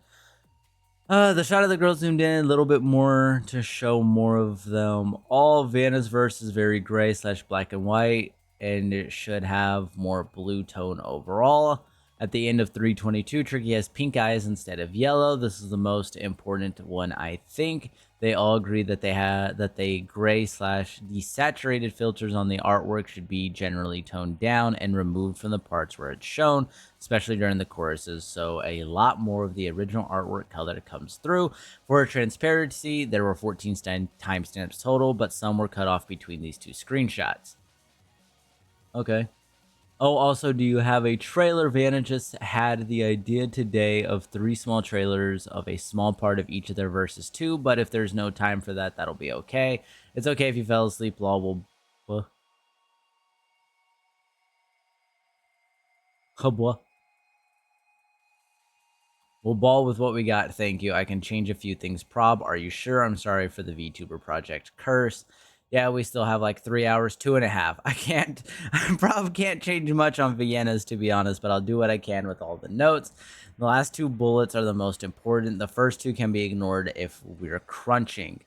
the shot of the girls zoomed in a little bit more to show more of them. All Vanna's verse is very gray / black and white, and it should have more blue tone overall. At the end of 322, Tricky has pink eyes instead of yellow. This is the most important one, I think. They all agree that they gray / desaturated filters on the artwork should be generally toned down and removed from the parts where it's shown, especially during the choruses, so a lot more of the original artwork color comes through. For transparency, there were 14 timestamps total, but some were cut off between these two screenshots. Okay. Oh, also, do you have a trailer? Vanna just had the idea today of 3 small trailers of a small part of each of their verses too, but if there's no time for that, that'll be okay. It's okay if you fell asleep, lol. We'll ball with what we got. Thank you. I can change a few things. Prob, are you sure? I'm sorry for the VTuber project curse. Yeah, we still have like 3 hours, 2.5. I probably can't change much on Vienna's, to be honest, but I'll do what I can with all the notes. The last 2 bullets are the most important. The first 2 can be ignored if we're crunching.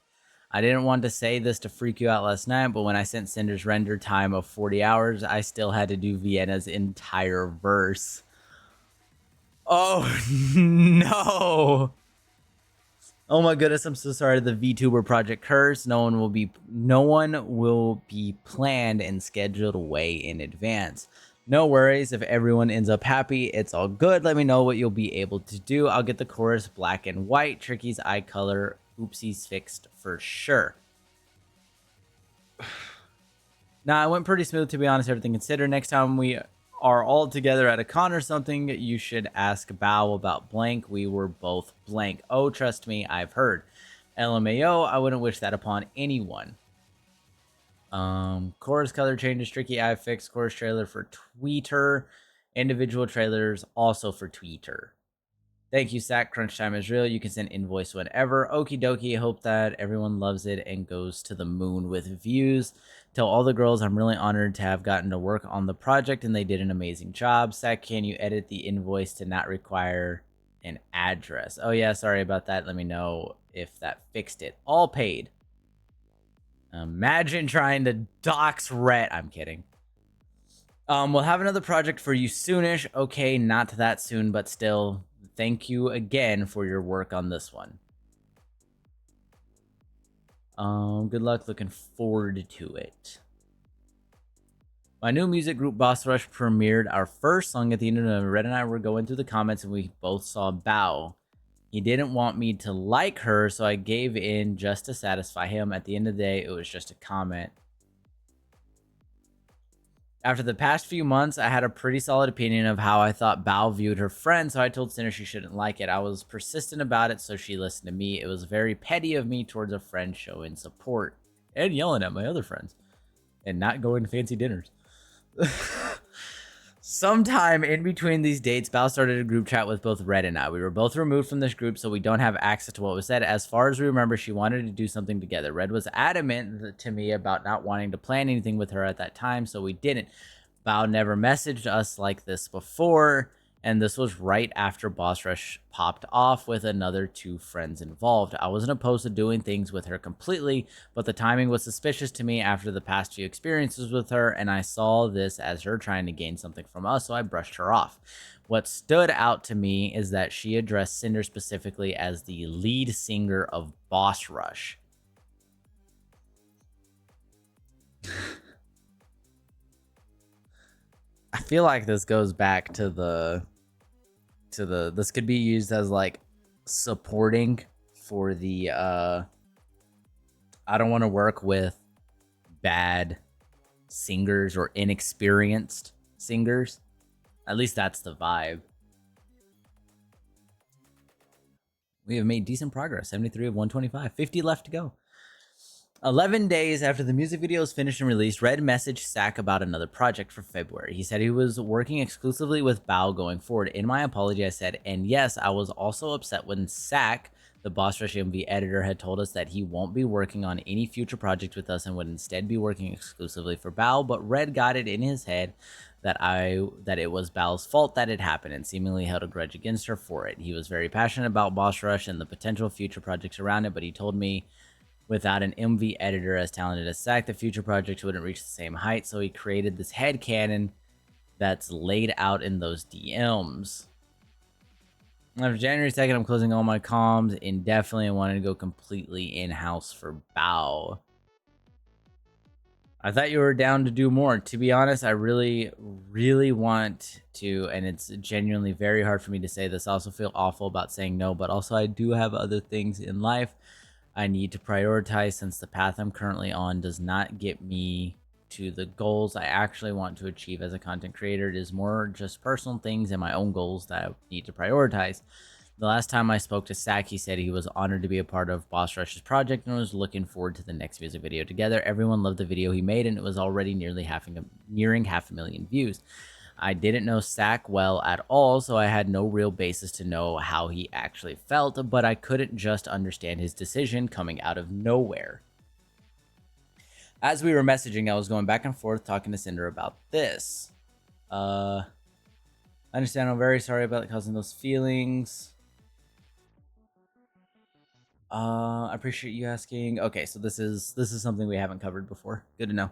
I didn't want to say this to freak you out last night, but when I sent Cinder's render time of 40 hours, I still had to do Vienna's entire verse. Oh, no. Oh my goodness, I'm so sorry. The VTuber project curse. No one will be planned and scheduled way in advance. No worries. If everyone ends up happy, it's all good. Let me know what you'll be able to do. I'll get the chorus black and white. Tricky's eye color. Oopsies fixed for sure. Nah, it went pretty smooth, to be honest, everything considered. Next time we are all together at a con or something, you should ask Bao about blank. We were both blank. Oh, trust me, I've heard. LMAO, I wouldn't wish that upon anyone. Chorus color changes, tricky eye fix, chorus trailer for Tweeter. Individual trailers also for Tweeter. Thank you, Sack. Crunch time is real. You can send invoice whenever. Okie dokie. Hope that everyone loves it and goes to the moon with views. Tell all the girls I'm really honored to have gotten to work on the project and they did an amazing job. Sack, can you edit the invoice to not require an address? Oh yeah, sorry about that. Let me know if that fixed it. All paid. Imagine trying to dox Rhett. I'm kidding. We'll have another project for you soonish. Okay, not that soon, but still. Thank you again for your work on this one. Good luck. Looking forward to it. My new music group Boss Rush premiered our first song at the end of November. Red and I were going through the comments and we both saw Bow. He didn't want me to like her, so I gave in just to satisfy him. At the end of the day, it was just a comment. After the past few months, I had a pretty solid opinion of how I thought Bao viewed her friend, so I told Sinder she shouldn't like it. I was persistent about it, so she listened to me. It was very petty of me towards a friend showing support and yelling at my other friends and not going to fancy dinners. Sometime in between these dates, Bao started a group chat with both Red and I. We were both removed from this group, so we don't have access to what was said. As far as we remember, she wanted to do something together. Red was adamant to me about not wanting to plan anything with her at that time, so we didn't. Bao never messaged us like this before, and this was right after Boss Rush popped off with another 2 friends involved. I wasn't opposed to doing things with her completely, but the timing was suspicious to me after the past few experiences with her, and I saw this as her trying to gain something from us, so I brushed her off. What stood out to me is that she addressed Sinder specifically as the lead singer of Boss Rush. I feel like this goes back to the this could be used as like supporting for the I don't want to work with bad singers or inexperienced singers. At least that's the vibe. We have made decent progress. 73 of 125. 50 left to go. 11 days after the music video was finished and released, Red messaged Sack about another project for February. He said he was working exclusively with Bao going forward. In my apology, I said, and yes, I was also upset when Sack, the Boss Rush MV editor, had told us that he won't be working on any future project with us and would instead be working exclusively for Bao, but Red got it in his head that it was Bao's fault that it happened and seemingly held a grudge against her for it. He was very passionate about Boss Rush and the potential future projects around it, but he told me without an MV editor as talented as Sack, the future project wouldn't reach the same height, so he created this headcanon that's laid out in those DMs. After January 2nd, I'm closing all my comms indefinitely and wanted to go completely in-house for Bao. I thought you were down to do more. To be honest, I really, really want to, and it's genuinely very hard for me to say this. I also feel awful about saying no, but also I do have other things in life I need to prioritize since the path I'm currently on does not get me to the goals I actually want to achieve as a content creator. It is more just personal things and my own goals that I need to prioritize. The last time I spoke to Sack, he said he was honored to be a part of Boss Rush's project and was looking forward to the next music video together. Everyone loved the video he made and it was already nearing 500,000 views. I didn't know Sack well at all, so I had no real basis to know how he actually felt, but I couldn't just understand his decision coming out of nowhere. As we were messaging, I was going back and forth talking to Sinder about this. I understand, I'm very sorry about causing those feelings. I appreciate you asking. Okay, so this is something we haven't covered before. Good to know.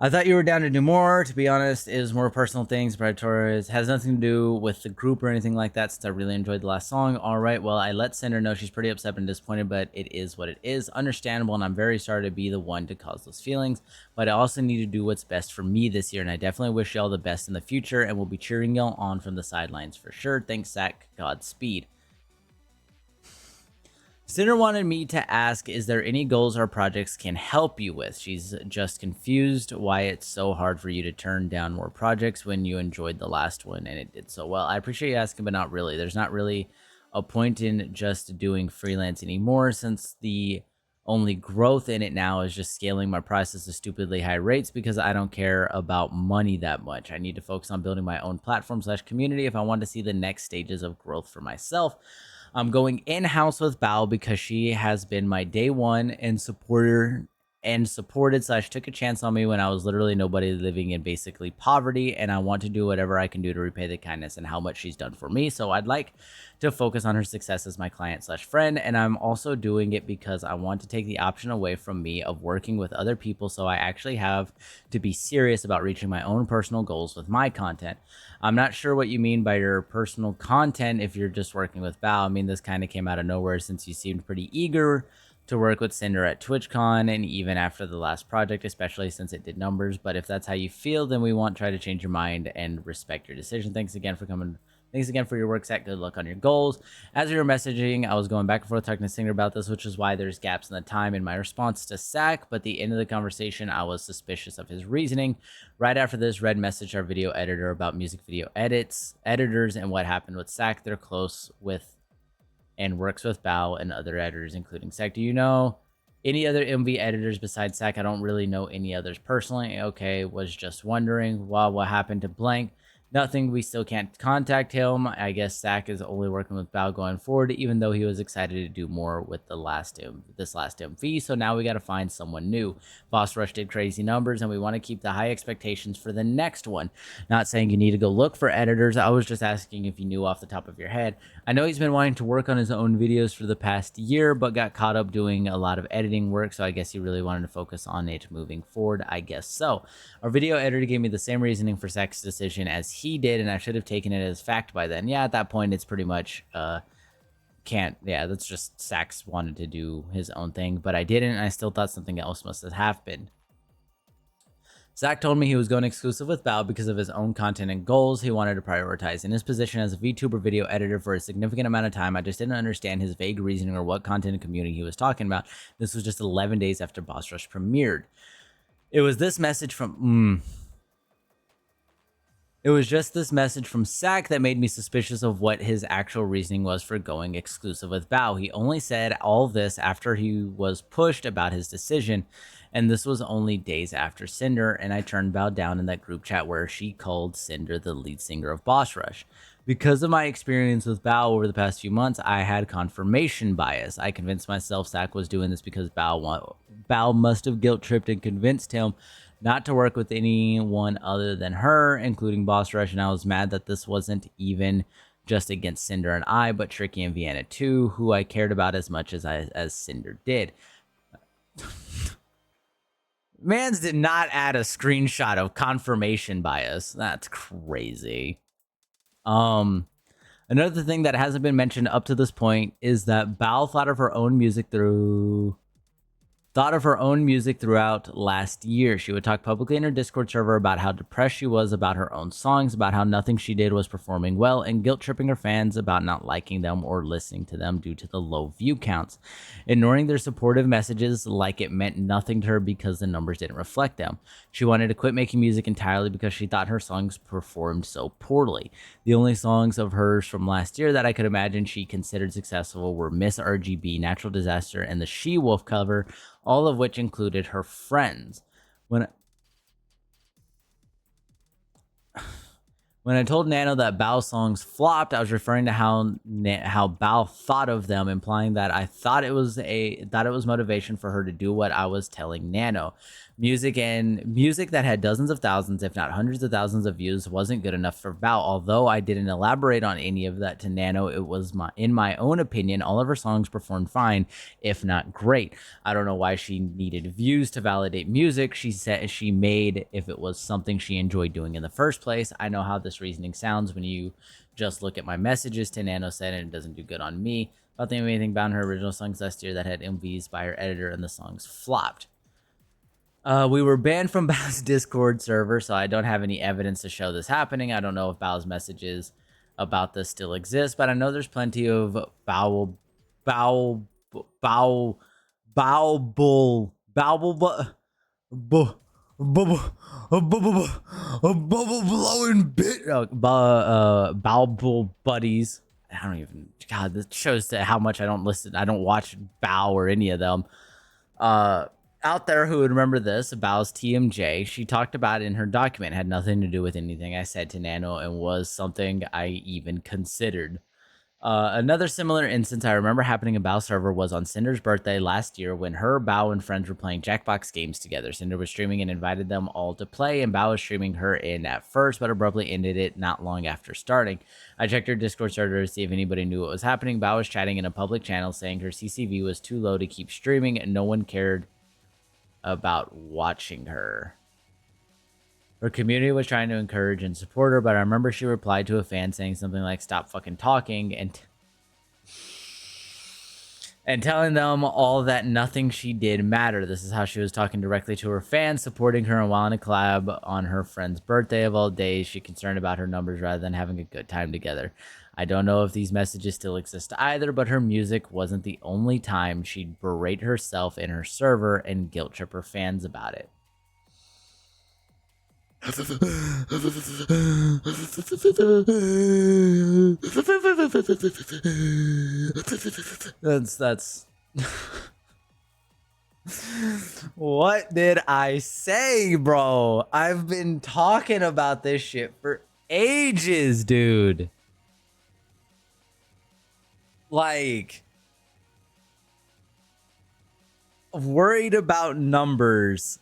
I thought you were down to do more. To be honest, it was more personal things. Predatories has nothing to do with the group or anything like that, since I really enjoyed the last song. All right, well, I let Sinder know she's pretty upset and disappointed, but it is what it is. Understandable, and I'm very sorry to be the one to cause those feelings, but I also need to do what's best for me this year, and I definitely wish y'all the best in the future, and we'll be cheering y'all on from the sidelines for sure. Thanks, Zach. Godspeed. Sinder wanted me to ask, is there any goals our projects can help you with? She's just confused why it's so hard for you to turn down more projects when you enjoyed the last one and it did so well. I appreciate you asking, but not really. There's not really a point in just doing freelance anymore, since the only growth in it now is just scaling my prices to stupidly high rates because I don't care about money that much. I need to focus on building my own platform / community if I want to see the next stages of growth for myself. I'm going in-house with Bao because she has been my day one and supported / took a chance on me when I was literally nobody, living in basically poverty, and I want to do whatever I can do to repay the kindness and how much she's done for me. So I'd like to focus on her success as my client / friend, and I'm also doing it because I want to take the option away from me of working with other people, so I actually have to be serious about reaching my own personal goals with my content. I'm not sure what you mean by your personal content if you're just working with Bao. I mean, this kind of came out of nowhere since you seemed pretty eager to work with Sinder at TwitchCon and even after the last project, especially since it did numbers. But if that's how you feel, then we won't try to change your mind and respect your decision. Thanks again for coming. Thanks again for your work, Zach. Good luck on your goals. As we were messaging, I was going back and forth talking to Singer about this, which is why there's gaps in the time in my response to Zach. But at the end of the conversation, I was suspicious of his reasoning. Right after this, Red messaged our video editor about music video editors, and what happened with Zach. They're close with and works with Bao and other editors, including Zach. Do you know any other MV editors besides Zach? I don't really know any others personally. Okay, was just wondering. Well, what happened to blank? Nothing. We still can't contact him. I guess Zach is only working with Bao going forward, even though he was excited to do more with this last MV. So now we got to find someone new. Boss Rush did crazy numbers, and we want to keep the high expectations for the next one. Not saying you need to go look for editors. I was just asking if you knew off the top of your head. I know he's been wanting to work on his own videos for the past year, but got caught up doing a lot of editing work. So I guess he really wanted to focus on it moving forward. I guess so. Our video editor gave me the same reasoning for Zach's decision as he did, and I should have taken it as fact by then. Yeah, at that point, it's pretty much that's just Zach's wanted to do his own thing, but I didn't, and I still thought something else must have happened. Zach told me he was going exclusive with Bao because of his own content and goals he wanted to prioritize. In his position as a VTuber video editor for a significant amount of time, I just didn't understand his vague reasoning or what content and community he was talking about. This was just 11 days after Boss Rush premiered. It was this message from... It was just this message from Zach that made me suspicious of what his actual reasoning was for going exclusive with Bao. He only said all this after he was pushed about his decision, and this was only days after Sinder, and I turned Bao down in that group chat where she called Sinder the lead singer of Boss Rush. Because of my experience with Bao over the past few months, I had confirmation bias. I convinced myself Zach was doing this because Bao must have guilt-tripped and convinced him not to work with anyone other than her, including Boss Rush, and I was mad that this wasn't even just against Sinder and I, but Tricky and Vienna too, who I cared about as much as Sinder did. Mans did not add a screenshot of confirmation bias. That's crazy. Another thing that hasn't been mentioned up to this point is that Bao thought of her own music throughout last year. She would talk publicly in her Discord server about how depressed she was about her own songs, about how nothing she did was performing well, and guilt-tripping her fans about not liking them or listening to them due to the low view counts, ignoring their supportive messages like it meant nothing to her because the numbers didn't reflect them. She wanted to quit making music entirely because she thought her songs performed so poorly. The only songs of hers from last year that I could imagine she considered successful were Miss RGB, Natural Disaster, and the She-Wolf cover, all of which included her friends. When I told Nano that Bao songs flopped, I was referring to how Bao thought of them, implying that I thought it was motivation for her to do what I was telling Nano. Music that had dozens of thousands, if not hundreds of thousands of views wasn't good enough for Bao. Although I didn't elaborate on any of that to Nano, it was in my own opinion, all of her songs performed fine, if not great. I don't know why she needed views to validate music she said she made if it was something she enjoyed doing in the first place. I know how this reasoning sounds when you just look at my messages to Nano said, and it doesn't do good on me. I don't think anything about her original songs last year that had MVs by her editor, and the songs flopped. We were banned from Bao's Discord server, so I don't have any evidence to show this happening. I don't know if Bao's messages about this still exist, but I know there's plenty of Bao buddies. I don't even, God, this shows how much I don't watch Bao or any of them. Out there who would remember this, Bao's TMJ, she talked about it in her document, had nothing to do with anything I said to Nano, and was something I even considered. Another similar instance I remember happening in Bao server was on Cinder's birthday last year when her, Bao, and friends were playing Jackbox games together. Cinder was streaming and invited them all to play, and Bao was streaming her in at first, but abruptly ended it not long after starting. I checked her Discord server to see if anybody knew what was happening. Bao was chatting in a public channel saying her CCV was too low to keep streaming, and no one cared about watching her. Her community was trying to encourage and support her, but I remember she replied to a fan saying something like, "Stop fucking talking," and and telling them all that nothing she did mattered. This is how she was talking directly to her fans, supporting her, and while in a collab on her friend's birthday of all days, she concerned about her numbers rather than having a good time together. I don't know if these messages still exist either, but her music wasn't the only time she'd berate herself in her server and guilt trip her fans about it. That's what did I say, bro? I've been talking about this shit for ages, dude. Like, worried about numbers.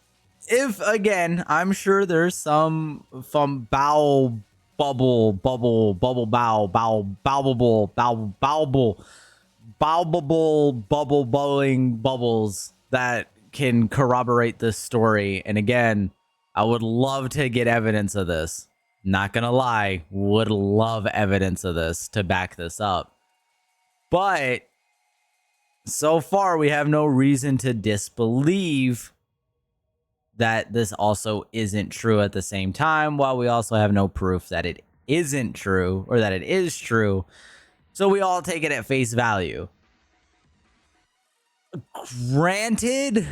If again, I'm sure there's some from bowel bubble bubble bubble bow bow bowable bow bowable bubble bubbling bubbles that can corroborate this story. And again, I would love to get evidence of this. Not gonna lie, would love evidence of this to back this up. But so far, we have no reason to disbelieve that this also isn't true at the same time, while we also have no proof that it isn't true or that it is true. So we all take it at face value. Granted,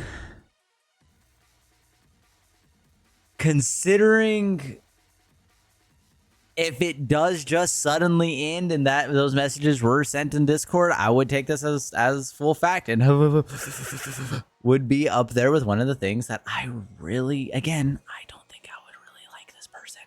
considering if it does just suddenly end and that those messages were sent in Discord, I would take this as full fact and would be up there with one of the things that I really, again, I don't think I would really like this person.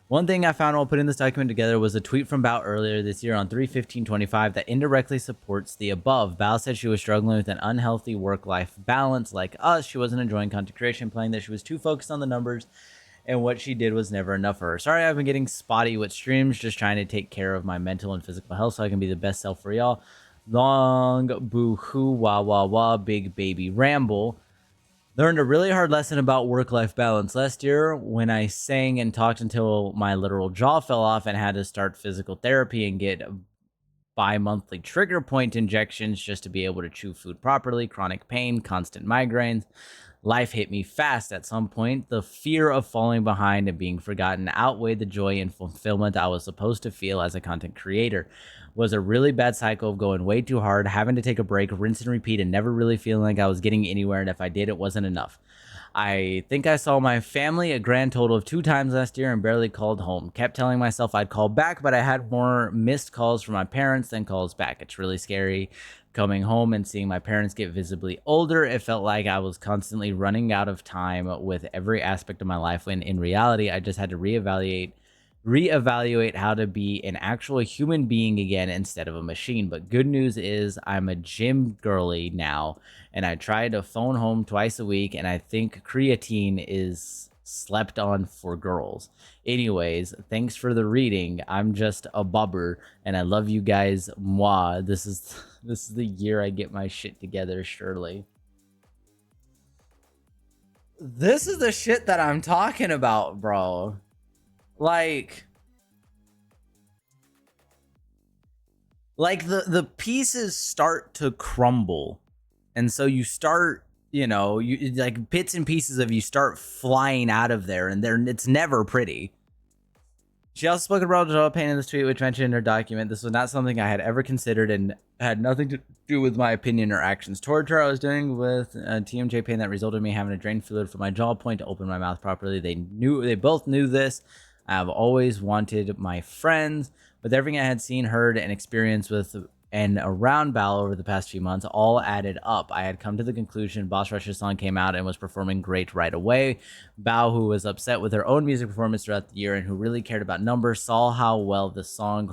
One thing I found while putting this document together was a tweet from Bao earlier this year on 3/15/25 that indirectly supports the above. Bao said she was struggling with an unhealthy work-life balance like us. She wasn't enjoying content creation, playing that she was too focused on the numbers and what she did was never enough for her. Sorry, I've been getting spotty with streams, just trying to take care of my mental and physical health so I can be the best self for y'all. Long boo-hoo, wah, wah, wah, big baby ramble. Learned a really hard lesson about work-life balance last year when I sang and talked until my literal jaw fell off and had to start physical therapy and get bi-monthly trigger point injections just to be able to chew food properly, chronic pain, constant migraines. Life hit me fast at some point. The fear of falling behind and being forgotten outweighed the joy and fulfillment I was supposed to feel as a content creator. Was a really bad cycle of going way too hard, having to take a break, rinse and repeat, and never really feeling like I was getting anywhere, and if I did, it wasn't enough. I think I saw my family a grand total of 2 times last year and barely called home. Kept telling myself I'd call back, but I had more missed calls from my parents than calls back. It's really scary coming home and seeing my parents get visibly older. It felt like I was constantly running out of time with every aspect of my life, when in reality, I just had to reevaluate how to be an actual human being again instead of a machine. But good news is I'm a gym girly now, and I try to phone home twice a week, and I think creatine is slept on for girls. Anyways, thanks for the reading. I'm just a bubber, and I love you guys. Mwah. This is the year I get my shit together, surely. This is the shit that I'm talking about, bro. Like the pieces start to crumble, and so you start, you like bits and pieces of you start flying out of there, and it's never pretty. She also spoke about jaw pain in this tweet, which mentioned in her document. This was not something I had ever considered and had nothing to do with my opinion or actions towards her. I was dealing with TMJ pain that resulted in me having to drain fluid from my jaw point to open my mouth properly. They both knew this. I've always wanted my friends. With everything I had seen, heard, and experienced with and around Bao over the past few months, all added up. I had come to the conclusion Boss Rush's song came out and was performing great right away. Bao, who was upset with her own music performance throughout the year and who really cared about numbers, saw how well the song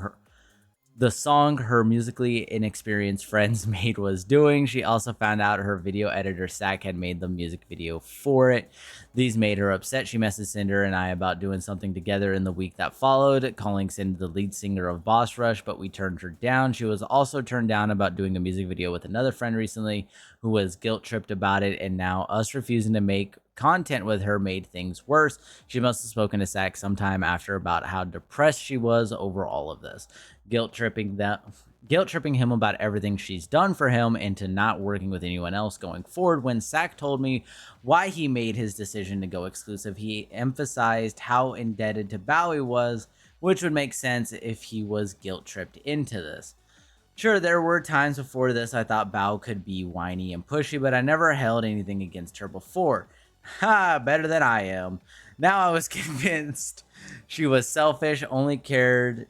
her musically inexperienced friends made was doing. She also found out her video editor Sack had made the music video for it. These made her upset. She messaged Sinder and I about doing something together in the week that followed, calling Sinder the lead singer of Boss Rush, but we turned her down. She was also turned down about doing a music video with another friend recently who was guilt-tripped about it, and now us refusing to make content with her made things worse. She must have spoken to Sack sometime after about how depressed she was over all of this. Guilt tripping guilt tripping him about everything she's done for him into not working with anyone else going forward. When Sack told me why he made his decision to go exclusive, he emphasized how indebted to Bowie was, which would make sense if he was guilt tripped into this. Sure, there were times before this I thought Bao could be whiny and pushy, but I never held anything against her before. Ha, better than I am. Now I was convinced she was selfish, only cared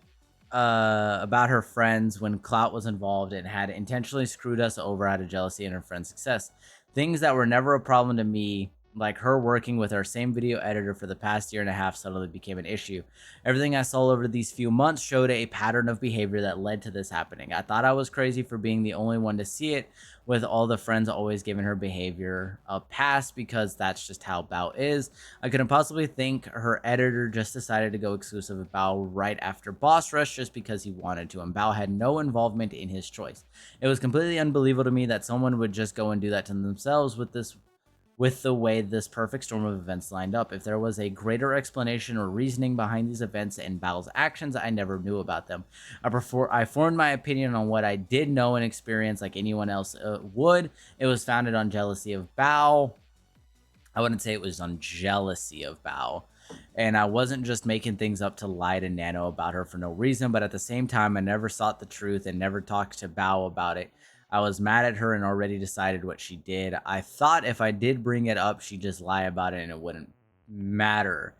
about her friends when clout was involved, and had intentionally screwed us over out of jealousy and her friend's success. Things that were never a problem to me, like her working with our same video editor for the past year and a half, suddenly became an issue. Everything I saw over these few months showed a pattern of behavior that led to this happening. I thought I was crazy for being the only one to see it, with all the friends always giving her behavior a pass because that's just how Bao is. I couldn't possibly think her editor just decided to go exclusive with Bao right after Boss Rush just because he wanted to, and Bao had no involvement in his choice. It was completely unbelievable to me that someone would just go and do that to themselves with the way this perfect storm of events lined up. If there was a greater explanation or reasoning behind these events and Bao's actions, I never knew about them. I formed my opinion on what I did know and experience like anyone else would. It was founded on jealousy of Bao. I wouldn't say it was on jealousy of Bao. And I wasn't just making things up to lie to Nano about her for no reason, but at the same time, I never sought the truth and never talked to Bao about it. I was mad at her and already decided what she did. I thought if I did bring it up, she'd just lie about it and it wouldn't matter.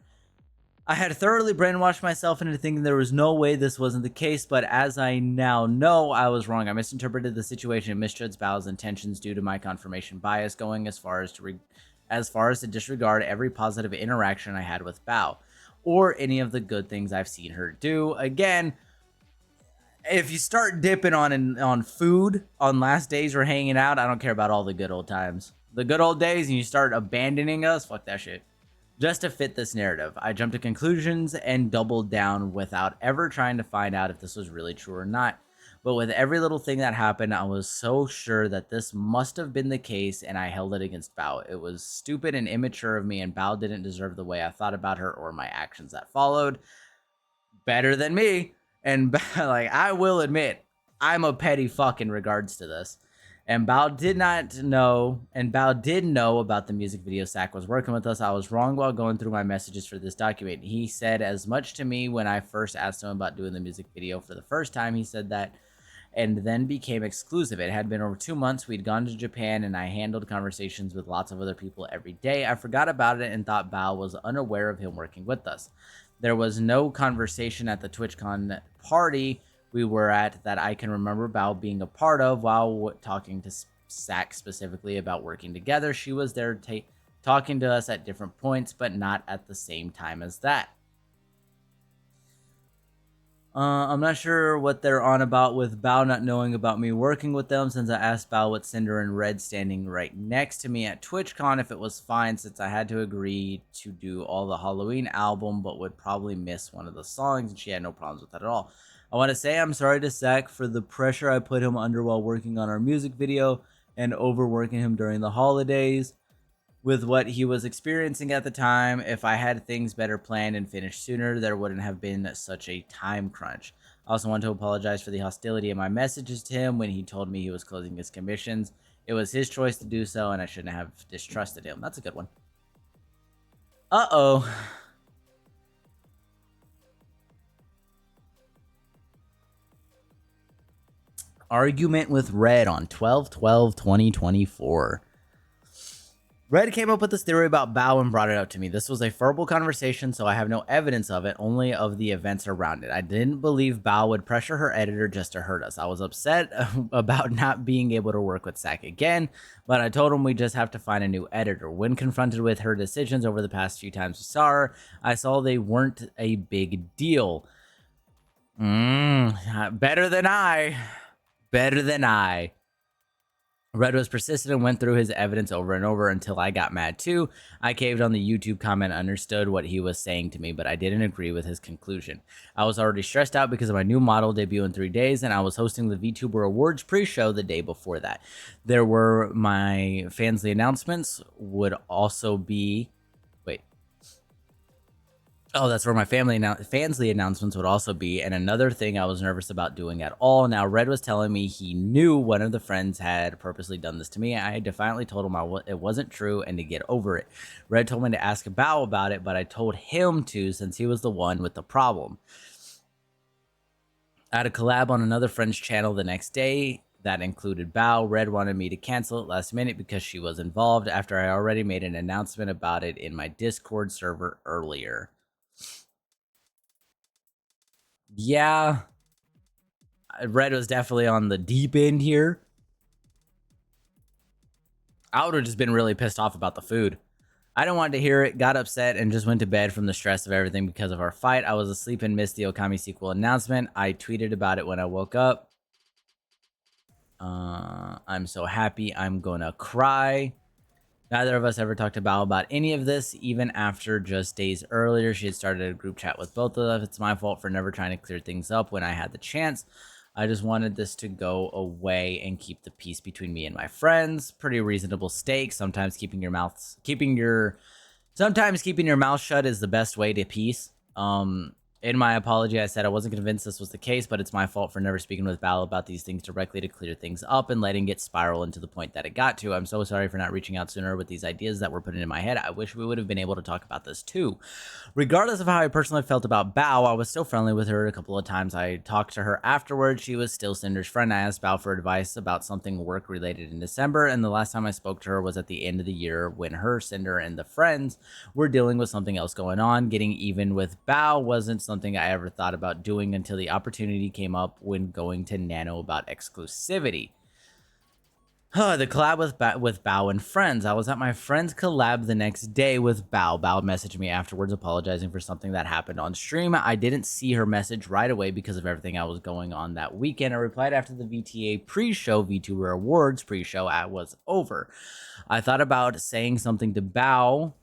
I had thoroughly brainwashed myself into thinking there was no way this wasn't the case, but as I now know, I was wrong. I misinterpreted the situation and misjudged Bao's intentions due to my confirmation bias, going as far as to disregard every positive interaction I had with Bao, or any of the good things I've seen her do. Again, if you start dipping on food on last days we're hanging out, I don't care about all the good old times. The good old days, and you start abandoning us, fuck that shit. Just to fit this narrative, I jumped to conclusions and doubled down without ever trying to find out if this was really true or not. But with every little thing that happened, I was so sure that this must have been the case, and I held it against Bao. It was stupid and immature of me, and Bao didn't deserve the way I thought about her or my actions that followed. Better than me. And like, I will admit, I'm a petty fuck in regards to this. And Bao did not know, and Bao did know about the music video Sack was working with us. I was wrong while going through my messages for this document. He said as much to me when I first asked him about doing the music video for the first time. He said that, and then became exclusive. It had been over 2 months. We'd gone to Japan, and I handled conversations with lots of other people every day. I forgot about it and thought Bao was unaware of him working with us. There was no conversation at the TwitchCon party we were at that I can remember Bao being a part of while talking to Sack specifically about working together. She was there talking to us at different points, but not at the same time as that. I'm not sure what they're on about with Bao not knowing about me working with them, since I asked Bao with Sinder and Red standing right next to me at TwitchCon if it was fine, since I had to agree to do all the Halloween album but would probably miss one of the songs, and she had no problems with that at all. I want to say I'm sorry to Sack for the pressure I put him under while working on our music video and overworking him during the holidays. With what he was experiencing at the time, if I had things better planned and finished sooner, there wouldn't have been such a time crunch. I also want to apologize for the hostility in my messages to him when he told me he was closing his commissions. It was his choice to do so, and I shouldn't have distrusted him. That's a good one. Uh-oh. Argument with Red on 12/12/2024. Red came up with this theory about Bao and brought it up to me. This was a verbal conversation, so I have no evidence of it, only of the events around it. I didn't believe Bao would pressure her editor just to hurt us. I was upset about not being able to work with Sack again, but I told him we just have to find a new editor. When confronted with her decisions over the past few times we saw her, I saw they weren't a big deal. Better than I. Better than I. Red was persistent and went through his evidence over and over until I got mad too. I caved on the YouTube comment, understood what he was saying to me, but I didn't agree with his conclusion. I was already stressed out because of my new model debut in 3 days, and I was hosting the VTuber Awards pre-show the day before that. There were my Fansly announcements would also be... Wait. Oh, that's where my Fansly announcements would also be. And another thing I was nervous about doing at all. Now, Red was telling me he knew one of the friends had purposely done this to me. I defiantly told him it wasn't true and to get over it. Red told me to ask Bao about it, but I told him to since he was the one with the problem. I had a collab on another friend's channel the next day that included Bao. Red wanted me to cancel it last minute because she was involved after I already made an announcement about it in my Discord server earlier. Yeah, Red was definitely on the deep end here. I would have just been really pissed off about the food. I didn't want to hear it, got upset, and just went to bed from the stress of everything because of our fight. I was asleep and missed the Okami sequel announcement. I tweeted about it when I woke up. I'm so happy I'm gonna cry. Neither of us ever talked to Bao about any of this, even after just days earlier. She had started a group chat with both of us. It's my fault for never trying to clear things up when I had the chance. I just wanted this to go away and keep the peace between me and my friends. Pretty reasonable stakes. Sometimes keeping your mouth shut is the best way to peace. In my apology, I said I wasn't convinced this was the case, but it's my fault for never speaking with Val about these things directly to clear things up and letting it spiral into the point that it got to. I'm so sorry for not reaching out sooner with these ideas that were put in my head. I wish we would have been able to talk about this too. Regardless of how I personally felt about Bao, I was still friendly with her a couple of times. I talked to her afterwards. She was still Cinder's friend. I asked Bao for advice about something work related in December, and the last time I spoke to her was at the end of the year when her, Cinder, and the friends were dealing with something else going on. Getting even with Bao wasn't something I ever thought about doing until the opportunity came up when going to Nano about exclusivity. The collab with Bao and friends. I was at my friend's collab the next day with Bao. Bao messaged me afterwards apologizing for something that happened on stream. I didn't see her message right away because of everything I was going on that weekend. I replied after the VTA pre-show, VTuber Awards pre-show was over. I thought about saying something to Bao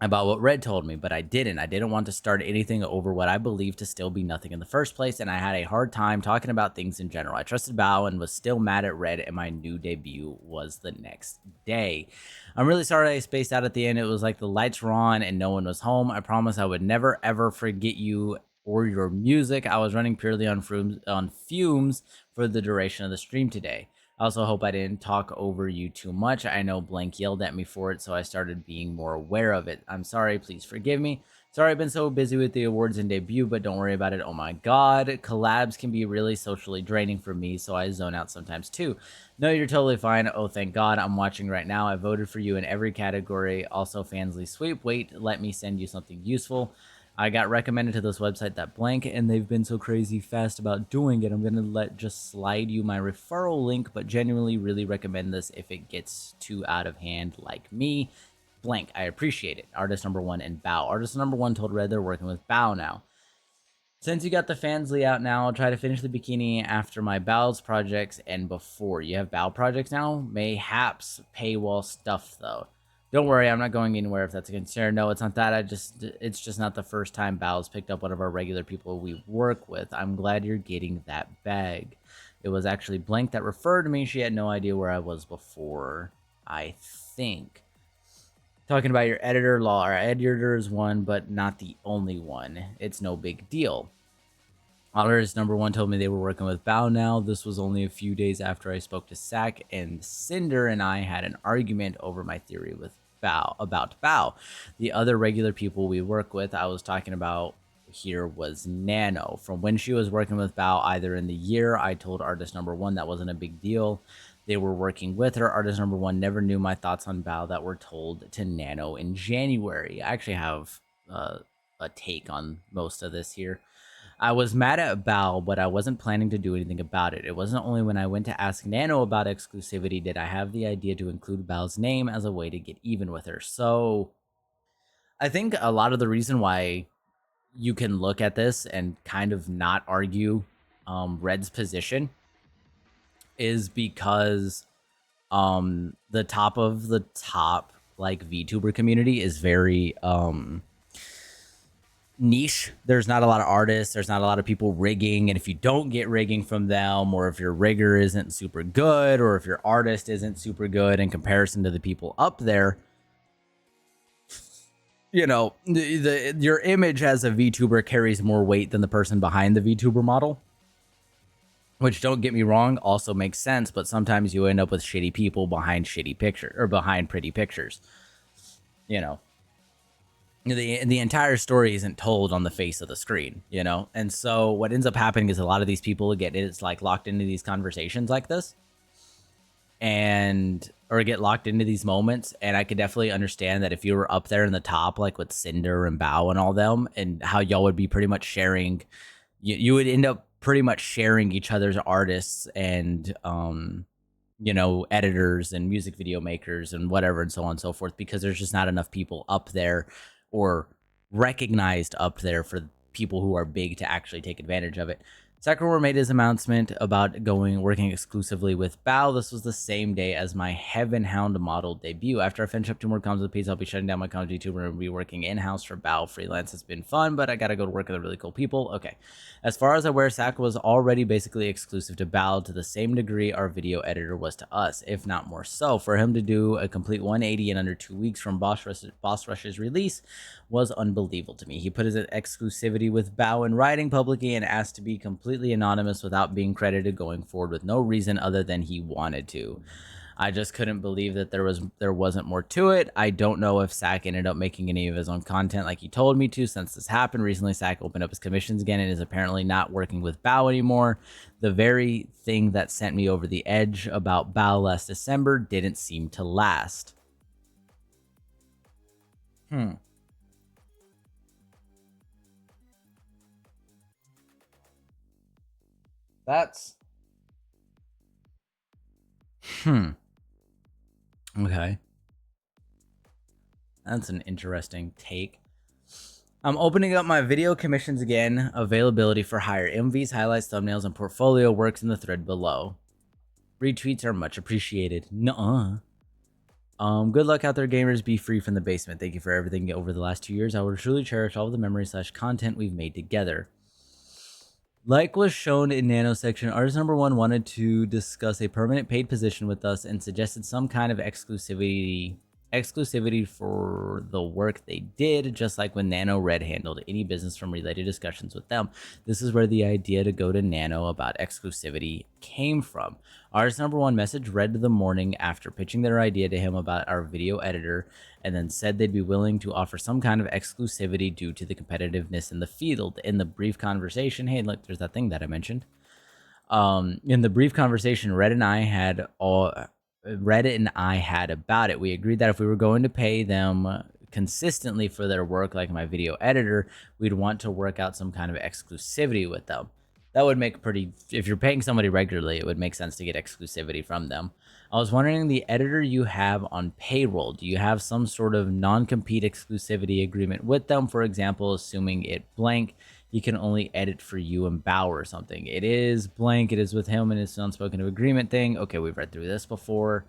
about what Red told me, but I didn't. I didn't want to start anything over what I believed to still be nothing in the first place, and I had a hard time talking about things in general. I trusted Bao and was still mad at Red, and my new debut was the next day. I'm really sorry I spaced out at the end. It was like the lights were on and no one was home. I promise I would never, ever forget you or your music. I was running purely on fumes for the duration of the stream today. I also hope I didn't talk over you too much. I know Blank yelled at me for it, so I started being more aware of it. I'm sorry, please forgive me. Sorry I've been so busy with the awards and debut, but don't worry about it. Oh my god, collabs can be really socially draining for me, so I zone out sometimes too. No, you're totally fine. Oh, thank god, I'm watching right now. I voted for you in every category. Also, Fansly Sweep. Wait, let me send you something useful. I got recommended to this website that blank, and they've been so crazy fast about doing it. I'm gonna just slide you my referral link, but genuinely really recommend this if it gets too out of hand like me. Blank, I appreciate it. Artist number 1 and Bao. Artist number 1 told Red they're working with Bao now. Since you got the Fansly out now, I'll try to finish the bikini after my Bao's projects and before. You have Bao projects now? Mayhaps paywall stuff though. Don't worry, I'm not going anywhere if that's a concern. No, it's not that. It's just not the first time Bao's picked up one of our regular people we work with. I'm glad you're getting that bag. It was actually Blank that referred to me. She had no idea where I was before, I think. Talking about your editor, law. Our editor is one, but not the only one. It's no big deal. Artist number 1 told me they were working with Bao now. This was only a few days after I spoke to Sack, and Cinder and I had an argument over my theory with about Bao. The other regular people we work with I was talking about here was Nano. From when she was working with Bao, either in the year, I told artist number 1 that wasn't a big deal. They were working with her. Artist number 1 never knew my thoughts on Bao that were told to Nano in January. I actually have a take on most of this here. I was mad at Bao, but I wasn't planning to do anything about it. It wasn't only when I went to ask Nano about exclusivity did I have the idea to include Bao's name as a way to get even with her. So I think a lot of the reason why you can look at this and kind of not argue Red's position is because the top of the top like VTuber community is very niche. There's not a lot of artists, there's not a lot of people rigging, and if you don't get rigging from them, or if your rigger isn't super good, or if your artist isn't super good in comparison to the people up there, your image as a VTuber carries more weight than the person behind the VTuber model. Which, don't get me wrong, also makes sense, but sometimes you end up with shitty people behind shitty picture or behind pretty pictures. You know, the entire story isn't told on the face of the screen, and so what ends up happening is a lot of these people it's like locked into these conversations like this, and or get locked into these moments. And I could definitely understand that if you were up there in the top, like with Sinder and Bao and all them, and how y'all would be pretty much sharing, you would end up pretty much sharing each other's artists and editors and music video makers and whatever and so on and so forth, because there's just not enough people up there or recognized up there for people who are big to actually take advantage of it. Sakura made his announcement about working exclusively with Bao. This was the same day as my Heaven Hound model debut. After I finish up 2 more comms with Peace, I'll be shutting down my comms YouTuber and be working in-house for Bao. Freelance has been fun, but I gotta go to work with really cool people. Okay. As far as I'm aware, Sakura was already basically exclusive to Bao to the same degree our video editor was to us, if not more so. For him to do a complete 180 in under 2 weeks from Boss Rush's release was unbelievable to me. He put his exclusivity with Bao in writing publicly and asked to be completely anonymous without being credited going forward with no reason other than he wanted to. I just couldn't believe that there wasn't more to it. I don't know if Sack ended up making any of his own content like he told me to since this happened. Recently, Sack opened up his commissions again and is apparently not working with Bao anymore. The very thing that sent me over the edge about Bao last December didn't seem to last. That's okay. That's an interesting take. I'm opening up my video commissions again. Availability for hire. MVs, highlights, thumbnails, and portfolio works in the thread below. Retweets are much appreciated. Nuh-uh. Good luck out there, gamers. Be free from the basement. Thank you for everything over the last 2 years. I will truly cherish all of the memories / content we've made together. Like was shown in Nano section, artist number 1 wanted to discuss a permanent paid position with us and suggested some kind of exclusivity for the work they did, just like when Nano Red handled any business from related discussions with them. This is where the idea to go to Nano about exclusivity came from. Artist number 1 messaged Red the morning after pitching their idea to him about our video editor, and then said they'd be willing to offer some kind of exclusivity due to the competitiveness in the field. In the brief conversation, hey, look, there's that thing that I mentioned. In the brief conversation Red and I had about it, we agreed that if we were going to pay them consistently for their work, like my video editor, we'd want to work out some kind of exclusivity with them. That would make if you're paying somebody regularly, it would make sense to get exclusivity from them. I was wondering, the editor you have on payroll, do you have some sort of non-compete exclusivity agreement with them? For example, assuming it blank, he can only edit for you and Bao or something. It is blank, it is with him and his unspoken agreement thing. Okay, we've read through this before.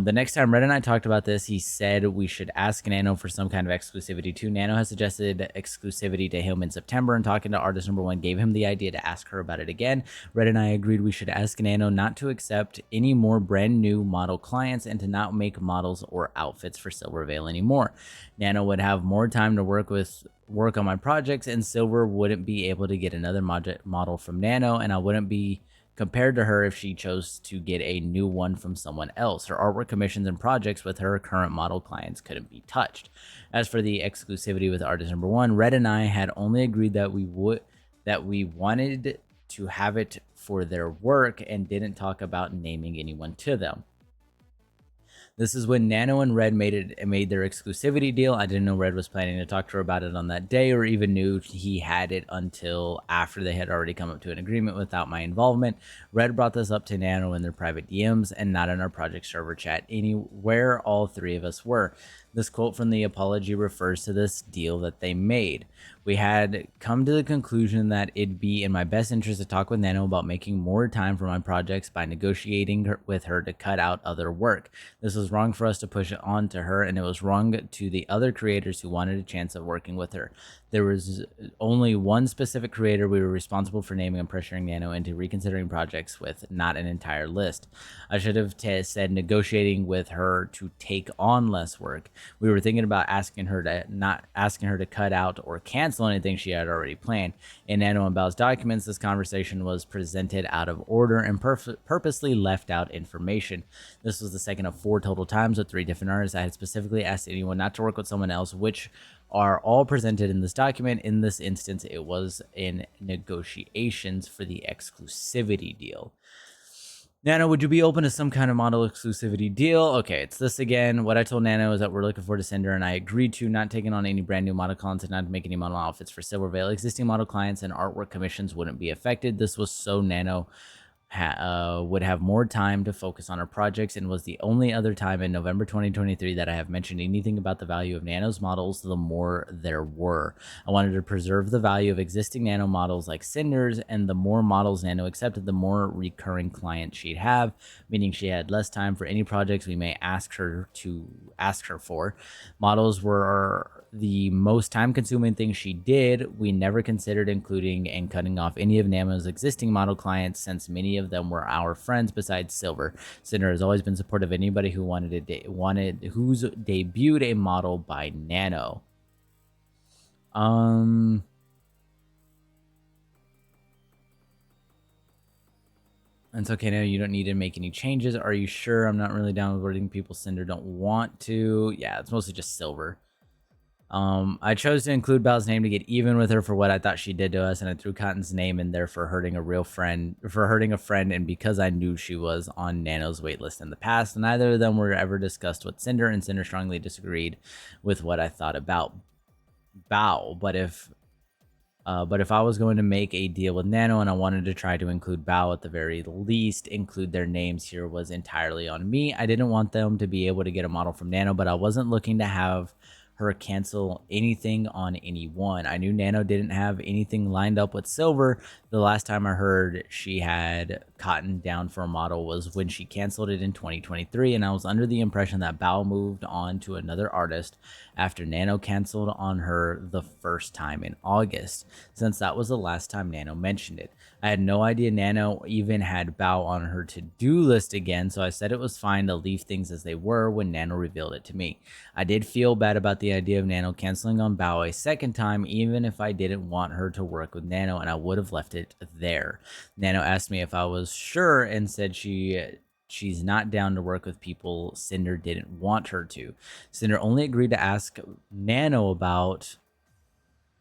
The next time Red and I talked about this, he said we should ask Nano for some kind of exclusivity too. Nano has suggested exclusivity to him in September, and talking to artist number 1 gave him the idea to ask her about it again. Red and I agreed we should ask Nano not to accept any more brand new model clients and to not make models or outfits for Silvervale anymore. Nano would have more time to work on my projects, and Silver wouldn't be able to get another model from Nano, and I wouldn't be compared to her if she chose to get a new one from someone else. Her artwork commissions and projects with her current model clients couldn't be touched. As for the exclusivity with artist number 1, Red and I had only agreed that we wanted to have it for their work and didn't talk about naming anyone to them. This is when Nano and Red made their exclusivity deal. I didn't know Red was planning to talk to her about it on that day, or even knew he had it until after they had already come up to an agreement without my involvement. Red brought this up to Nano in their private DMs and not in our project server chat, anywhere all 3 of us were. This quote from the apology refers to this deal that they made. We had come to the conclusion that it'd be in my best interest to talk with Nano about making more time for my projects by negotiating with her to cut out other work. This was wrong for us to push it on to her, and it was wrong to the other creators who wanted a chance of working with her. There was only one specific creator we were responsible for naming and pressuring Nano into reconsidering projects with, not an entire list. I should have said negotiating with her to take on less work. We were thinking about asking her to cut out or cancel anything she had already planned. In Nano and Bao's documents, this conversation was presented out of order and purposely left out information. This was the second of 4 total times with 3 different artists. I had specifically asked anyone not to work with someone else, which are all presented in this document. In this instance, it was in negotiations for the exclusivity deal. Nano, would you be open to some kind of model exclusivity deal? Okay, it's this again. What I told Nano is that we're looking forward to Sinder, and I agreed to not taking on any brand new model clients and not to make any model outfits for Silver Veil. Existing model clients and artwork commissions wouldn't be affected. This was so Nano would have more time to focus on her projects, and was the only other time in November 2023 that I have mentioned anything about the value of Nano's models, the more there were. I wanted to preserve the value of existing Nano models like Cinder's, and the more models Nano accepted, the more recurring clients she'd have, meaning she had less time for any projects we may ask her for. Models were the most time-consuming thing she did. We never considered including and cutting off any of Nano's existing model clients, since many of them were our friends besides Silver. Cinder has always been supportive of anybody who who's debuted a model by Nano. It's okay now. You don't need to make any changes. Are you sure? I'm not really down with wording people Cinder don't want to. Yeah, it's mostly just Silver. I chose to include Bao's name to get even with her for what I thought she did to us, and I threw Cotton's name in there for hurting a friend, and because I knew she was on Nano's waitlist in the past. Neither of them were ever discussed with Cinder, and Cinder strongly disagreed with what I thought about Bao. But if I was going to make a deal with Nano and I wanted to try to include Bao, at the very least, include their names here was entirely on me. I didn't want them to be able to get a model from Nano, but I wasn't looking to have her cancel anything on anyone. I knew Nano didn't have anything lined up with Silver. The last time I heard she had Cotton down for a model was when she canceled it in 2023, and I was under the impression that Bao moved on to another artist after Nano canceled on her the first time in August, since that was the last time Nano mentioned it. I had no idea Nano even had Bao on her to-do list again, so I said it was fine to leave things as they were when Nano revealed it to me. I did feel bad about the idea of Nano canceling on Bao a second time, even if I didn't want her to work with Nano, and I would have left it there. Nano asked me if I was sure and said she's not down to work with people Cinder didn't want her to. Cinder only agreed to ask Nano about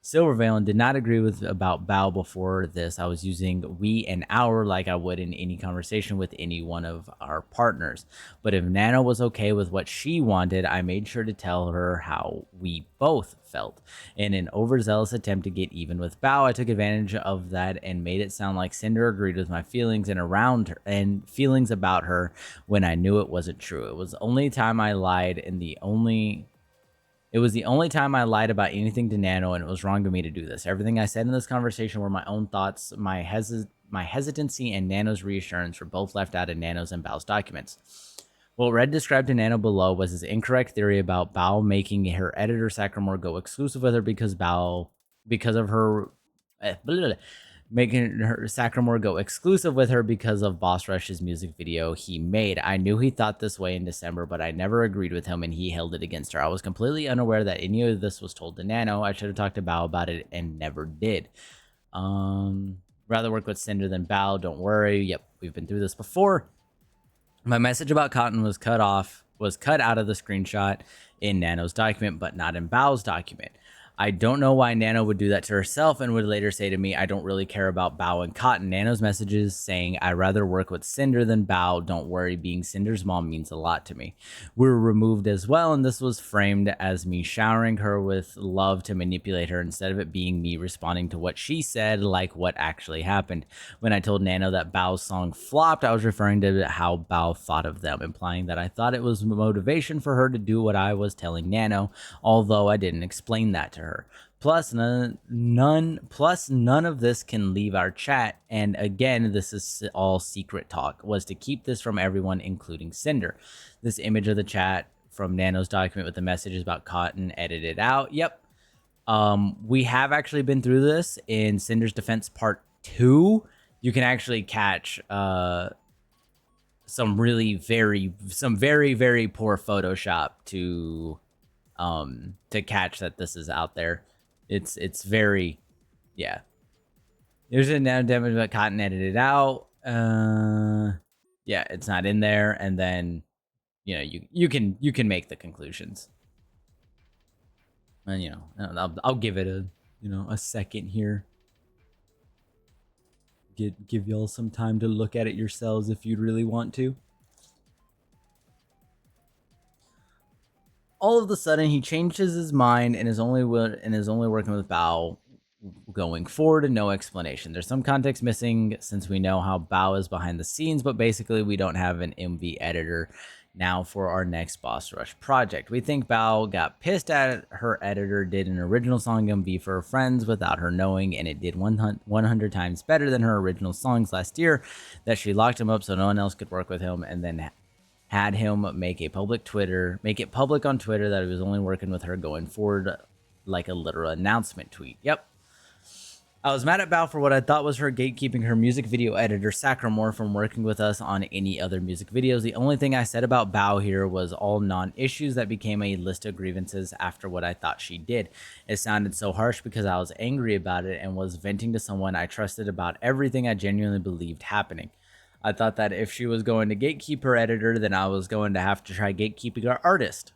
Silverveil and did not agree with about Bao. Before this, I was using we and our like I would in any conversation with any one of our partners. But if Nano was okay with what she wanted, I made sure to tell her how we both felt. In an overzealous attempt to get even with Bao, I took advantage of that and made it sound like Cinder agreed with my feelings and feelings about her when I knew it wasn't true. It was the only time I lied, It was the only time I lied about anything to Nano, and it was wrong of me to do this. Everything I said in this conversation were my own thoughts. My hesitancy and Nano's reassurance were both left out in Nano's and Bao's documents. What Red described to Nano below was his incorrect theory about Bao making her editor Sacramore go exclusive with her because of her making her Sacramore go exclusive with her because of Boss Rush's music video he made. I knew he thought this way in December, but I never agreed with him, and he held it against her. I was completely unaware that any of this was told to Nano. I should have talked to Bao about it and never did. Rather work with Cinder than Bao, don't worry. Yep, we've been through this before. My message about Cotton was cut out of the screenshot in Nano's document, but not in Bao's document. I don't know why Nano would do that to herself and would later say to me, I don't really care about Bao and Cotton. Nano's messages saying, I rather work with Cinder than Bao. Don't worry, being Cinder's mom means a lot to me. We were removed as well, and this was framed as me showering her with love to manipulate her instead of it being me responding to what she said, like what actually happened. When I told Nano that Bao's song flopped, I was referring to how Bao thought of them, implying that I thought it was motivation for her to do what I was telling Nano, although I didn't explain that to her. Plus none of this can leave our chat, and again, this is all secret talk, was to keep this from everyone, including Cinder. This image of the chat from Nano's document with the messages about Cotton edited out. Yep. We have actually been through this in Cinder's Defense Part 2. You can actually catch some very, very poor Photoshop to catch that this is out there. It's very, yeah. There's a now damage but Cotton edited out. Yeah, it's not in there, and then you can make the conclusions. And I'll give it a second here. Give y'all some time to look at it yourselves if you'd really want to. All of a sudden, he changes his mind and is only working with Bao going forward, and no explanation. There's some context missing since we know how Bao is behind the scenes, but basically we don't have an MV editor now for our next Boss Rush project. We think Bao got pissed at her editor, did an original song MV for her friends without her knowing, and it did 100 times better than her original songs last year, that she locked him up so no one else could work with him, and then had him make it public on Twitter that he was only working with her going forward, like a literal announcement tweet. Yep. I was mad at Bao for what I thought was her gatekeeping her music video editor, Sacramore, from working with us on any other music videos. The only thing I said about Bao here was all non-issues that became a list of grievances after what I thought she did. It sounded so harsh because I was angry about it and was venting to someone I trusted about everything I genuinely believed happening. I thought that if she was going to gatekeep her editor, then I was going to have to try gatekeeping our artist.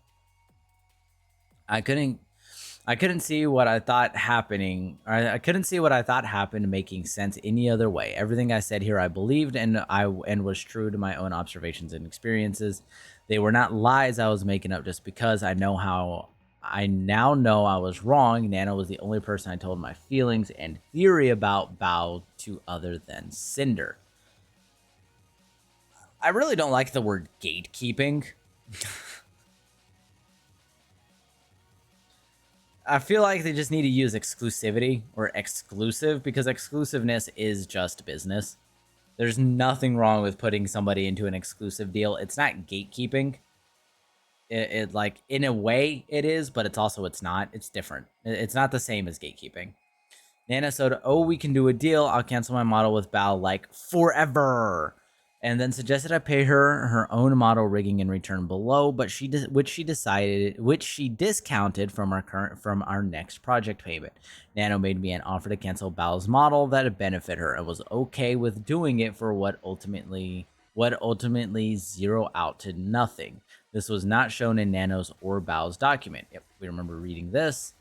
I couldn't see what I thought happening. I couldn't see what I thought happened making sense any other way. Everything I said here I believed and was true to my own observations and experiences. They were not lies I was making up just because I now know I was wrong. Nana was the only person I told my feelings and theory about Bao to other than Sinder. I really don't like the word gatekeeping. I feel like they just need to use exclusivity or exclusive, because exclusiveness is just business. There's nothing wrong with putting somebody into an exclusive deal. It's not gatekeeping. It like, in a way it is, but it's not. It's different. It's not the same as gatekeeping. Nana said, "Oh, we can do a deal. I'll cancel my model with Bao like forever." And then suggested I pay her own model rigging in return below, but which she discounted from our next project payment. Nano made me an offer to cancel Bao's model that would benefit her, and was okay with doing it for what ultimately zero out to nothing. This was not shown in Nano's or Bao's document. Yep, we remember reading this.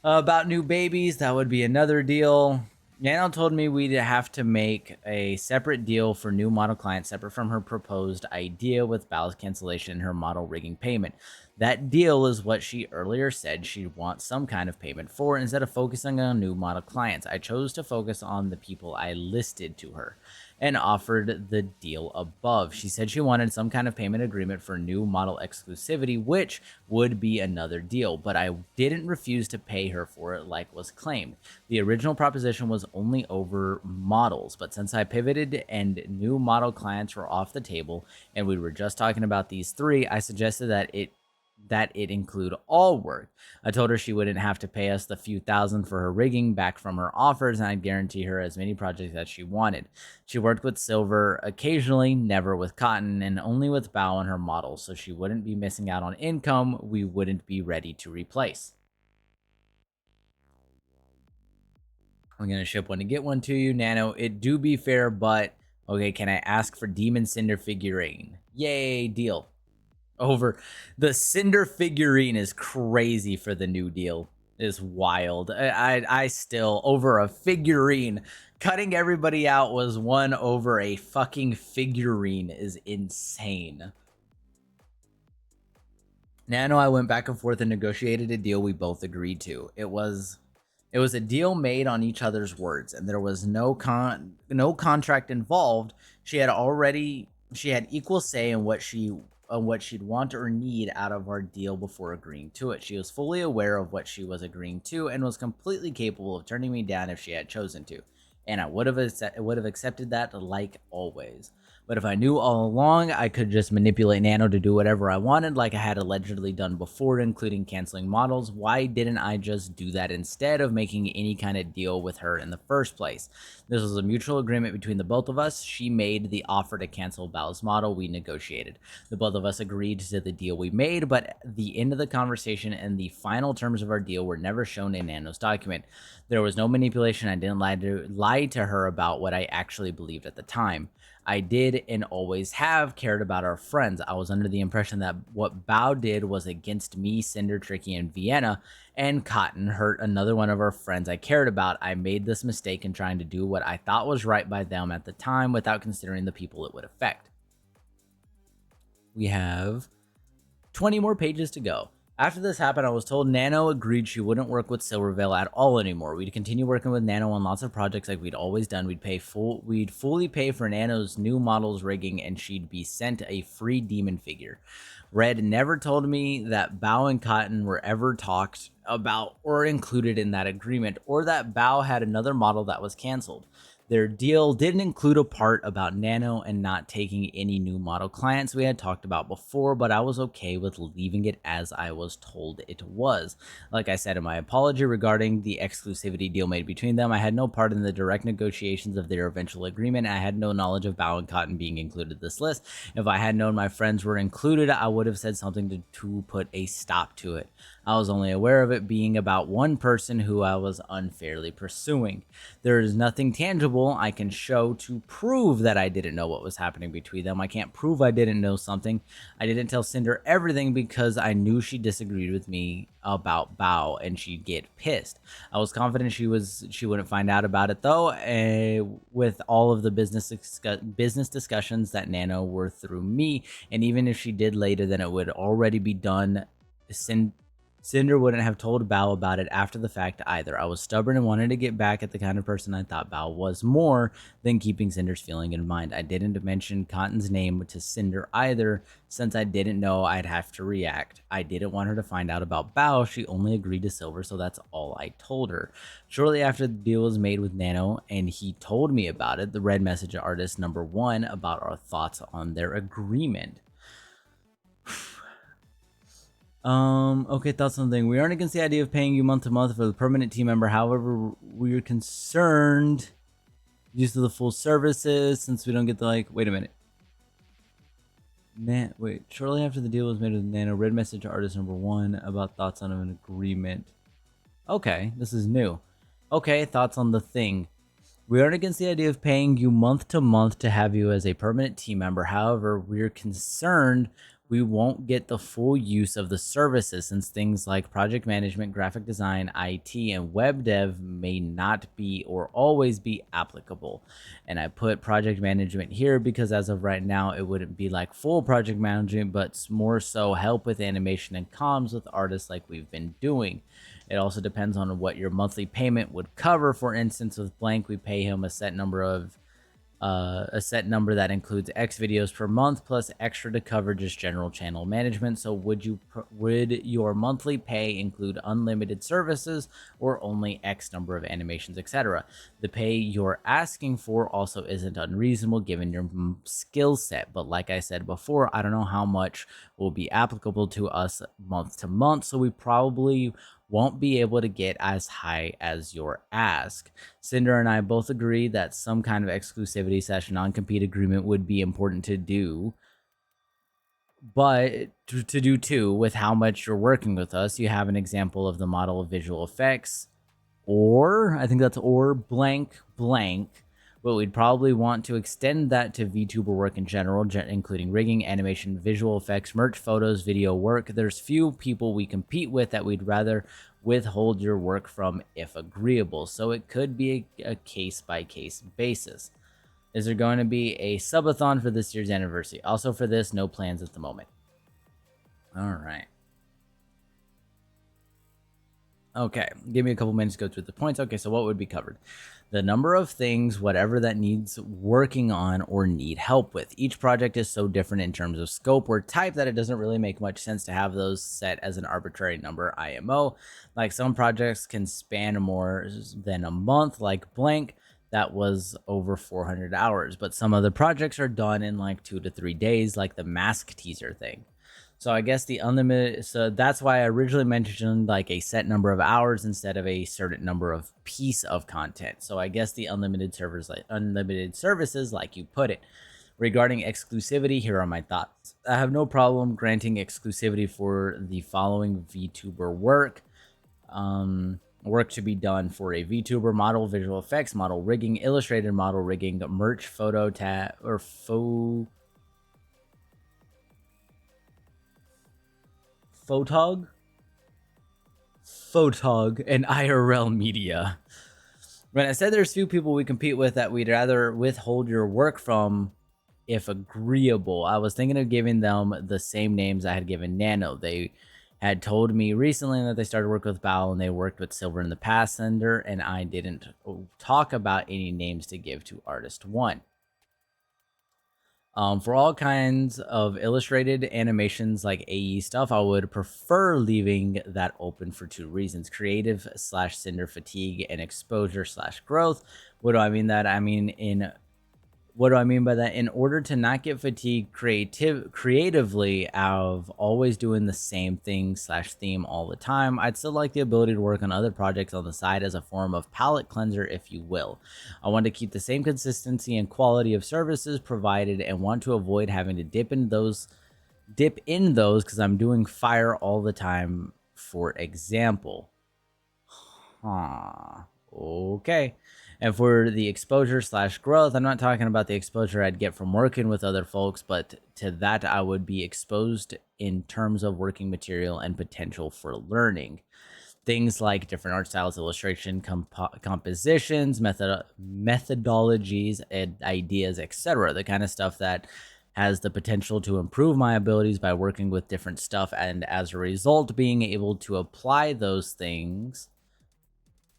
About new babies, that would be another deal. Nano told me we'd have to make a separate deal for new model clients separate from her proposed idea with Bao's cancellation and her model rigging payment. That deal is what she earlier said she'd want some kind of payment for instead of focusing on new model clients. I chose to focus on the people I listed to her and offered the deal above. She said she wanted some kind of payment agreement for new model exclusivity, which would be another deal, but I didn't refuse to pay her for it like was claimed. The original proposition was only over models, but since I pivoted and new model clients were off the table and we were just talking about these three, I suggested that it include all work. I told her she wouldn't have to pay us the few thousand for her rigging back from her offers, and I'd guarantee her as many projects as she wanted. She worked with Silver occasionally, never with Cotton, and only with Bao and her models, so she wouldn't be missing out on income we wouldn't be ready to replace. I'm going to ship one to get one to you. Nano, it do be fair, but okay, can I ask for Demon Cinder figurine? Yay, deal. Over the Cinder figurine is crazy for the new deal. Is wild. I still, over a figurine, cutting everybody out was one over a fucking figurine is insane. Nano, I went back and forth and negotiated a deal we both agreed to. It was a deal made on each other's words, and there was no contract involved. She had equal say in what she'd want or need out of our deal before agreeing to it. She was fully aware of what she was agreeing to and was completely capable of turning me down if she had chosen to. And I would have accepted that like always. But if I knew all along, I could just manipulate Nano to do whatever I wanted, like I had allegedly done before, including canceling models. Why didn't I just do that instead of making any kind of deal with her in the first place? This was a mutual agreement between the both of us. She made the offer to cancel Bao's model. We negotiated. The both of us agreed to the deal we made, but the end of the conversation and the final terms of our deal were never shown in Nano's document. There was no manipulation. I didn't lie to her about what I actually believed at the time. I did and always have cared about our friends. I was under the impression that what Bao did was against me, Sinder, Tricky, and Vienna, and Cotton hurt another one of our friends I cared about. I made this mistake in trying to do what I thought was right by them at the time without considering the people it would affect. We have 20 more pages to go. After this happened, I was told Nano agreed she wouldn't work with Silvervale at all anymore. We'd continue working with Nano on lots of projects like we'd always done. We'd fully pay for Nano's new models rigging, and she'd be sent a free demon figure. Red never told me that Bao and Cotton were ever talked about or included in that agreement, or that Bao had another model that was canceled. Their deal didn't include a part about Nano and not taking any new model clients we had talked about before, but I was okay with leaving it as I was told it was. Like I said in my apology regarding the exclusivity deal made between them, I had no part in the direct negotiations of their eventual agreement. I had no knowledge of Bao and Cotton being included in this list. If I had known my friends were included, I would have said something to put a stop to it. I was only aware of it being about one person who I was unfairly pursuing. There is nothing tangible I can show to prove that I didn't know what was happening between them. I can't prove I didn't know something. I didn't tell Cinder everything because I knew she disagreed with me about Bao and she'd get pissed. I was confident she wouldn't find out about it though, with all of the business discussions that Nano were through me, and even if she did later, then it would already be done. Cinder wouldn't have told Bao about it after the fact either. I was stubborn and wanted to get back at the kind of person I thought Bao was, more than keeping Cinder's feeling in mind. I didn't mention Cotton's name to Cinder either, since I didn't know I'd have to react. I didn't want her to find out about Bao. She only agreed to Silver, so that's all I told her. Shortly after the deal was made with Nano and he told me about it, the red message artist number 1 about our thoughts on their agreement. Okay, thoughts on the thing. We aren't against the idea of paying you month to month for the permanent team member. However, we are concerned use of the full services since we don't get the wait a minute. Shortly after the deal was made with Nano, red message to artist number 1 about thoughts on an agreement. Okay, this is new. Okay, thoughts on the thing. We aren't against the idea of paying you month to month to have you as a permanent team member. However, we're concerned we won't get the full use of the services since things like project management, graphic design, IT, and web dev may not be or always be applicable. And I put project management here because as of right now, it wouldn't be like full project management, but more so help with animation and comms with artists like we've been doing. It also depends on what your monthly payment would cover. For instance, with Blank, we pay him a set number that includes X videos per month plus extra to cover just general channel management. So would your monthly pay include unlimited services or only X number of animations, etc.? The pay you're asking for also isn't unreasonable given your skill set, but like I said before, I don't know how much will be applicable to us month to month, so we probably won't be able to get as high as your ask. Cinder and I both agree that some kind of exclusivity / non-compete agreement would be important to do, but to do too with how much you're working with us. You have an example of the model of visual effects, or I think that's or blank, but we'd probably want to extend that to VTuber work in general, including rigging, animation, visual effects, merch, photos, video work. There's few people we compete with that we'd rather withhold your work from if agreeable, so it could be a case-by-case basis. Is there going to be a subathon for this year's anniversary? Also for this, no plans at the moment. All right. Okay, give me a couple minutes to go through the points. Okay, so what would be covered? The number of things, whatever that needs working on or need help with. Each project is so different in terms of scope or type that it doesn't really make much sense to have those set as an arbitrary number IMO. Like some projects can span more than a month, like Blank. that was over 400 hours. But some of the projects are done in like 2 to 3 days, like the mask teaser thing. So I guess the unlimited, so that's why I originally mentioned like a set number of hours instead of a certain number of piece of content. So I guess the unlimited servers, like unlimited services, like you put it. Regarding exclusivity, here are my thoughts. I have no problem granting exclusivity for the following VTuber work. Work to be done for a VTuber: model, visual effects, model rigging, illustrated model rigging, merch, photo tab, or photog, and IRL media. When I said there's few people we compete with that we'd rather withhold your work from if agreeable, I was thinking of giving them the same names I had given Nano. They had told me recently that they started work with Bao and they worked with Silver in the past, Sinder, and I didn't talk about any names to give to Artist 1. For all kinds of illustrated animations like AE stuff, I would prefer leaving that open for 2 reasons: creative / Cinder fatigue and exposure / growth. What do I mean that? I mean, what do I mean by that? In order to not get fatigued creatively of always doing the same thing / theme all the time, I'd still like the ability to work on other projects on the side as a form of palette cleanser, if you will. I want to keep the same consistency and quality of services provided and want to avoid having to dip in those because I'm doing fire all the time, for example. Okay. And for the exposure / growth, I'm not talking about the exposure I'd get from working with other folks, but to that I would be exposed in terms of working material and potential for learning. Things like different art styles, illustration, compositions, methodologies, and ideas, etc. The kind of stuff that has the potential to improve my abilities by working with different stuff, and as a result, being able to apply those things.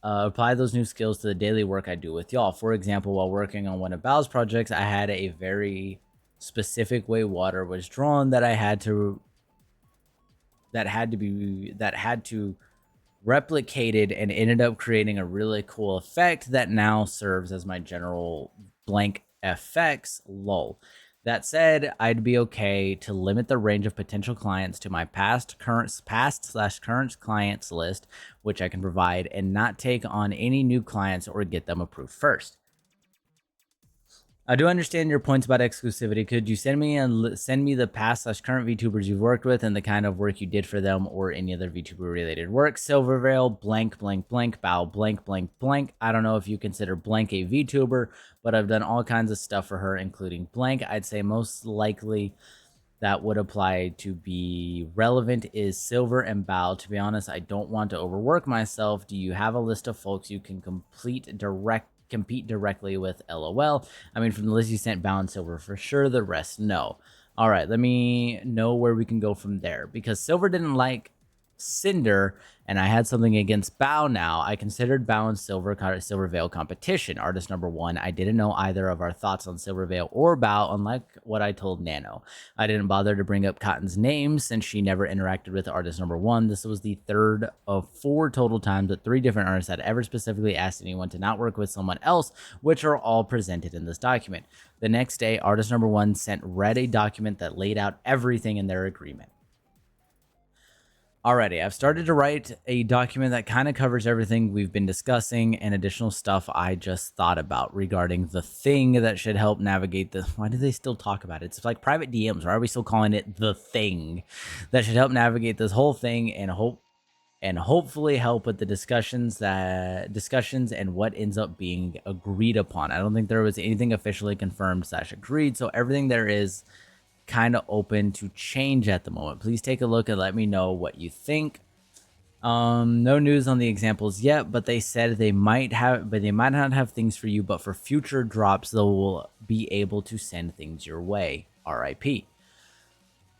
Apply those new skills to the daily work I do with y'all. For example, while working on one of Bao's projects, I had a very specific way water was drawn that had to replicate it, and ended up creating a really cool effect that now serves as my general blank effects. Lol. That said, I'd be okay to limit the range of potential clients to my past / current clients list, which I can provide, and not take on any new clients or get them approved first. I do understand your points about exclusivity. Could you send me the past / current VTubers you've worked with and the kind of work you did for them, or any other VTuber related work? Silvervale, blank, blank, blank, Bao, blank, blank, blank. I don't know if you consider blank a VTuber, but I've done all kinds of stuff for her, including blank. I'd say most likely that would apply to be relevant is Silver and Bao. To be honest, I don't want to overwork myself. Do you have a list of folks you can compete directly with? LOL. I mean, from the list you sent, Bao and Silver for sure. The rest, no. All right, let me know where we can go from there. Because Silver didn't like Sinder, and I had something against Bao now. I considered Bao and Silvervale competition. Artist number 1, I didn't know either of our thoughts on Silvervale or Bao, unlike what I told Nano. I didn't bother to bring up Cotton's name since she never interacted with artist number 1. This was the 3rd of 4 total times that 3 different artists had ever specifically asked anyone to not work with someone else, which are all presented in this document. The next day, artist number 1 read a document that laid out everything in their agreement. Alrighty, I've started to write a document that kind of covers everything we've been discussing and additional stuff I just thought about regarding the thing that should help navigate the... Why do they still talk about it? It's like private DMs. Why are we still calling it the thing that should help navigate this whole thing and hopefully help with the discussions and what ends up being agreed upon? I don't think there was anything officially confirmed / agreed, so everything there is kind of open to change at the moment. Please take a look and let me know what you think. No news on the examples yet, but they said they might not have things for you, but for future drops they will be able to send things your way. RIP.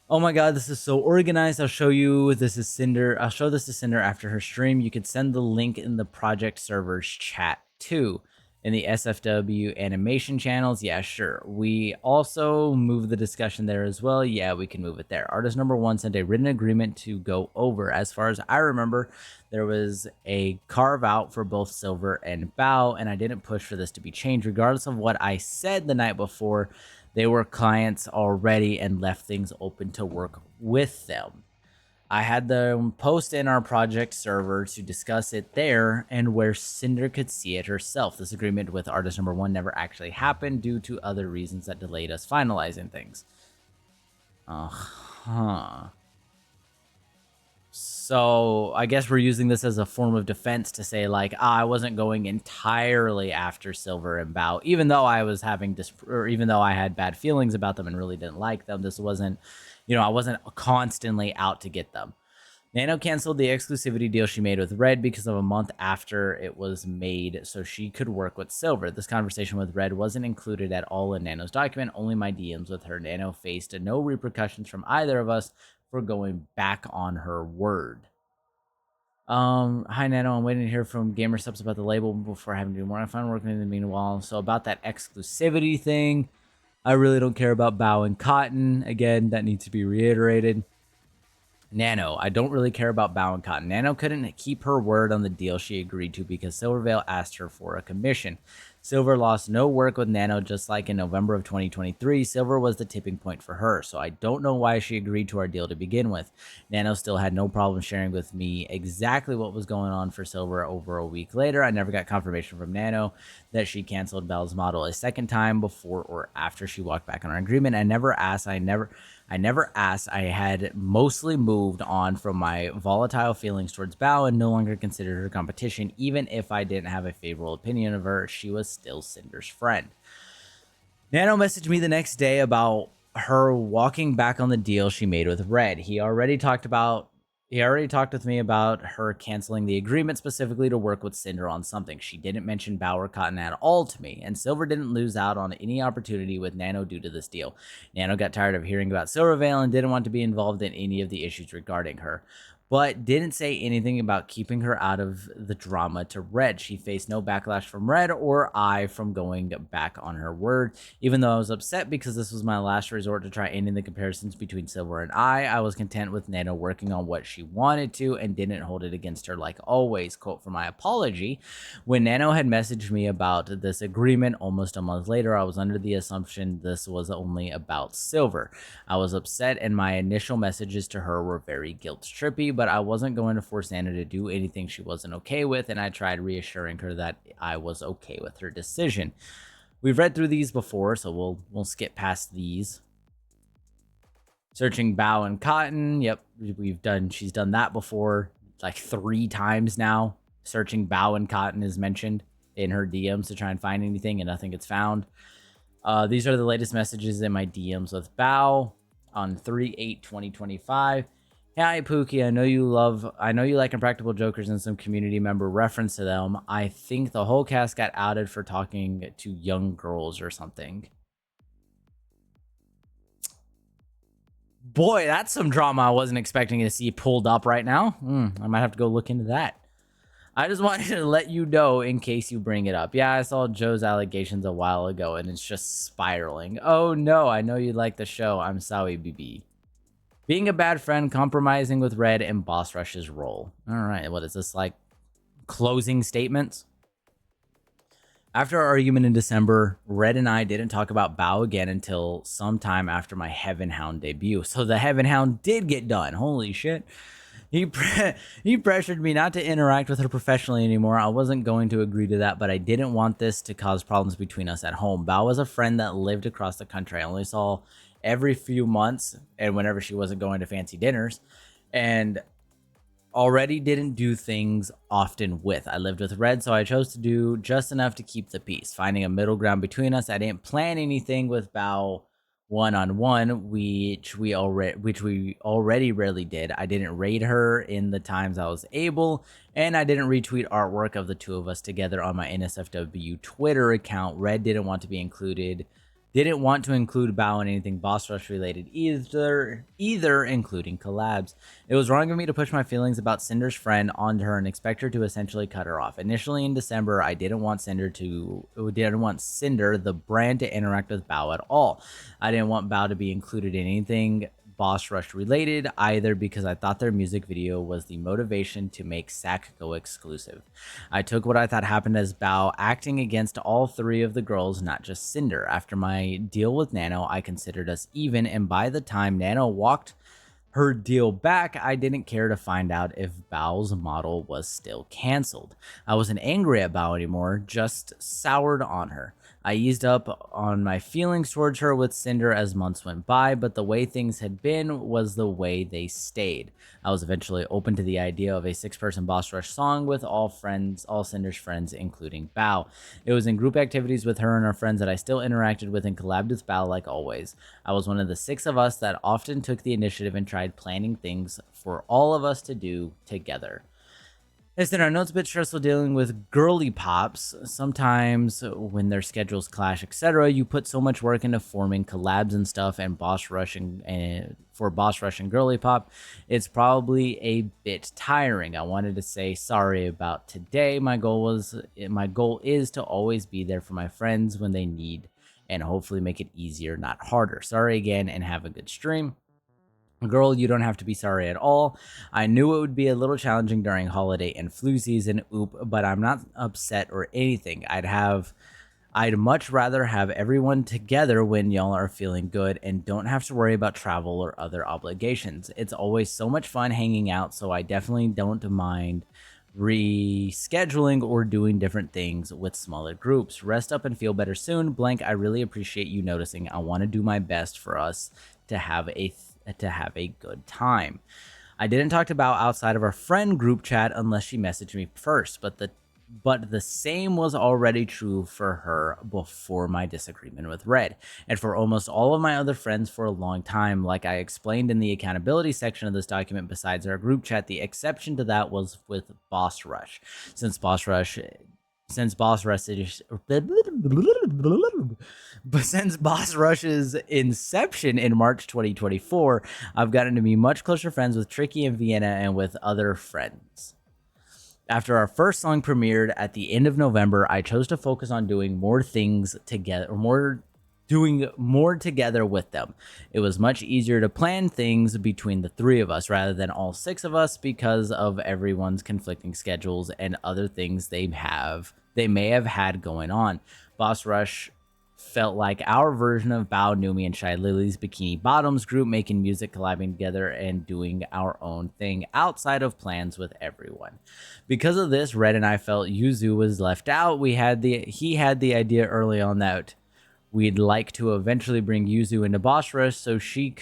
Oh my god, this is so organized. I'll show you. This is Sinder. I'll show this to Sinder after her stream. You could send the link in the project servers chat too. In the SFW animation channels, yeah, sure. We also move the discussion there as well. Yeah, we can move it there. Artist number one sent a written agreement to go over. As far as I remember, there was a carve out for both Silver and Bao, and I didn't push for this to be changed. Regardless of what I said the night before, they were clients already and left things open to work with them. I had them post in our project server to discuss it there and where Sinder could see it herself. This agreement with artist number one never actually happened due to other reasons that delayed us finalizing things. So I guess we're using this as a form of defense to say, like, I wasn't going entirely after Silver and Bao, even though I was having even though I had bad feelings about them and really didn't like them. This wasn't, I wasn't constantly out to get them. Nano canceled the exclusivity deal she made with Red because of a month after it was made so she could work with Silver. This conversation with Red wasn't included at all in Nano's document, only my DMs with her. Nano faced no repercussions from either of us for going back on her word. Hi Nano, I'm waiting to hear from Gamer Subs about the label before having to do more. I find working in the meanwhile. So about that exclusivity thing, I really don't care about Bao and Cotton. Again, that needs to be reiterated. Nano, I don't really care about Bao and Cotton. Nano couldn't keep her word on the deal she agreed to because Silvervale asked her for a commission. Silver lost no work with Nano, just like in November of 2023. Silver was the tipping point for her, so I don't know why she agreed to our deal to begin with. Nano still had no problem sharing with me exactly what was going on for Silver over a week later. I never got confirmation from Nano that she canceled Bell's model a second time before or after she walked back on our agreement. I never asked. I had mostly moved on from my volatile feelings towards Bao and no longer considered her competition. Even if I didn't have a favorable opinion of her, she was still Cinder's friend. Nano messaged me the next day about her walking back on the deal she made with Red. He already talked with me about her canceling the agreement specifically to work with Cinder on something. She didn't mention Bao or Cotton at all to me, and Silver didn't lose out on any opportunity with Nano due to this deal. Nano got tired of hearing about Silvervale and didn't want to be involved in any of the issues regarding her, but didn't say anything about keeping her out of the drama to Red. She faced no backlash from Red or I from going back on her word. Even though I was upset because this was my last resort to try ending the comparisons between Silver and I was content with Nano working on what she wanted to and didn't hold it against her like always. Quote from my apology. When Nano had messaged me about this agreement almost a month later, I was under the assumption this was only about Silver. I was upset and my initial messages to her were very guilt-trippy, but I wasn't going to force Nano to do anything she wasn't okay with, and I tried reassuring her that I was okay with her decision. We've read through these before, so we'll skip past these. Searching Bao and Cotton. Yep, she's done that before, like 3 times now. Searching Bao and Cotton is mentioned in her DMs to try and find anything, and nothing gets found. These are the latest messages in my DMs with Bao on 3/8/2025. Hi Pookie, I know you like Impractical Jokers and some community member reference to them. I think the whole cast got outed for talking to young girls or something. Boy, that's some drama I wasn't expecting to see pulled up right now. I might have to go look into that. I just wanted to let you know in case you bring it up. Yeah, I saw Joe's allegations a while ago and it's just spiraling. Oh no, I know you like the show. I'm sorry, BB. Being a bad friend, compromising with Red, and Boss Rush's role. All right, what is this, like closing statements? After our argument in December, Red and I didn't talk about Bao again until sometime after my Heaven Hound debut. So the Heaven Hound did get done. Holy shit. He pressured me not to interact with her professionally anymore. I wasn't going to agree to that, but I didn't want this to cause problems between us at home. Bao was a friend that lived across the country. I only saw every few months and whenever she wasn't going to fancy dinners, and already didn't do things often with. I lived with Red, so I chose to do just enough to keep the peace, finding a middle ground between us. I didn't plan anything with Bao one-on-one, which we already rarely did. I didn't raid her in the times I was able, and I didn't retweet artwork of the two of us together on my NSFW Twitter account. Red didn't want to be included Didn't want to include Bao in anything Boss Rush related either including collabs. It was wrong of me to push my feelings about Cinder's friend onto her and expect her to essentially cut her off. Initially in December, I didn't want Cinder, the brand, to interact with Bao at all. I didn't want Bao to be included in anything Boss Rush related either because I thought their music video was the motivation to make SAC go exclusive. I took what I thought happened as Bao acting against all three of the girls, not just Cinder. After my deal with Nano, I considered us even, and by the time Nano walked her deal back, I didn't care to find out if Bao's model was still canceled. I wasn't angry at Bao anymore, just soured on her. I eased up on my feelings towards her with Cinder as months went by, but the way things had been was the way they stayed. I was eventually open to the idea of a 6-person Boss Rush song with all Cinder's friends, including Bao. It was in group activities with her and her friends that I still interacted with and collabed with Bao like always. I was one of the 6 of us that often took the initiative and tried planning things for all of us to do together. Listen, I know it's a bit stressful dealing with girly pops. Sometimes when their schedules clash, etc., you put so much work into forming collabs and stuff and Boss Rush and for Boss Rush and girly pop, it's probably a bit tiring. I wanted to say sorry about today. My goal is to always be there for my friends when they need and hopefully make it easier, not harder. Sorry again and have a good stream. Girl, you don't have to be sorry at all. I knew it would be a little challenging during holiday and flu season, but I'm not upset or anything. I'd much rather have everyone together when y'all are feeling good and don't have to worry about travel or other obligations. It's always so much fun hanging out, so I definitely don't mind rescheduling or doing different things with smaller groups. Rest up and feel better soon. Blank, I really appreciate you noticing. I want to do my best for us to have a good time. I didn't talk to Bao outside of our friend group chat unless she messaged me first, but the same was already true for her before my disagreement with Red, and for almost all of my other friends for a long time. Like I explained in the accountability section of this document, besides our group chat, the exception to that was with Boss Rush. Since Boss Rush's inception in March 2024, I've gotten to be much closer friends with Tricky and Vienna and with other friends. After our first song premiered at the end of November, I chose to focus on doing more things together, doing more together with them. It was much easier to plan things between the 3 of us rather than all 6 of us because of everyone's conflicting schedules and other things they may have had going on. Boss Rush felt like our version of Bao, Numi, and Shy Lily's Bikini Bottoms group, making music, collabing together, and doing our own thing outside of plans with everyone. Because of this, Red and I felt Yuzu was left out. He had the idea early on that we'd like to eventually bring Yuzu into Boss Rush so she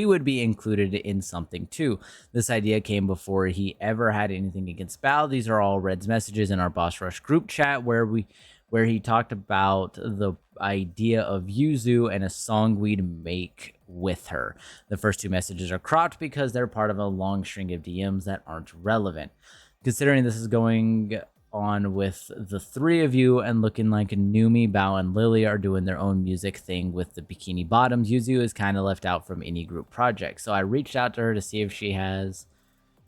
would be included in something too. This idea came before he ever had anything against Bao. These are all Red's messages in our Boss Rush group chat where he talked about the idea of Yuzu and a song we'd make with her. The first 2 messages are cropped because they're part of a long string of DMs that aren't relevant. Considering this is going on with the 3 of you and looking like Numi, Bao, and Lily are doing their own music thing with the Bikini Bottoms, Yuzu is kind of left out from any group project. So I reached out to her to see if she has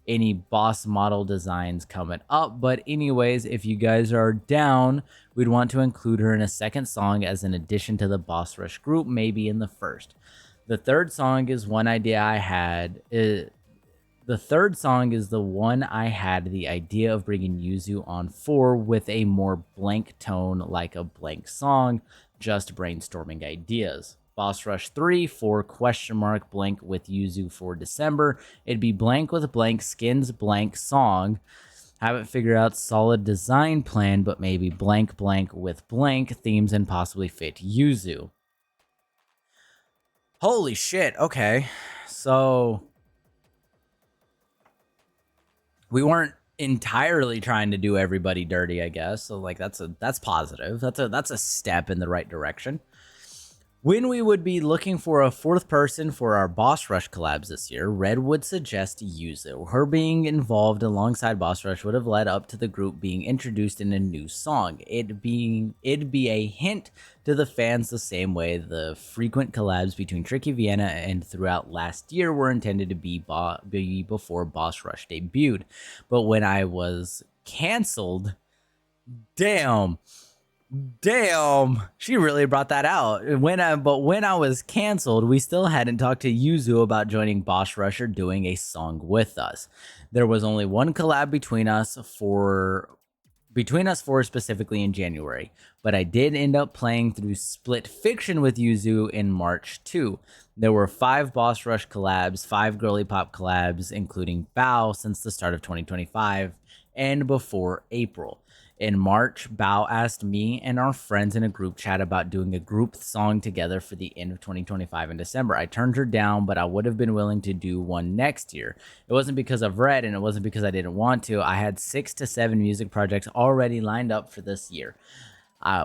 any boss model designs coming up. But anyways, if you guys are down, we'd want to include her in a second song as an addition to the Boss Rush group, maybe in the first. The third song is one idea I had. The third song is the one I had the idea of bringing Yuzu on for, with a more blank tone, like a blank song, just brainstorming ideas. Boss Rush 3 for ? Blank with Yuzu for December. It'd be blank with blank skins, blank song. Haven't figured out solid design plan, but maybe blank with blank themes and possibly fit Yuzu. Holy shit, okay. So we weren't entirely trying to do everybody dirty, I guess. So like that's positive. That's a step in the right direction. When we would be looking for a fourth person for our Boss Rush collabs this year, Red would suggest Yuzu. Her being involved alongside Boss Rush would have led up to the group being introduced in a new song. It'd be a hint to the fans the same way the frequent collabs between Tricky Vienna and throughout last year were intended to be before Boss Rush debuted. But when I was canceled, damn, she really brought that out. When I was canceled, we still hadn't talked to Yuzu about joining Boss Rush or doing a song with us. There was only one collab between us four specifically in January, but I did end up playing through Split Fiction with Yuzu in March too. There were 5 Boss Rush collabs, 5 Girly Pop collabs, including Bao since the start of 2025 and before April. In March, Bao asked me and our friends in a group chat about doing a group song together for the end of 2025 in December. I turned her down, but I would have been willing to do one next year. It wasn't because of Red, and it wasn't because I didn't want to. I had 6 to 7 music projects already lined up for this year.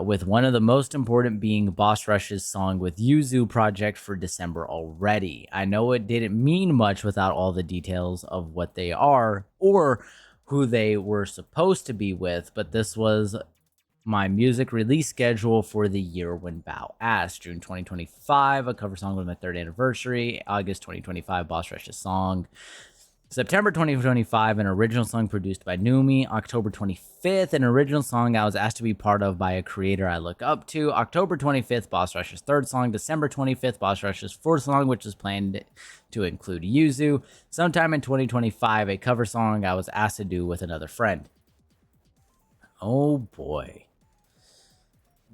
With one of the most important being Boss Rush's song with Yuzu project for December already. I know it didn't mean much without all the details of what they are or who they were supposed to be with, but this was my music release schedule for the year when Bao asked. June 2025, a cover song with my 3rd anniversary. August 2025, Boss Rush's song. September 2025, an original song produced by Numi. October 25th, an original song I was asked to be part of by a creator I look up to. October 25th, Boss Rush's 3rd song. December 25th, Boss Rush's 4th song, which was planned to include Yuzu. Sometime in 2025, a cover song I was asked to do with another friend. Oh boy.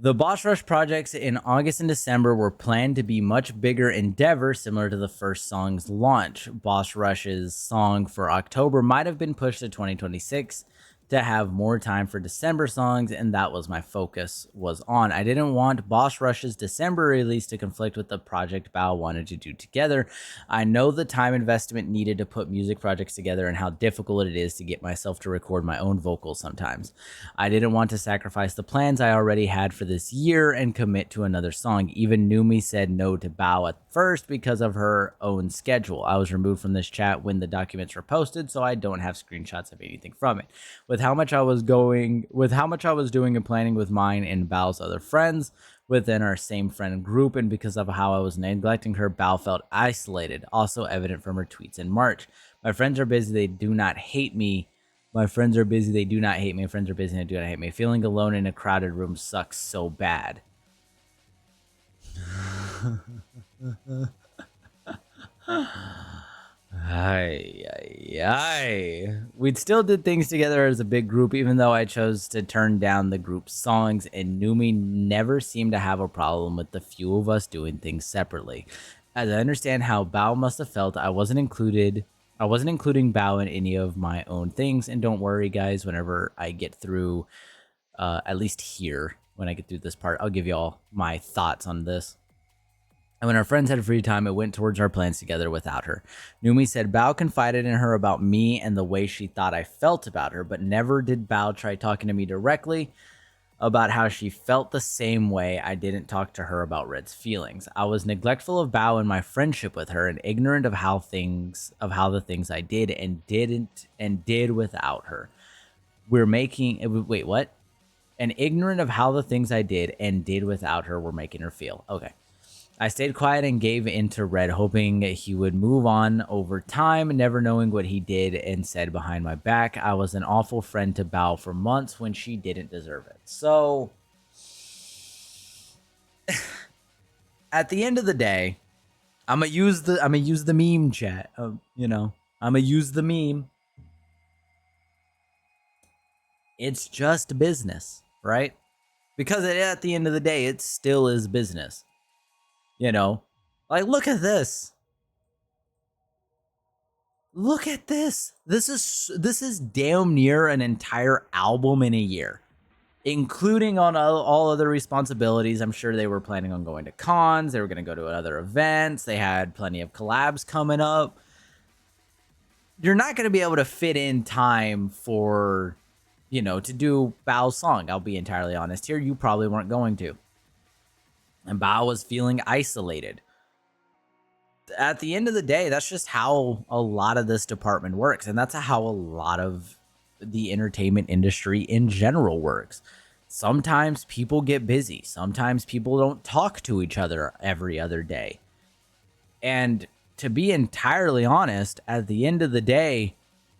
The Boss Rush projects in August and December were planned to be much bigger endeavors similar to the first song's launch. Boss Rush's song for October might have been pushed to 2026 to have more time for December songs, and that was my focus was on. I didn't want Boss Rush's December release to conflict with the project Bao wanted to do together. I know the time investment needed to put music projects together and how difficult it is to get myself to record my own vocals sometimes. I didn't want to sacrifice the plans I already had for this year and commit to another song. Even Numi said no to Bao at first because of her own schedule. I was removed from this chat when the documents were posted, so I don't have screenshots of anything from it. With how much I was doing and planning with mine and Bao's other friends within our same friend group, and because of how I was neglecting her, Bao felt isolated, also evident from her tweets in March. My friends are busy, they do not hate me. My friends are busy, they do not hate me. Friends are busy, they do not hate me. Feeling alone in a crowded room sucks so bad. We'd still did things together as a big group, even though I chose to turn down the group's songs, and Numi never seemed to have a problem with the few of us doing things separately. As I understand how Bao must have felt, I wasn't including Bao in any of my own things, and don't worry guys, whenever I get through, at least here, when I get through this part, I'll give you all my thoughts on this. And when our friends had free time, it went towards our plans together without her. Numi said Bao confided in her about me and the way she thought I felt about her, but never did Bao try talking to me directly about how she felt the same way I didn't talk to her about Red's feelings. I was neglectful of Bao and my friendship with her and ignorant of how the things I did and did without her. And ignorant of how the things I did and did without her were making her feel. Okay. I stayed quiet and gave in to Red, hoping he would move on over time, never knowing what he did and said behind my back. I was an awful friend to Bao for months when she didn't deserve it. So, at the end of the day, I'm gonna use the meme chat. I'm gonna use the meme. It's just business, right? Because at the end of the day, it still is business. Like, look at this. Look at this. This is damn near an entire album in a year, including on all other responsibilities. I'm sure they were planning on going to cons. They were going to go to other events. They had plenty of collabs coming up. You're not going to be able to fit in time for, to do Bao's song. I'll be entirely honest here. You probably weren't going to. and Bao was feeling isolated. At the end of the day, that's just how a lot of this department works, and that's how a lot of the entertainment industry in general works. Sometimes people get busy. Sometimes people don't talk to each other every other day. And to be entirely honest, at the end of the day,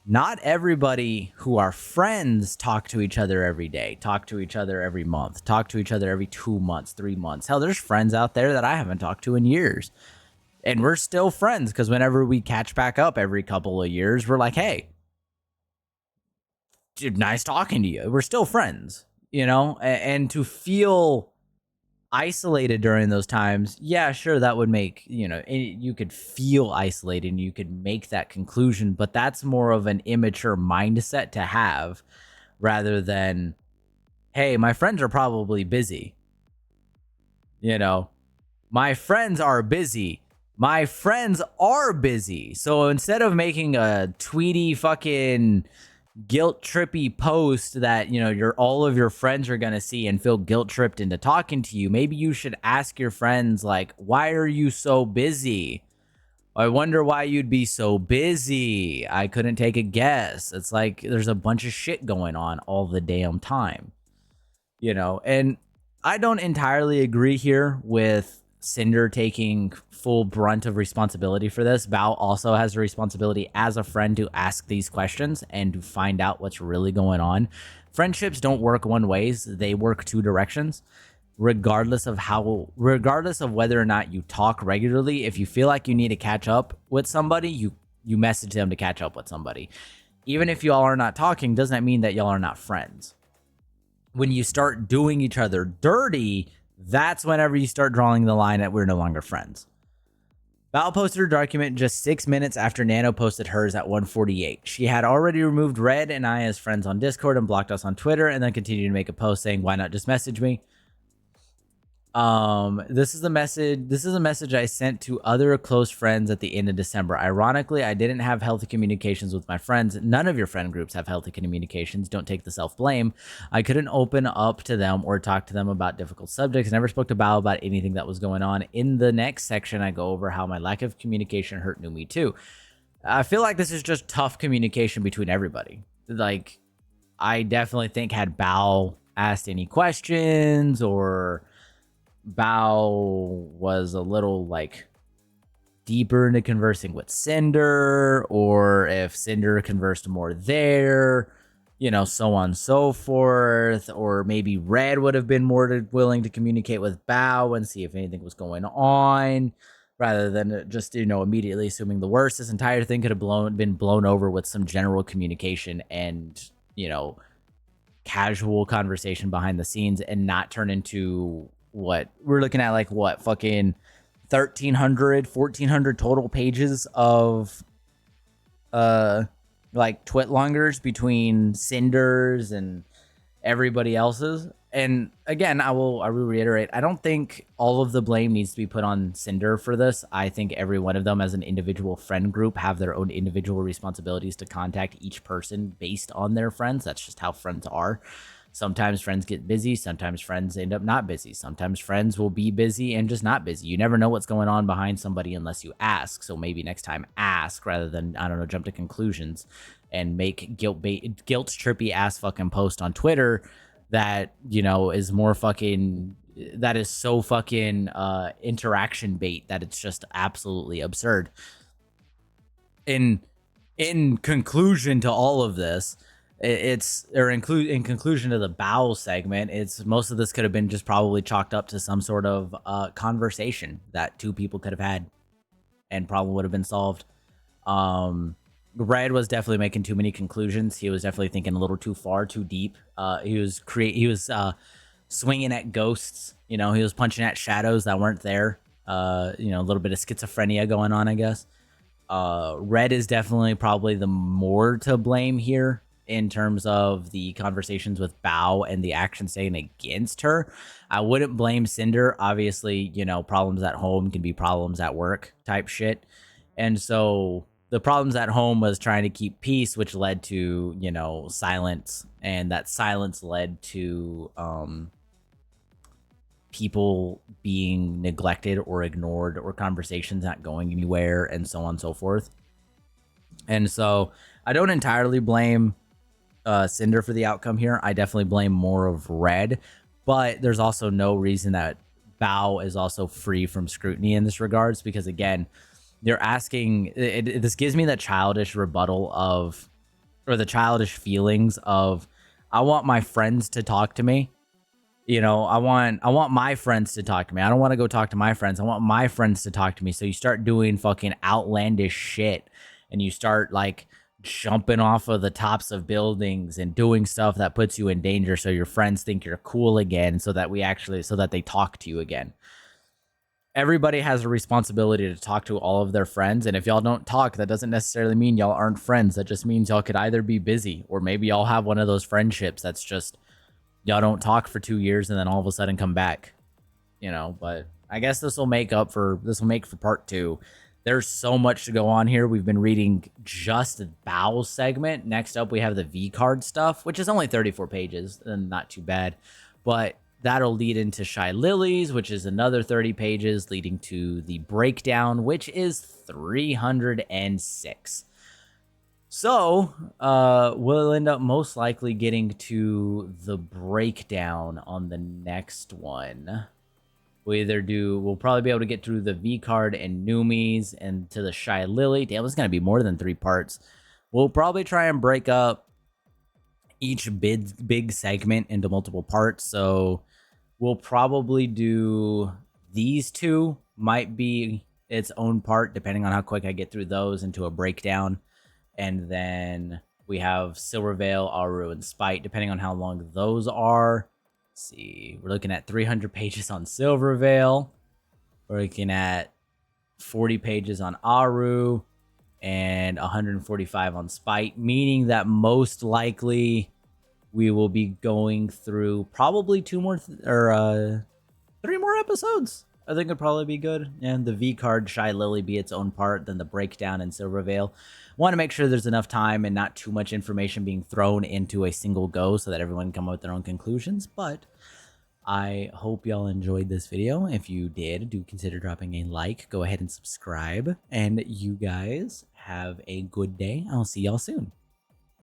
not everybody who are friends talk to each other every day, talk to each other every month, talk to each other every 2 months, 3 months. Hell, there's friends out there that I haven't talked to in years. And we're still friends because whenever we catch back up every couple of years, we're like, hey, dude, nice talking to you. We're still friends, you know? And to feel isolated during those times, yeah, sure, that would make, you know, you could feel isolated and you could make that conclusion, but that's more of an immature mindset to have rather than, hey, my friends are probably busy. You know, my friends are busy. My friends are busy. So instead of making a tweety fucking guilt trippy post that, you know, all of your friends are going to see and feel guilt tripped into talking to you, maybe you should ask your friends, like, why are you so busy? I wonder why you'd be so busy. I couldn't take a guess. It's like there's a bunch of shit going on all the damn time, you know? And I don't entirely agree here with Sinder taking full brunt of responsibility for this. Bao also has a responsibility as a friend to ask these questions and to find out what's really going on. Friendships don't work one ways, they work two directions. Regardless of whether or not you talk regularly, if you feel like you need to catch up with somebody, you message them to catch up with somebody. Even if y'all are not talking, doesn't that mean that y'all are not friends? When you start doing each other dirty, that's whenever you start drawing the line that we're no longer friends. Val posted her document just 6 minutes after Nano posted hers at 1:48. She had already removed Red and I as friends on Discord and blocked us on Twitter, and then continued to make a post saying, why not just message me? This is a message I sent to other close friends at the end of December. Ironically, I didn't have healthy communications with my friends. None of your friend groups have healthy communications. Don't take the self-blame. I couldn't open up to them or talk to them about difficult subjects. Never spoke to Bao about anything that was going on. In the next section, I go over how my lack of communication hurt me too. I feel like this is just tough communication between everybody. Like, I definitely think had Bao asked any questions, or Bao was a little like deeper into conversing with Sinder, or if Sinder conversed more there, you know, so on and so forth, or maybe Red would have been more willing to communicate with Bao and see if anything was going on, rather than just, you know, immediately assuming the worst. This entire thing could have been blown over with some general communication and, you know, casual conversation behind the scenes, and not turn into what we're looking at, like what, fucking 1,400 total pages of like twitlongers between Cinder's and everybody else's. And again, I will reiterate, I don't think all of the blame needs to be put on Sinder for this. I think every one of them as an individual friend group have their own individual responsibilities to contact each person based on their friends. That's just how friends are. Sometimes friends get busy. Sometimes friends end up not busy. Sometimes friends will be busy and just not busy. You never know what's going on behind somebody unless you ask. So maybe next time ask, rather than, I don't know, jump to conclusions and make guilt trippy ass fucking post on Twitter that, you know, is more fucking, that is so fucking interaction bait that it's just absolutely absurd. In conclusion to all of this, in conclusion to the Bao segment, it's most of this could have been just probably chalked up to some sort of conversation that two people could have had and problem would have been solved. Red was definitely making too many conclusions. He was definitely thinking a little too far, too deep. He was swinging at ghosts. You know, he was punching at shadows that weren't there. You know, a little bit of schizophrenia going on, I guess. Red is definitely probably the more to blame here in terms of the conversations with Bao and the actions taken against her. I wouldn't blame Sinder. Obviously, you know, problems at home can be problems at work type shit. And so the problems at home was trying to keep peace, which led to, you know, silence. And that silence led to people being neglected or ignored or conversations not going anywhere and so on and so forth. And so I don't entirely blame Sinder for the outcome here. I definitely blame more of Red, but there's also no reason that Bao is also free from scrutiny in this regards, because again, they're asking, this gives me that childish rebuttal of, or the childish feelings of, I want my friends to talk to me. You know, I want my friends to talk to me. I don't want to go talk to my friends. I want my friends to talk to me. So you start doing fucking outlandish shit, and you start like jumping off of the tops of buildings and doing stuff that puts you in danger, so your friends think you're cool again, so that they talk to you again. Everybody has a responsibility to talk to all of their friends, and if y'all don't talk, that doesn't necessarily mean y'all aren't friends. That just means y'all could either be busy, or maybe y'all have one of those friendships that's just y'all don't talk for 2 years and then all of a sudden come back, you know. But I guess this will make for part 2. There's so much to go on here. We've been reading just the Bao segment. Next up, we have the V card stuff, which is only 34 pages and not too bad. But that'll lead into Shy Lilies, which is another 30 pages, leading to the breakdown, which is 306. So we'll end up most likely getting to the breakdown on the next one. We'll probably be able to get through the V card and Noomies and to the Shy Lily. Damn, it's going to be more than 3 parts. We'll probably try and break up each big segment into multiple parts. So we'll probably do these 2, might be its own part, depending on how quick I get through those, into a breakdown. And then we have Silverveil, Aru, and Spite, depending on how long those are. Let's see, we're looking at 300 pages on Silverveil. We're looking at 40 pages on Aru and 145 on Spite, meaning that most likely we will be going through probably 3 more episodes. I think it'd probably be good. And the V card, Shy Lily, be its own part, then the breakdown in Silverveil. Want to make sure there's enough time and not too much information being thrown into a single go, so that everyone can come up with their own conclusions. But I hope y'all enjoyed this video. If you did, do consider dropping a like. Go ahead and subscribe. And you guys have a good day. I'll see y'all soon.